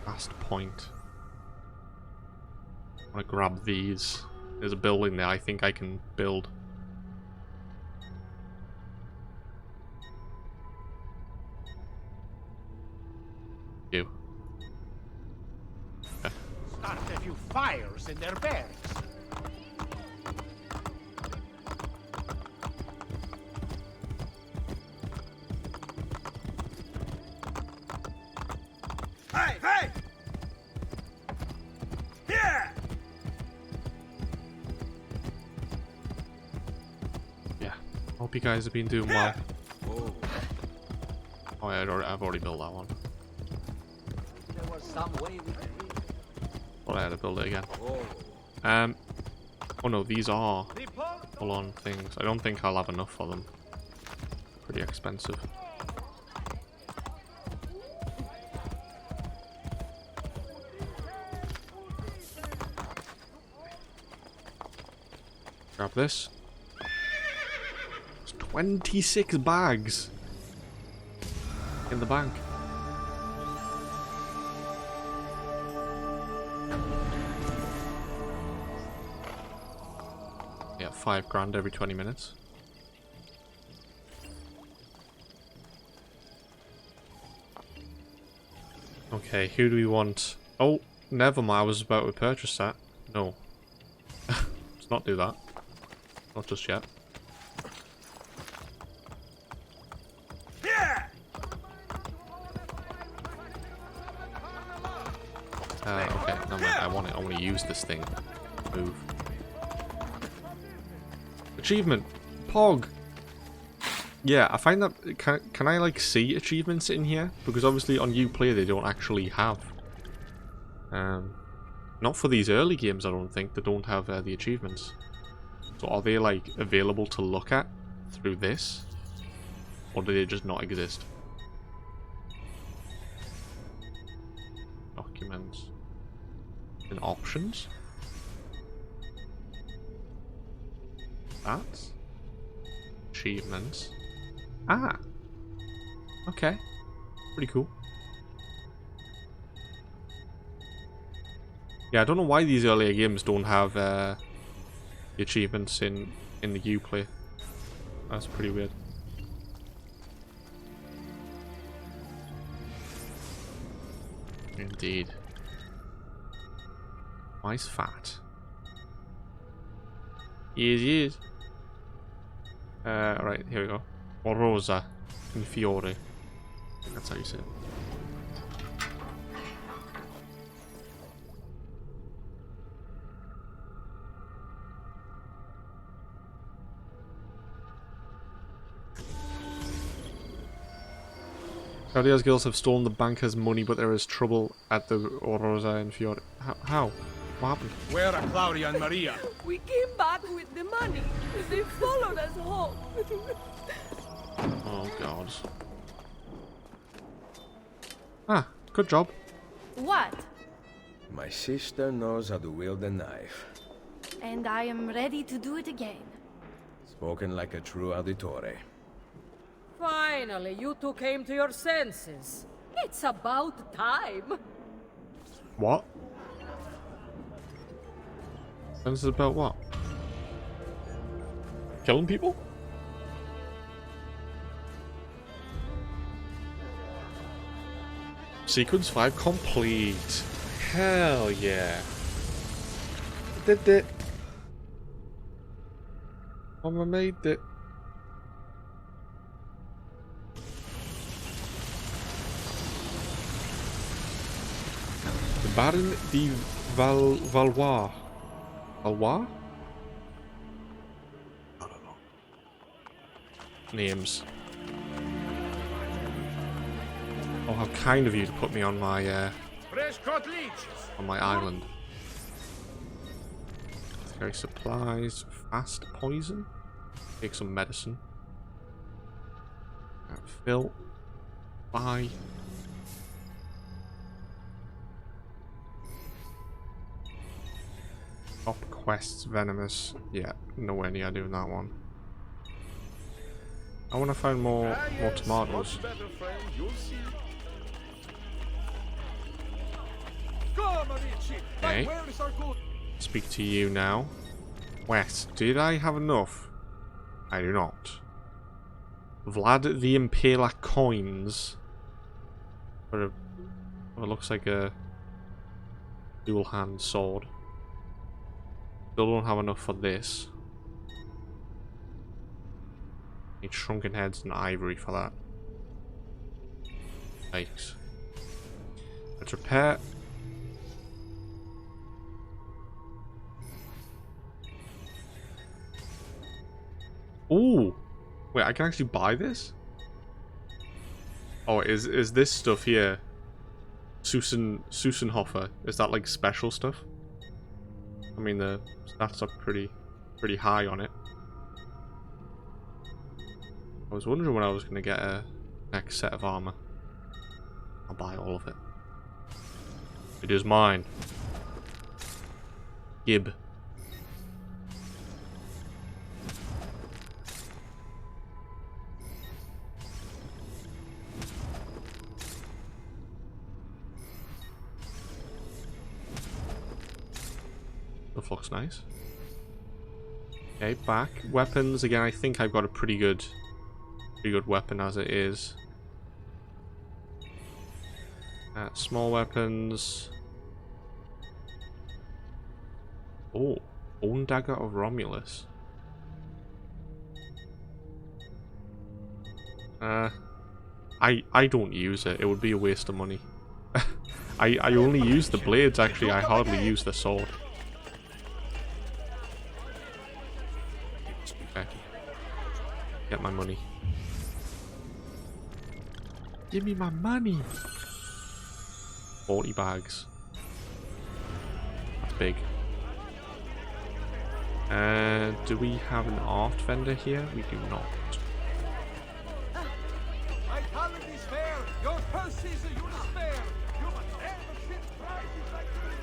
last point? I want to grab these. There's a building there. I think I can build. You. Start a few fires in their barracks. Hey, hey! Here! Yeah. Hope you guys have been doing well. Oh yeah, I've already built that one. There was some way we could. Thought I had to build it again. Oh no, these are full-on things. I don't think I'll have enough for them. Pretty expensive. Grab this. It's 26 bags in the bank. Yeah, 5 grand every 20 minutes. Okay, who do we want? Oh, never mind. I was about to purchase that. No. Let's not do that. Not just yet. Okay, no man, I want to use this thing. Move. Achievement, Pog. Yeah, I find that can I like see achievements in here, because obviously on Uplay they don't actually have. Not for these early games, I don't think they don't have the achievements. So are they like available to look at through this, or do they just not exist? Documents and options. That's achievements. Ah, okay, pretty cool. Yeah, I don't know why these earlier games don't have the achievements in the Uplay. That's pretty weird. Indeed. Why's fat? Yes. Alright, here we go. Or Rosa Infiore. That's how you say it. Claudia's girls have stolen the banker's money, but there is trouble at the Rosa Infiore. How? What happened? Where are Claudia and Maria? We came back with the money. They followed us home. Oh, God. Ah, good job. What? My sister knows how to wield a knife. And I am ready to do it again. Spoken like a true auditore. Finally, you two came to your senses. It's about time. What? And this is about what? Killing people? Sequence 5 complete. Hell yeah. Did it. I made it. The Baron de Valois. Valois? I don't know. Names. Oh, how kind of you to put me on my island. Carry supplies, fast poison. Take some medicine. Fill. Buy. Top quests, venomous. Yeah, nowhere near doing that one. I want to find more tomatoes. Okay. Speak to you now. West, did I have enough? I do not. Vlad the Impaler coins. For a, what looks like a dual hand sword. Still don't have enough for this. Need shrunken heads and ivory for that. Yikes. Let's repair. Ooh! Wait, I can actually buy this? Oh, is this stuff here Susenhofer? Is that like special stuff? I mean, the stats are pretty high on it. I was wondering when I was going to get a next set of armor. I'll buy all of it. It is mine. Gib. Stuff looks nice. Okay, back. Weapons, again, I think I've got a pretty good weapon as it is. Small weapons. Oh, Bone Dagger of Romulus. I don't use it. It would be a waste of money. I only use the blades, actually. I hardly use the sword. Okay. Get my money. Give me my money. 40 bags. That's big. Do we have an art vendor here? We do not. My talent is fair. Your purse is a unit spare. You must ever ship prizes like this.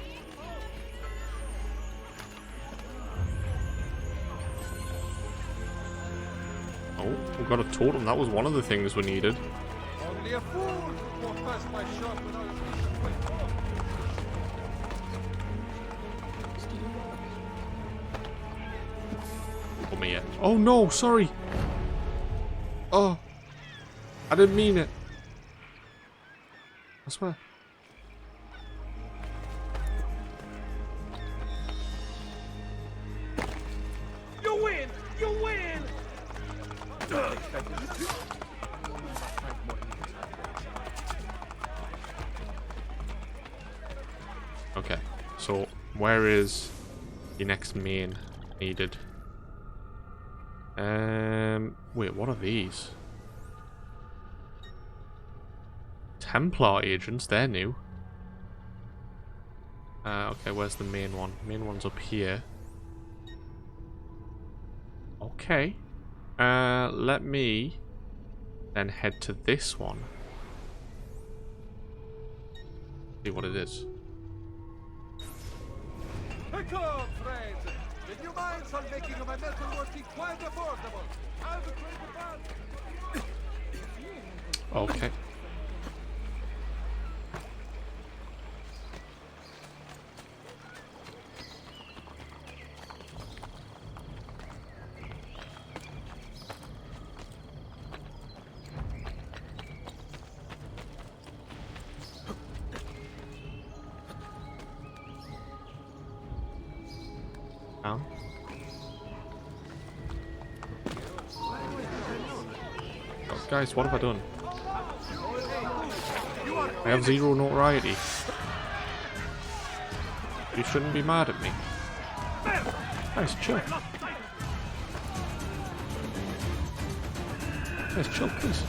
Oh, we got a totem. That was one of the things we needed. Only a fool could walk past my shop without a piece of quick. Come here. Oh no, sorry. Oh, I didn't mean it. I swear. You win! You win! Okay, so where is the next main needed? Wait, what are these? Templar agents, they're new. Okay, where's the main one? Main one's up here. Okay. Let me then head to this one. See what it is. Come, friends! The new mines are making my metalworking quite affordable. I'll be trying to Okay. Down. Oh, guys, what have I done? I have 0 notoriety. You shouldn't be mad at me. Nice, chill. Nice, chill, please.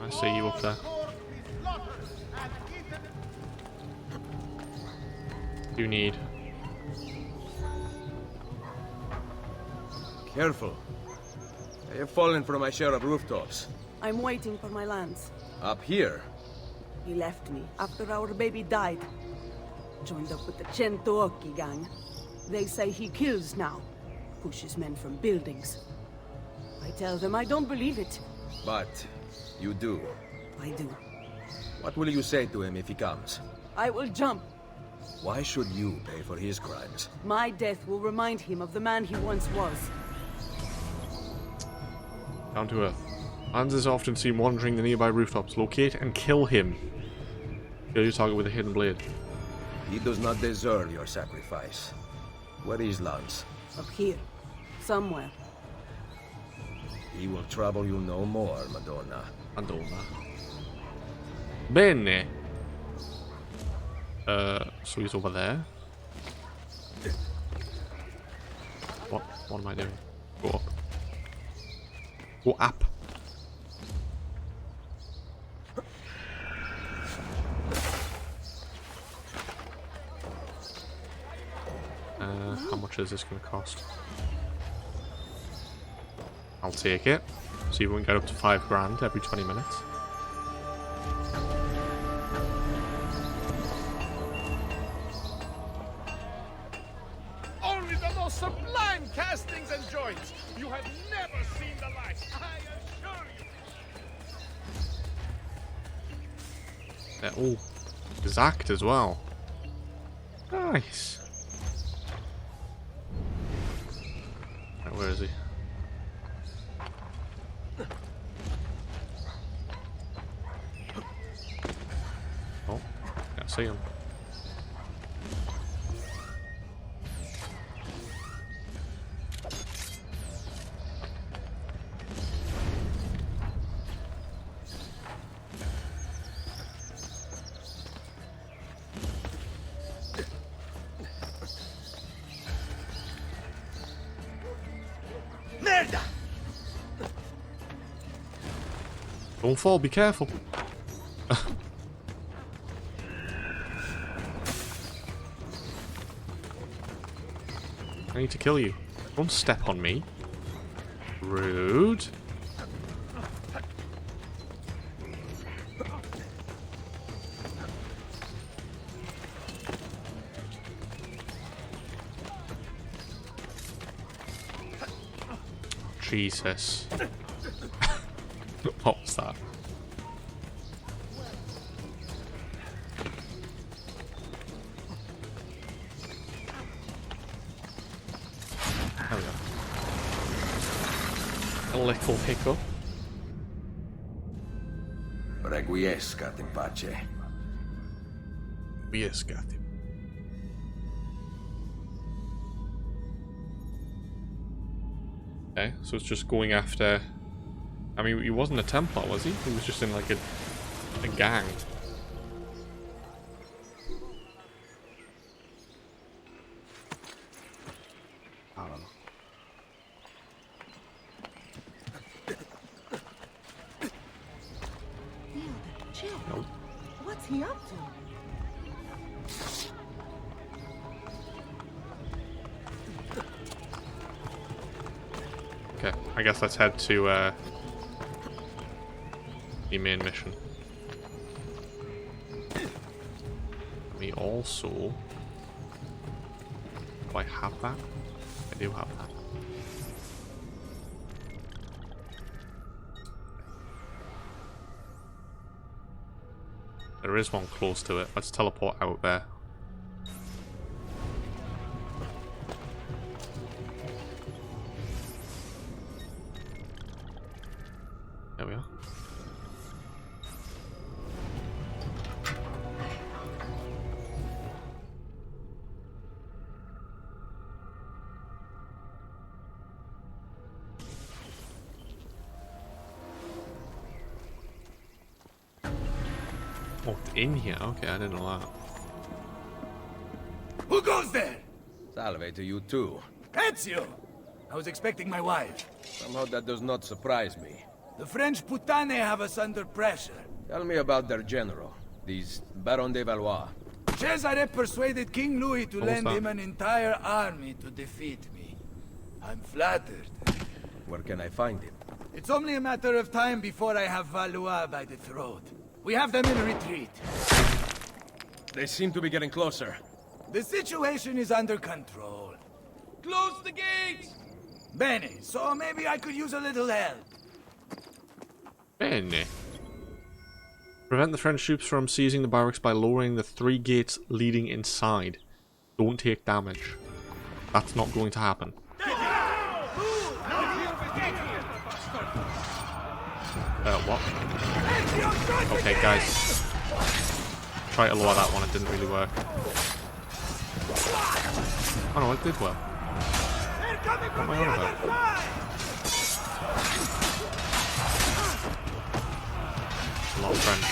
I see you up there. You need. Careful. I have fallen from my share of rooftops. I'm waiting for my lance. Up here? He left me after our baby died. Joined up with the Centoocchi gang. They say he kills now. Pushes men from buildings. I tell them I don't believe it. But you do. I do. What will you say to him if he comes? I will jump. Why should you pay for his crimes? My death will remind him of the man he once was. Down to earth. Hans is often seen wandering the nearby rooftops. Locate and kill him. Kill your target with a hidden blade. He does not deserve your sacrifice. Where is Lance? Up here. Somewhere. He will trouble you no more, Madonna. Madonna. Bene. So he's over there. What am I doing? Go up. Go up. How much is this going to cost? I'll take it. See if we can get up to 5 grand every 20 minutes. Only the most sublime castings and joints. You have never seen the like, I assure you. Oh, exact as well. Nice. Right, where is he? Oh, can't see him. Merda! Don't fall, be careful. I need to kill you. Don't step on me. Rude. Jesus. What was that? There we go. A little hiccup. Requiescat in pace. Requiescat. Okay, so it's just going after... I mean, he wasn't a Templar, was he? He was just in like a gang. I don't know. Chill. Nope. What's he up to? Okay, I guess let's head to the main mission. We also... Do I have that? I do have that. There is one close to it. Let's teleport out there. There we are. Oh, in here? Okay, I didn't know that. Who goes there? Salve to you too. Ezio! I was expecting my wife. Somehow that does not surprise me. The French putane have us under pressure. Tell me about their general, these Baron de Valois. Cesare persuaded King Louis to What was lend that? him an entire army to defeat me. I'm flattered. Where can I find him? It's only a matter of time before I have Valois by the throat. We have them in retreat. They seem to be getting closer. The situation is under control. Close the gates! Bene, so maybe I could use a little help. Bene. Prevent the French troops from seizing the barracks by lowering the 3 gates leading inside. Don't take damage. That's not going to happen. What? Okay, guys. Try to lower that one, it didn't really work. Oh no, it did work. What am I on about? A lot of French.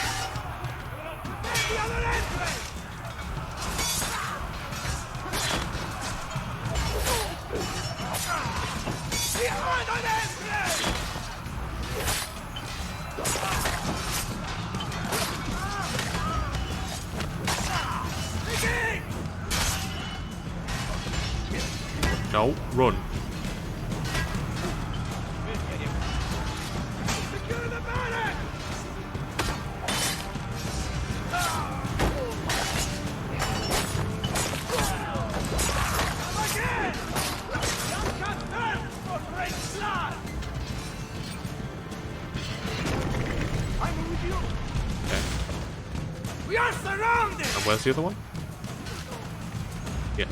No, run. We are surrounded! And where's the other one? Yeah.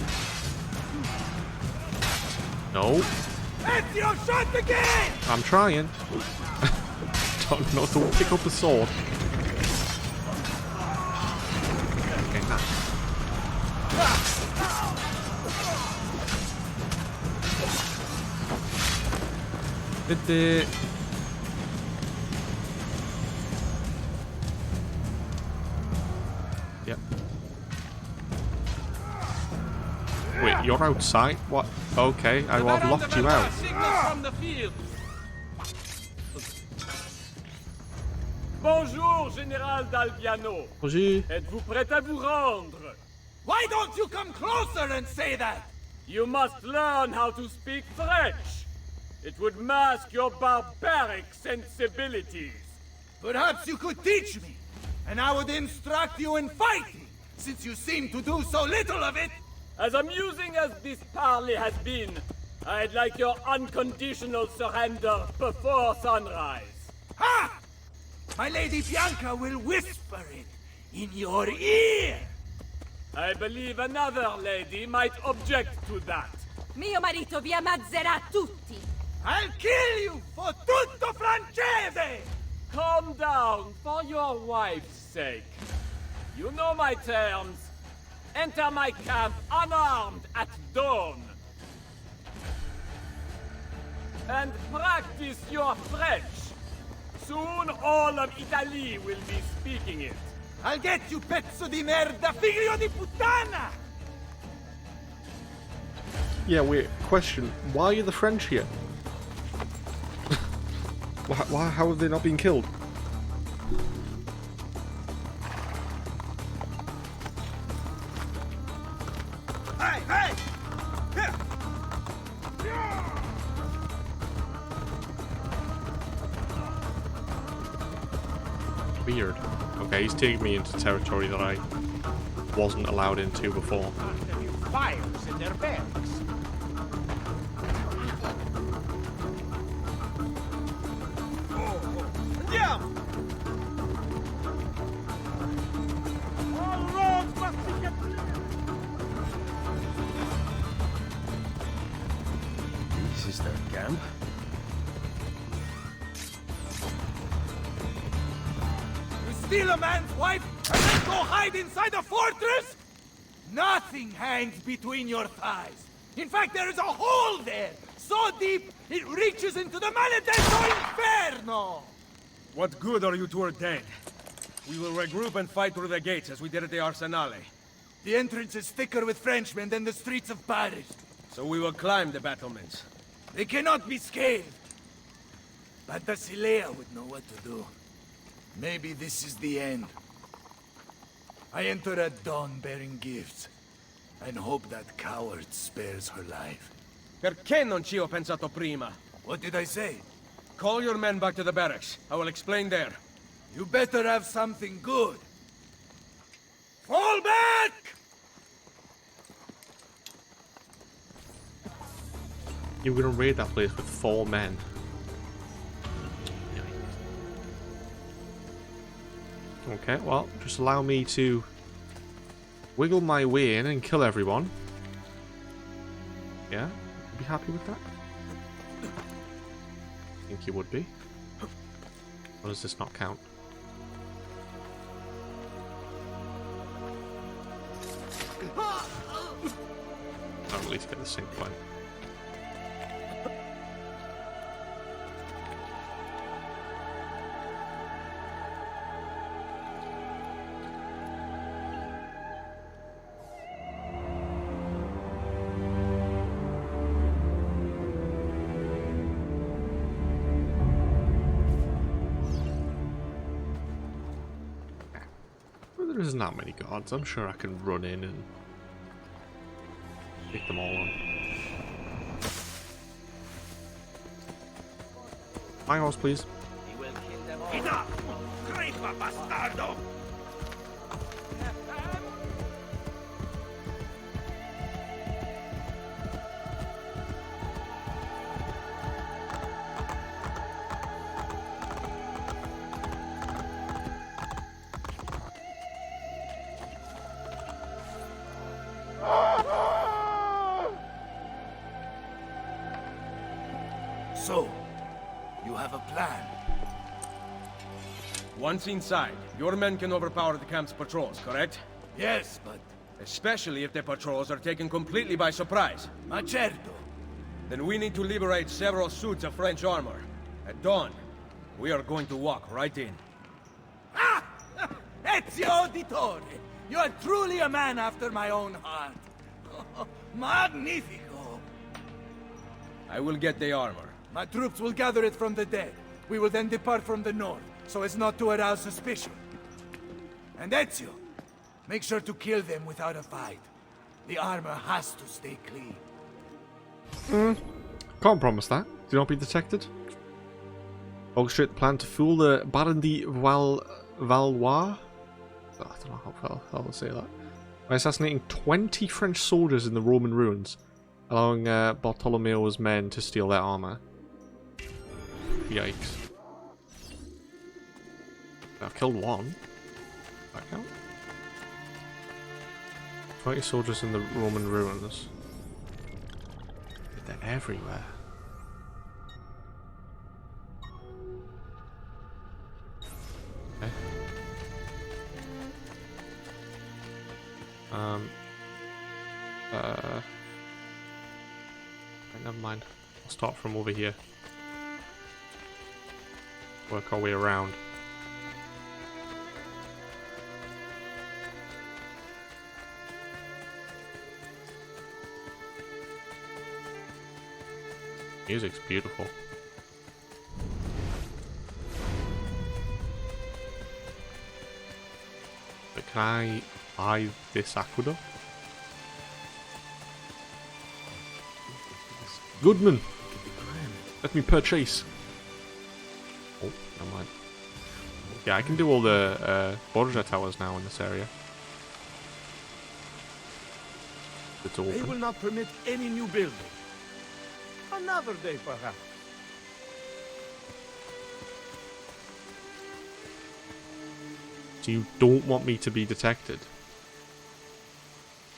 No. Ezio, shut the gate! I'm trying. Don't pick up the sword. Okay, now. Did the... Yep. Wait, you're outside? What? Okay, I've locked you out. From the field. Bonjour, Général d'Albiano. Bonjour. Êtes-vous prêt à vous rendre? Why don't you come closer and say that? You must learn how to speak French. It would mask your barbaric sensibilities. Perhaps you could teach me, and I would instruct you in fighting, since you seem to do so little of it. As amusing as this parley has been, I'd like your unconditional surrender before sunrise. Ha! My Lady Bianca will whisper it in your ear. I believe another lady might object to that. Mio marito vi ammazzerà tutti. I'll kill you for tutto francese! Calm down for your wife's sake. You know my terms. Enter my camp unarmed at dawn. and practice your French. Soon all of Italy will be speaking it. I'll get you, pezzo di merda, figlio di puttana! Yeah, wait, question. Why are the French here? How have they not been killed? Hey, hey! Here! Weird. Okay, he's taking me into territory that I wasn't allowed into before. Fires in their barracks. Andiamo! All roads must be kept clear. This is their camp? You steal a man's wife and then go hide inside a fortress? Nothing hangs between your thighs. In fact, there is a hole there, so deep it reaches into the maledetto inferno! What good are you two are dead? We will regroup and fight through the gates as we did at the Arsenale. The entrance is thicker with Frenchmen than the streets of Paris. So we will climb the battlements. They cannot be scaled. But Basilea would know what to do. Maybe this is the end. I enter at dawn bearing gifts, and hope that coward spares her life. Perché non ci ho pensato prima? What did I say? Call your men back to the barracks. I will explain there. You better have something good. Fall back! You were gonna raid that place with 4 men. Okay, well, just allow me to wiggle my way in and kill everyone. Yeah? You'd be happy with that? I think you would be. Or does this not count? I'll at least get the sync point. There isn't that many guards. I'm sure I can run in and pick them all on. My horse, please. Enough! Crepa, bastardo! So, you have a plan? Once inside, your men can overpower the camp's patrols, correct? Yes, but... Especially if the patrols are taken completely by surprise. Ma certo. Then we need to liberate several suits of French armor. At dawn, we are going to walk right in. Ah! Ezio Auditore! You are truly a man after my own heart. Magnifico! I will get the armor. My troops will gather it from the dead. We will then depart from the north, so as not to arouse suspicion. And Ezio, make sure to kill them without a fight. The armor has to stay clean. Can't promise that. Do not be detected. Orchestrate the plan to fool the Baron de Valois. I don't know how to say that. By assassinating 20 French soldiers in the Roman ruins, allowing Bartolomeo's men to steal their armor. Yikes. I've killed one. That count? 20 soldiers in the Roman ruins. They're everywhere. Okay. Right, never mind. I'll Start from over here. Work our way around. Music's beautiful. But can I buy this aqueduct? Goodman! Let me purchase. Oh, never mind. Yeah, I can do all the Borgia towers now in this area. It's They open. will not permit any new building. Another day, perhaps. So you don't want me to be detected?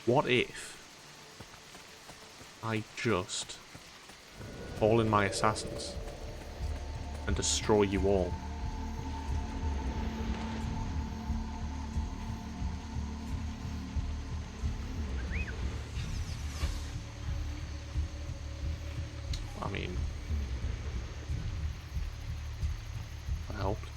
What if I just call in my assassins and destroy you all? I mean, that helped.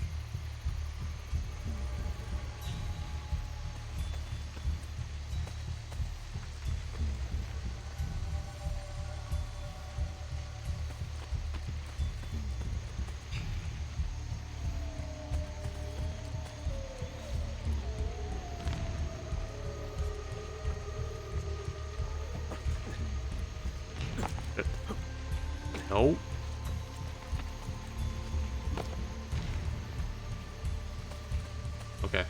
No. Okay.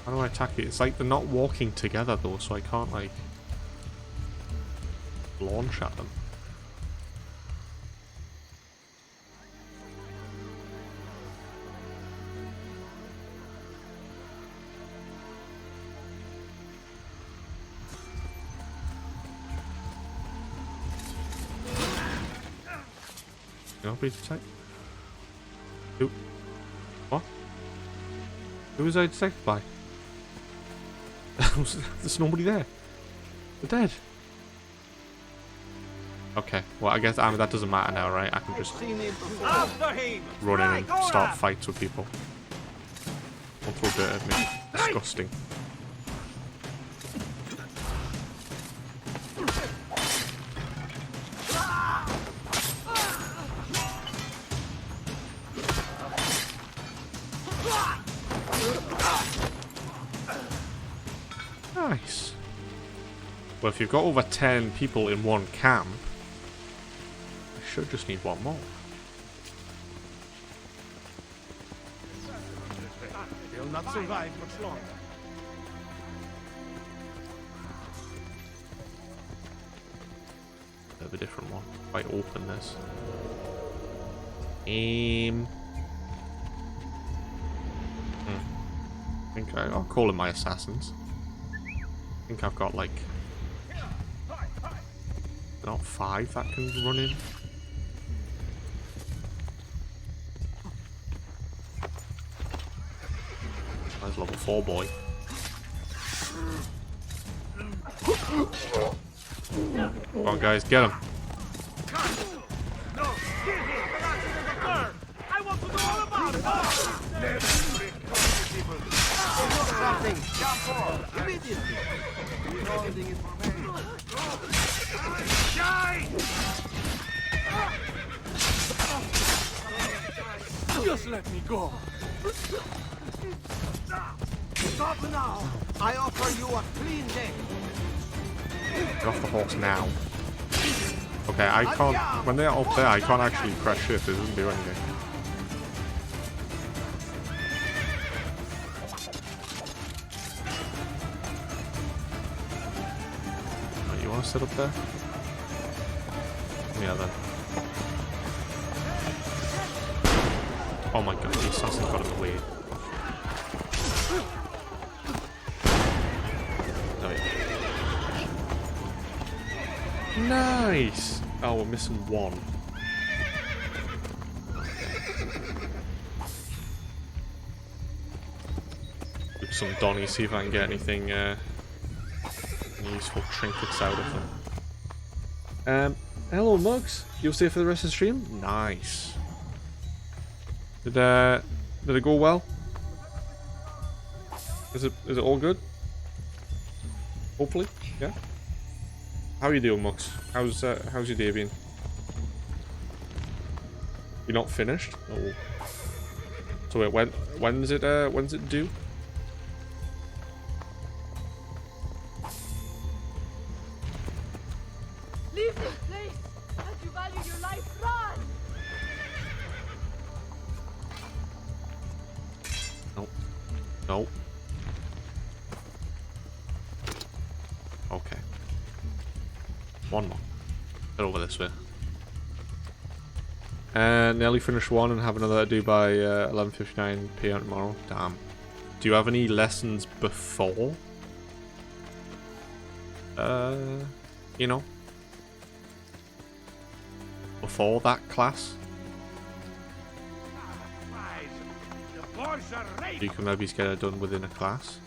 How do I attack it? It's like they're not walking together though, so I can't like launch at them. You know, please attack. Who? What? Who was I detected by? There's nobody there. They're dead. Okay, well I guess that doesn't matter now, right? I can just run in and start fights with people. Don't throw dirt at me. Disgusting. Nice. Well, if you've got over 10 people in one camp, I should just need one more. They'll not survive much longer. Bit of a different one. Quite open this. I think I'll call them my assassins. I think I've got like not 5 that can run in. That's level 4 boy. Come on guys, get him. I want to know all about it. Something. Jump off immediately. Holding it for me. Shine! Just let me go. Stop now. I offer you a clean day. Get off the horse now. Okay, I can't. When they're up there, I can't actually press shift. It doesn't do anything. Right, you want to sit up there? Yeah, then. Oh my god, the assassin got in the way. Oh, yeah. Nice! Oh, we're missing one. Do some Donny, see if I can get anything, any useful trinkets out of them. Hello, Mugs. You'll stay for the rest of the stream? Nice. Did it go well? Is it all good? Hopefully, yeah. How are you doing, Mux? How's your day been? You're not finished? Oh. So wait, when's it due? Leave this place! As you value your life, run! No. No. Okay. One more. Get over this way. Nearly finished one and have another to do by 11:59 PM tomorrow. Damn. Do you have any lessons before? You know? Before that class? You can maybe get it done within a class?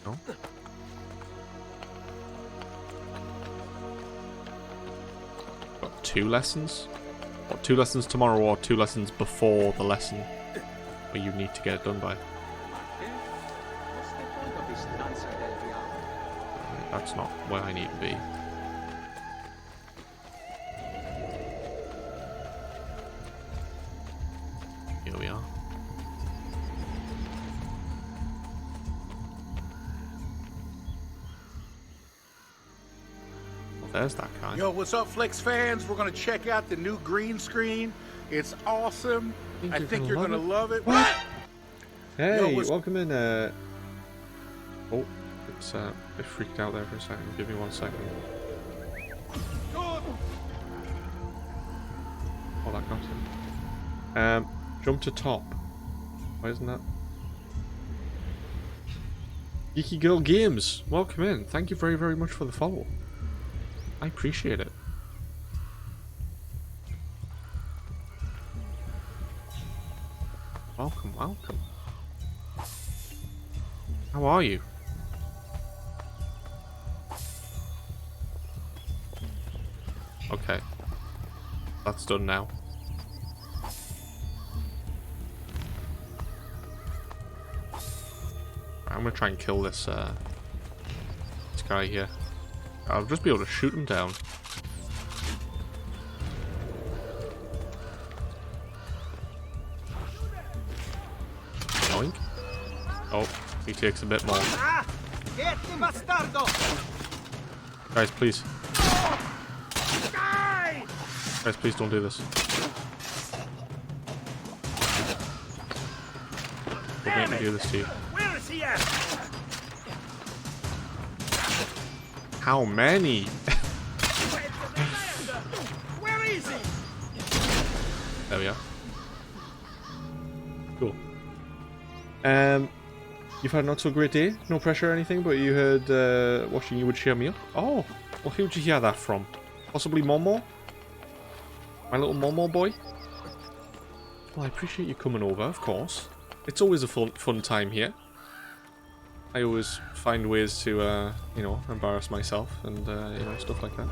No? Got 2 lessons? What, 2 lessons tomorrow or 2 lessons before the lesson where you need to get it done by? That's not where I need to be. Here we are. Well, there's that guy. Yo, what's up, Flex fans? We're gonna check out the new green screen. It's awesome. I think you're gonna love it. What? Hey, Yo, welcome in. Oh, it's it freaked out there for a second. Give me 1 second. Oh, that got him. Jump to top. Why isn't that? Geeky Girl Games, welcome in. Thank you very, very much for the follow. I appreciate it. Welcome, welcome. How are you? Okay. That's done now. I'm gonna try and kill this guy here. I'll just be able to shoot him down. Oink. Oh, he takes a bit more. Guys, please. Guys, please don't do this. Don't make me do this to you. Where is he at? How many? Where is he? There we are. Cool. You've had a not so great day? No pressure or anything, but you heard watching you would cheer me up? Oh, well, who'd you hear that from? Possibly Momo? My little Momo boy? Well, I appreciate you coming over, of course. It's always a fun time here. I always find ways to, you know, embarrass myself and, you know, stuff like that.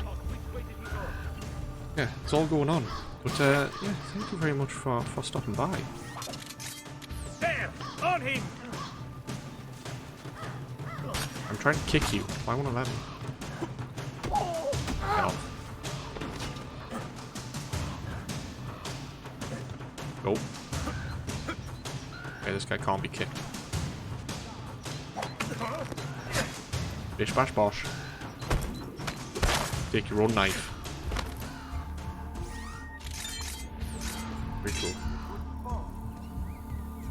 Yeah, it's all going on. But, yeah, thank you very much for stopping by. There, on him. I'm trying to kick you. Why won't I let me? Hell. Go. Okay, this guy can't be kicked. Bish bash bosh. Take your own knife. Pretty cool.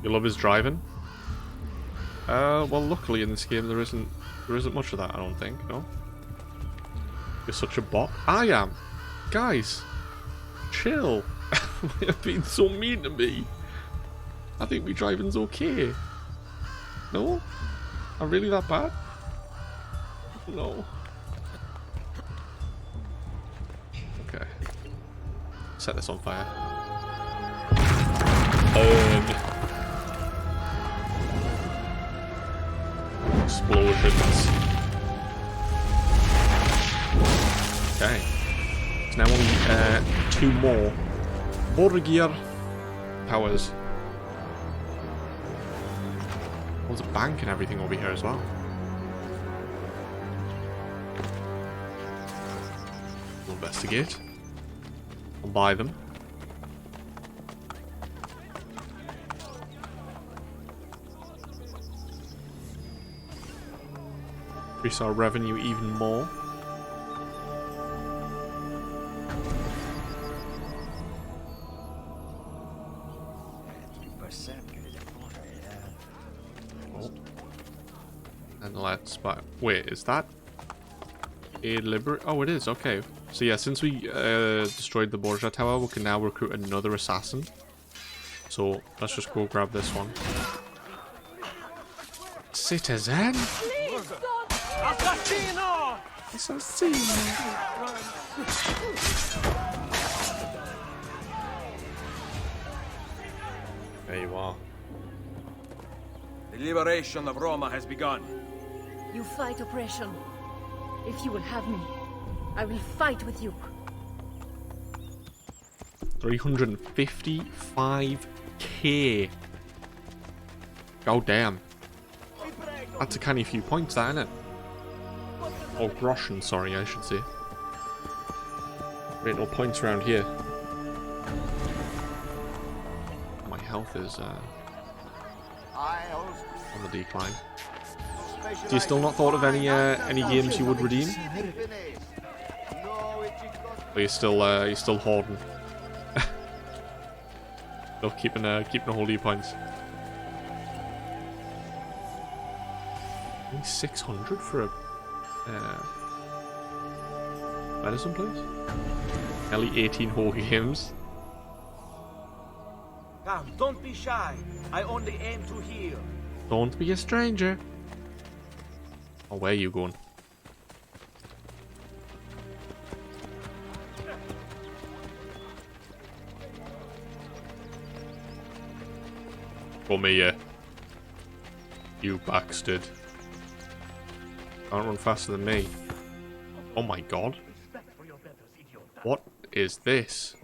You love his driving? Well, luckily in this game there isn't much of that, I don't think, no? You're such a bot. I am! Guys! Chill! You're being so mean to me! I think me driving's okay. No? I'm really that bad? No. Okay. Set this on fire. Explosions. Okay. There's now only 2 more Borgir towers. There's a bank and everything over here as well. We'll investigate. I'll buy them. Increase our revenue even more. Oh. And let's buy. Wait, is that a liber? Oh, it is. Okay. So yeah, since we destroyed the Borgia Tower, we can now recruit another assassin. So let's just go grab this one. Citizen. Assassino! There you are. The liberation of Roma has begun. You fight oppression. If you will have me, I will fight with you. 355k. God damn. That's a canny few points, that, isn't it? Oh, groschen, sorry, I should say. There ain't no points around here. My health is on the decline. Do you still not thought of any games you would redeem? Or you're still hoarding? Still keeping a hold of your points. Only 600 for a medicine place? Nearly 18 whole games. Come, don't be shy. I only aim to heal. Don't be a stranger. Oh, where are you going? Come here. You bastard. Can't run faster than me. Oh my god. What is this?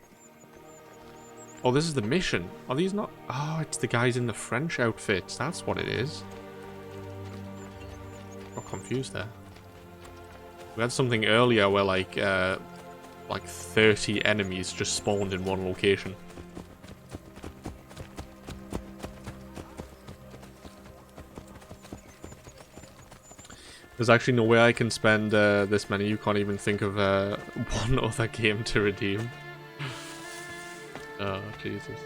Oh, this is the mission. Are these not? Oh, it's the guys in the French outfits. That's what it is. Got confused there. We had something earlier where like 30 enemies just spawned in one location. There's actually no way I can spend this many. You can't even think of one other game to redeem. Oh, Jesus.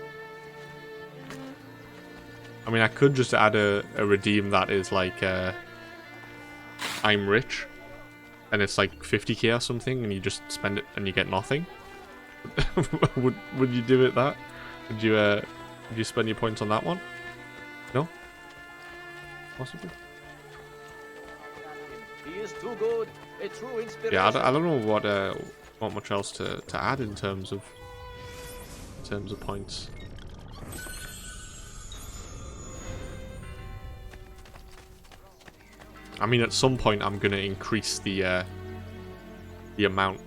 I mean, I could just add a redeem that is like, I'm rich, and it's like 50k or something, and you just spend it and you get nothing. Would you do it that? Would you spend your points on that one? No? Possibly? He is too good, a true inspiration. Yeah, I don't know what much else to add in terms of points. I mean, at some point I'm gonna increase the amount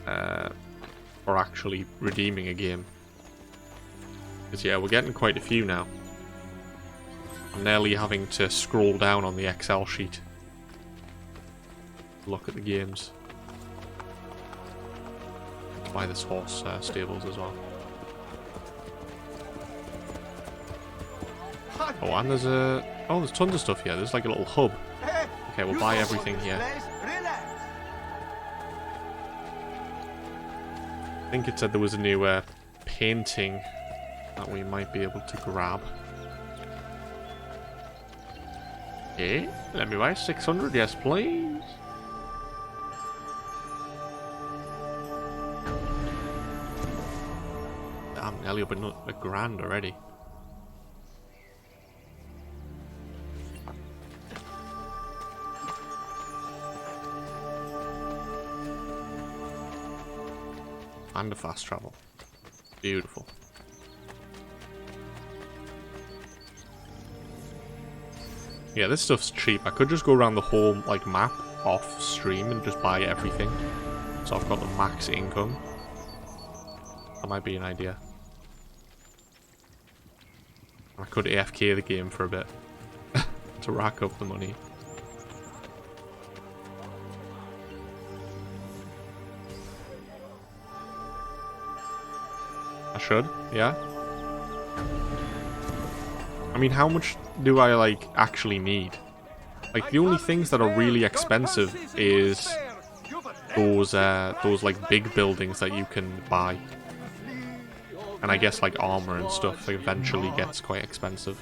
for actually redeeming a game. Because yeah, we're getting quite a few now. I'm nearly having to scroll down on the Excel sheet to look at the games. Let's buy this horse stables as well. Oh, and there's there's tons of stuff here. There's like a little hub. Okay, we'll buy everything here. I think it said there was a new painting that we might be able to grab. Okay, let me buy 600, yes please. Damn, nearly up a grand already. And a fast travel. Beautiful. Yeah, this stuff's cheap. I could just go around the whole like map off stream and just buy everything. It's So I've got the max income. That might be an idea. I could AFK the game for a bit to rack up the money. I should, yeah. I mean, how much do I, like, actually need? Like, the only things that are really expensive is those like, big buildings that you can buy. And I guess, like, armor and stuff eventually gets quite expensive.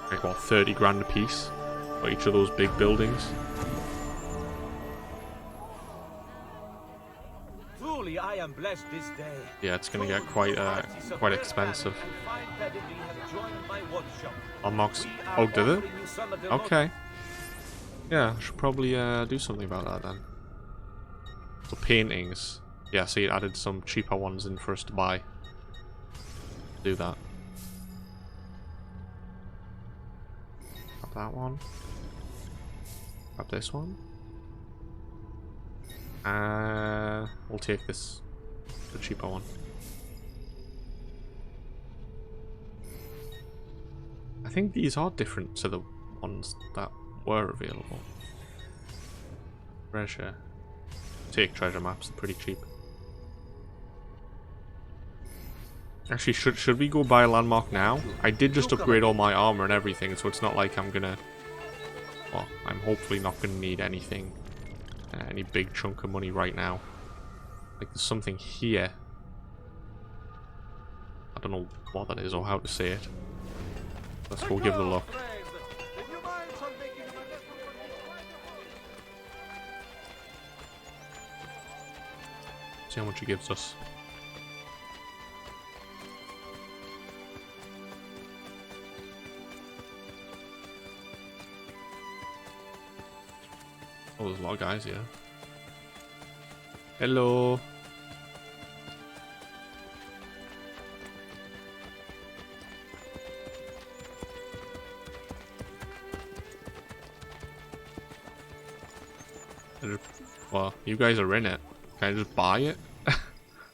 Like, what, 30 grand a piece for each of those big buildings? Truly, I am blessed this day. Yeah, it's gonna get quite expensive. Unlocks. Oh, did it? Okay. Yeah, I should probably do something about that then. So paintings. Yeah, see, it added some cheaper ones in for us to buy. Do that. Grab that one. Grab this one. We'll take this, the cheaper one. I think these are different to the ones that were available. Treasure. Take treasure maps, they're pretty cheap. Actually, should we go buy a landmark now? I did just upgrade all my armor and everything, so it's not like I'm gonna... Well, I'm hopefully not gonna need anything. Any big chunk of money right now. Like, there's something here. I don't know what that is or how to say it. Let's go give it a look. See how much it gives us. Oh, there's a lot of guys here. Hello. Well, you guys are in it. Can I just buy it?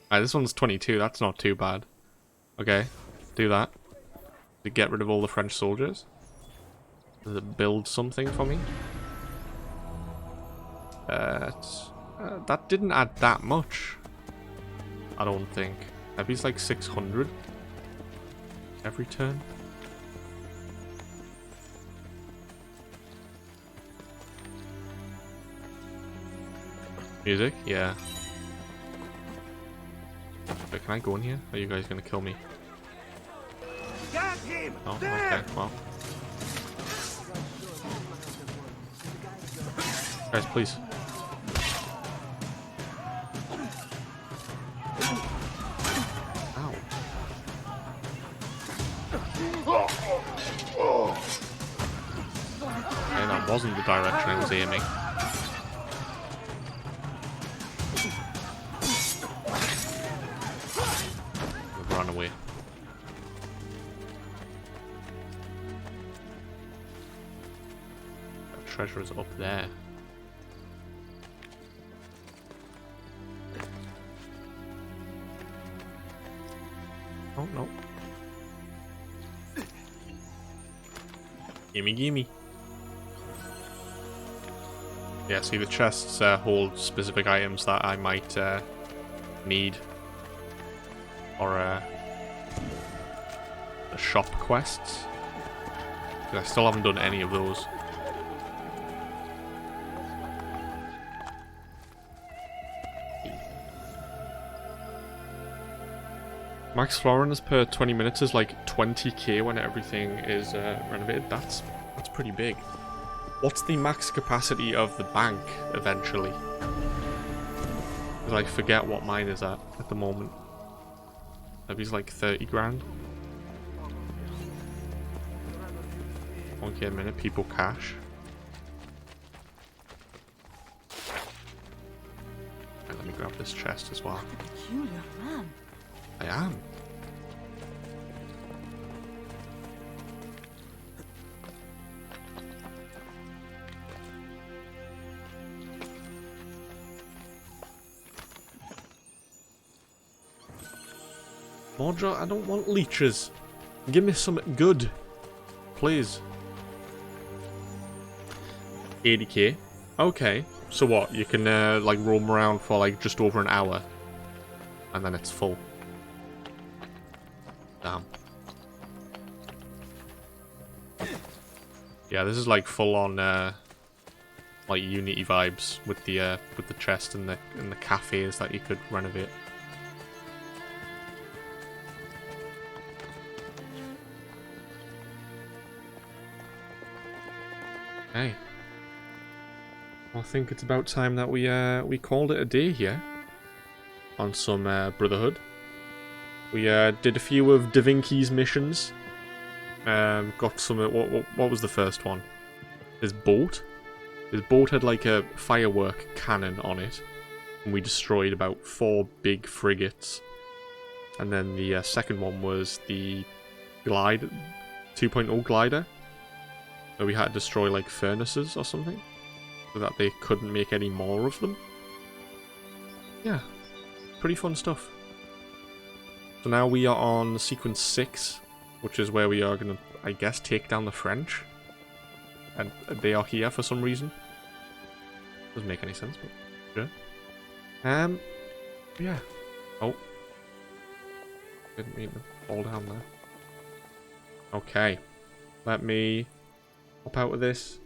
This one's 22. That's not too bad. Okay, do that. To get rid of all the French soldiers. Does it build something for me? That didn't add that much. I don't think. Maybe it's like 600 every turn. Music? Yeah. Wait, can I go in here? Are you guys gonna kill me? Got him! Oh, okay, well. Guys, please. And that wasn't the direction I was aiming. Run away. The treasure is up there. Oh no. Gimme, gimme. Yeah, see, the chests hold specific items that I might need. Or the shop quests. 'Cause I still haven't done any of those. Max foreigners per 20 minutes is like 20k when everything is renovated. That's pretty big. What's the max capacity of the bank eventually? Because I forget what mine is at the moment. Maybe it's like 30 grand. 1k a minute, people cash. Right, let me grab this chest as well. Peculiar man. I am. Mordra, I don't want leeches. Give me something good. Please. 80k. Okay. So what? You can like roam around for like just over an hour. And then it's full. Damn. Yeah, this is like full on like Unity vibes with the chest and the cafes that you could renovate. Hey. I think it's about time that we called it a day here on some Brotherhood. We did a few of Vinki's missions. Got some. What was the first one? His boat. His boat had like a firework cannon on it, and we destroyed about 4 big frigates. And then the second one was the glide 2.0 glider, where we had to destroy like furnaces or something, so that they couldn't make any more of them. Yeah, pretty fun stuff. So now we are on sequence 6, which is where we are going to, I guess, take down the French. And they are here for some reason. Doesn't make any sense, but sure. Yeah. Oh. Didn't mean to fall down there. Okay. Let me hop out of this.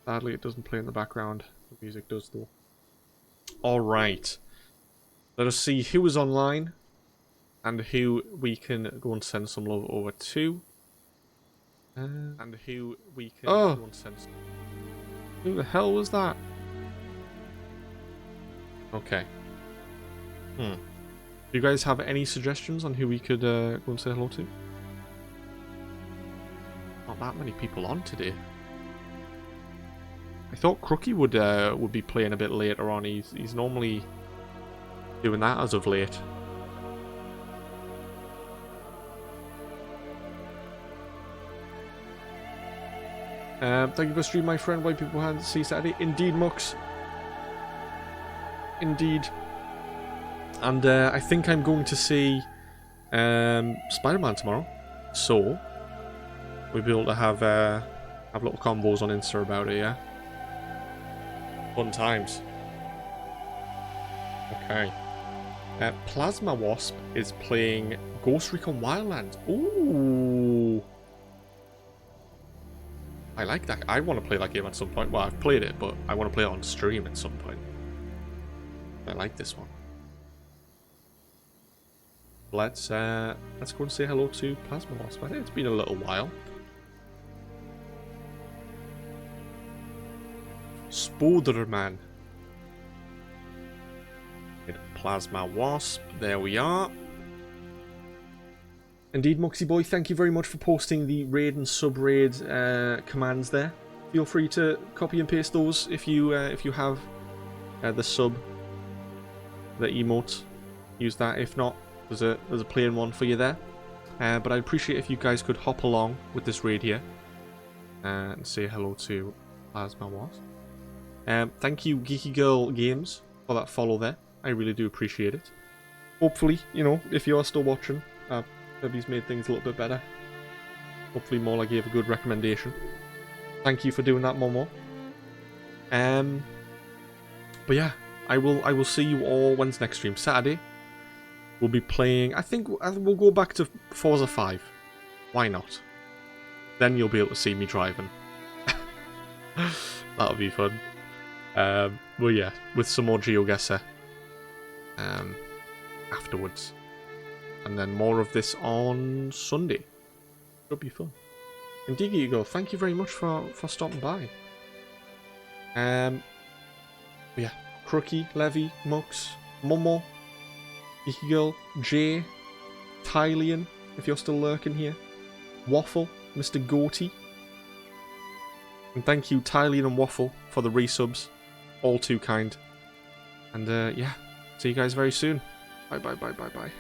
Sadly, it doesn't play in the background. The music does, though. Alright. Let us see who is online. And who we can go and send some love over to. And who we can go and send some... Who the hell was that? Okay. Do you guys have any suggestions on who we could go and say hello to? Not that many people on today. I thought Crookie would be playing a bit later on. He's normally doing that as of late. Thank you for streaming, my friend. Why people had to see Saturday? Indeed, Mux. Indeed. And I think I'm going to see Spider-Man tomorrow. So we'll be able to have little combos on Insta about it, yeah? Fun times. Okay. Plasma Wasp is playing Ghost Recon Wildlands. Ooh. I like that. I want to play that game at some point. Well, I've played it, but I want to play it on stream at some point. I like this one. Let's go and say hello to Plasma Wasp. I think it's been a little while. Spoderman. Plasma Wasp. There we are. Indeed, Muxy Boy, thank you very much for posting the raid and sub-raid commands there. Feel free to copy and paste those if you have the sub, the emote. Use that. If not, there's a plain one for you there. But I'd appreciate if you guys could hop along with this raid here and say hello to Plasma Wasp. Thank you, Geeky Girl Games, for that follow there. I really do appreciate it. Hopefully, you know, if you are still watching, maybe he's made things a little bit better. Hopefully Mola gave a good recommendation. Thank you for doing that, Momo. But yeah, I will see you all when's next stream? Saturday. We'll be playing, I think we'll go back to Forza 5. Why not? Then you'll be able to see me driving. That'll be fun. Well yeah, with some more GeoGuessr afterwards. And then more of this on Sunday. It'll be fun. Indeed, you go. Thank you very much for stopping by. Yeah, Crookie, Levy, Mux, Momo, Geeky Girl, Jay, Tylian, if you're still lurking here, Waffle, Mr. Goatee. And thank you, Tylian and Waffle, for the resubs. All too kind. And yeah, see you guys very soon. Bye bye bye bye bye.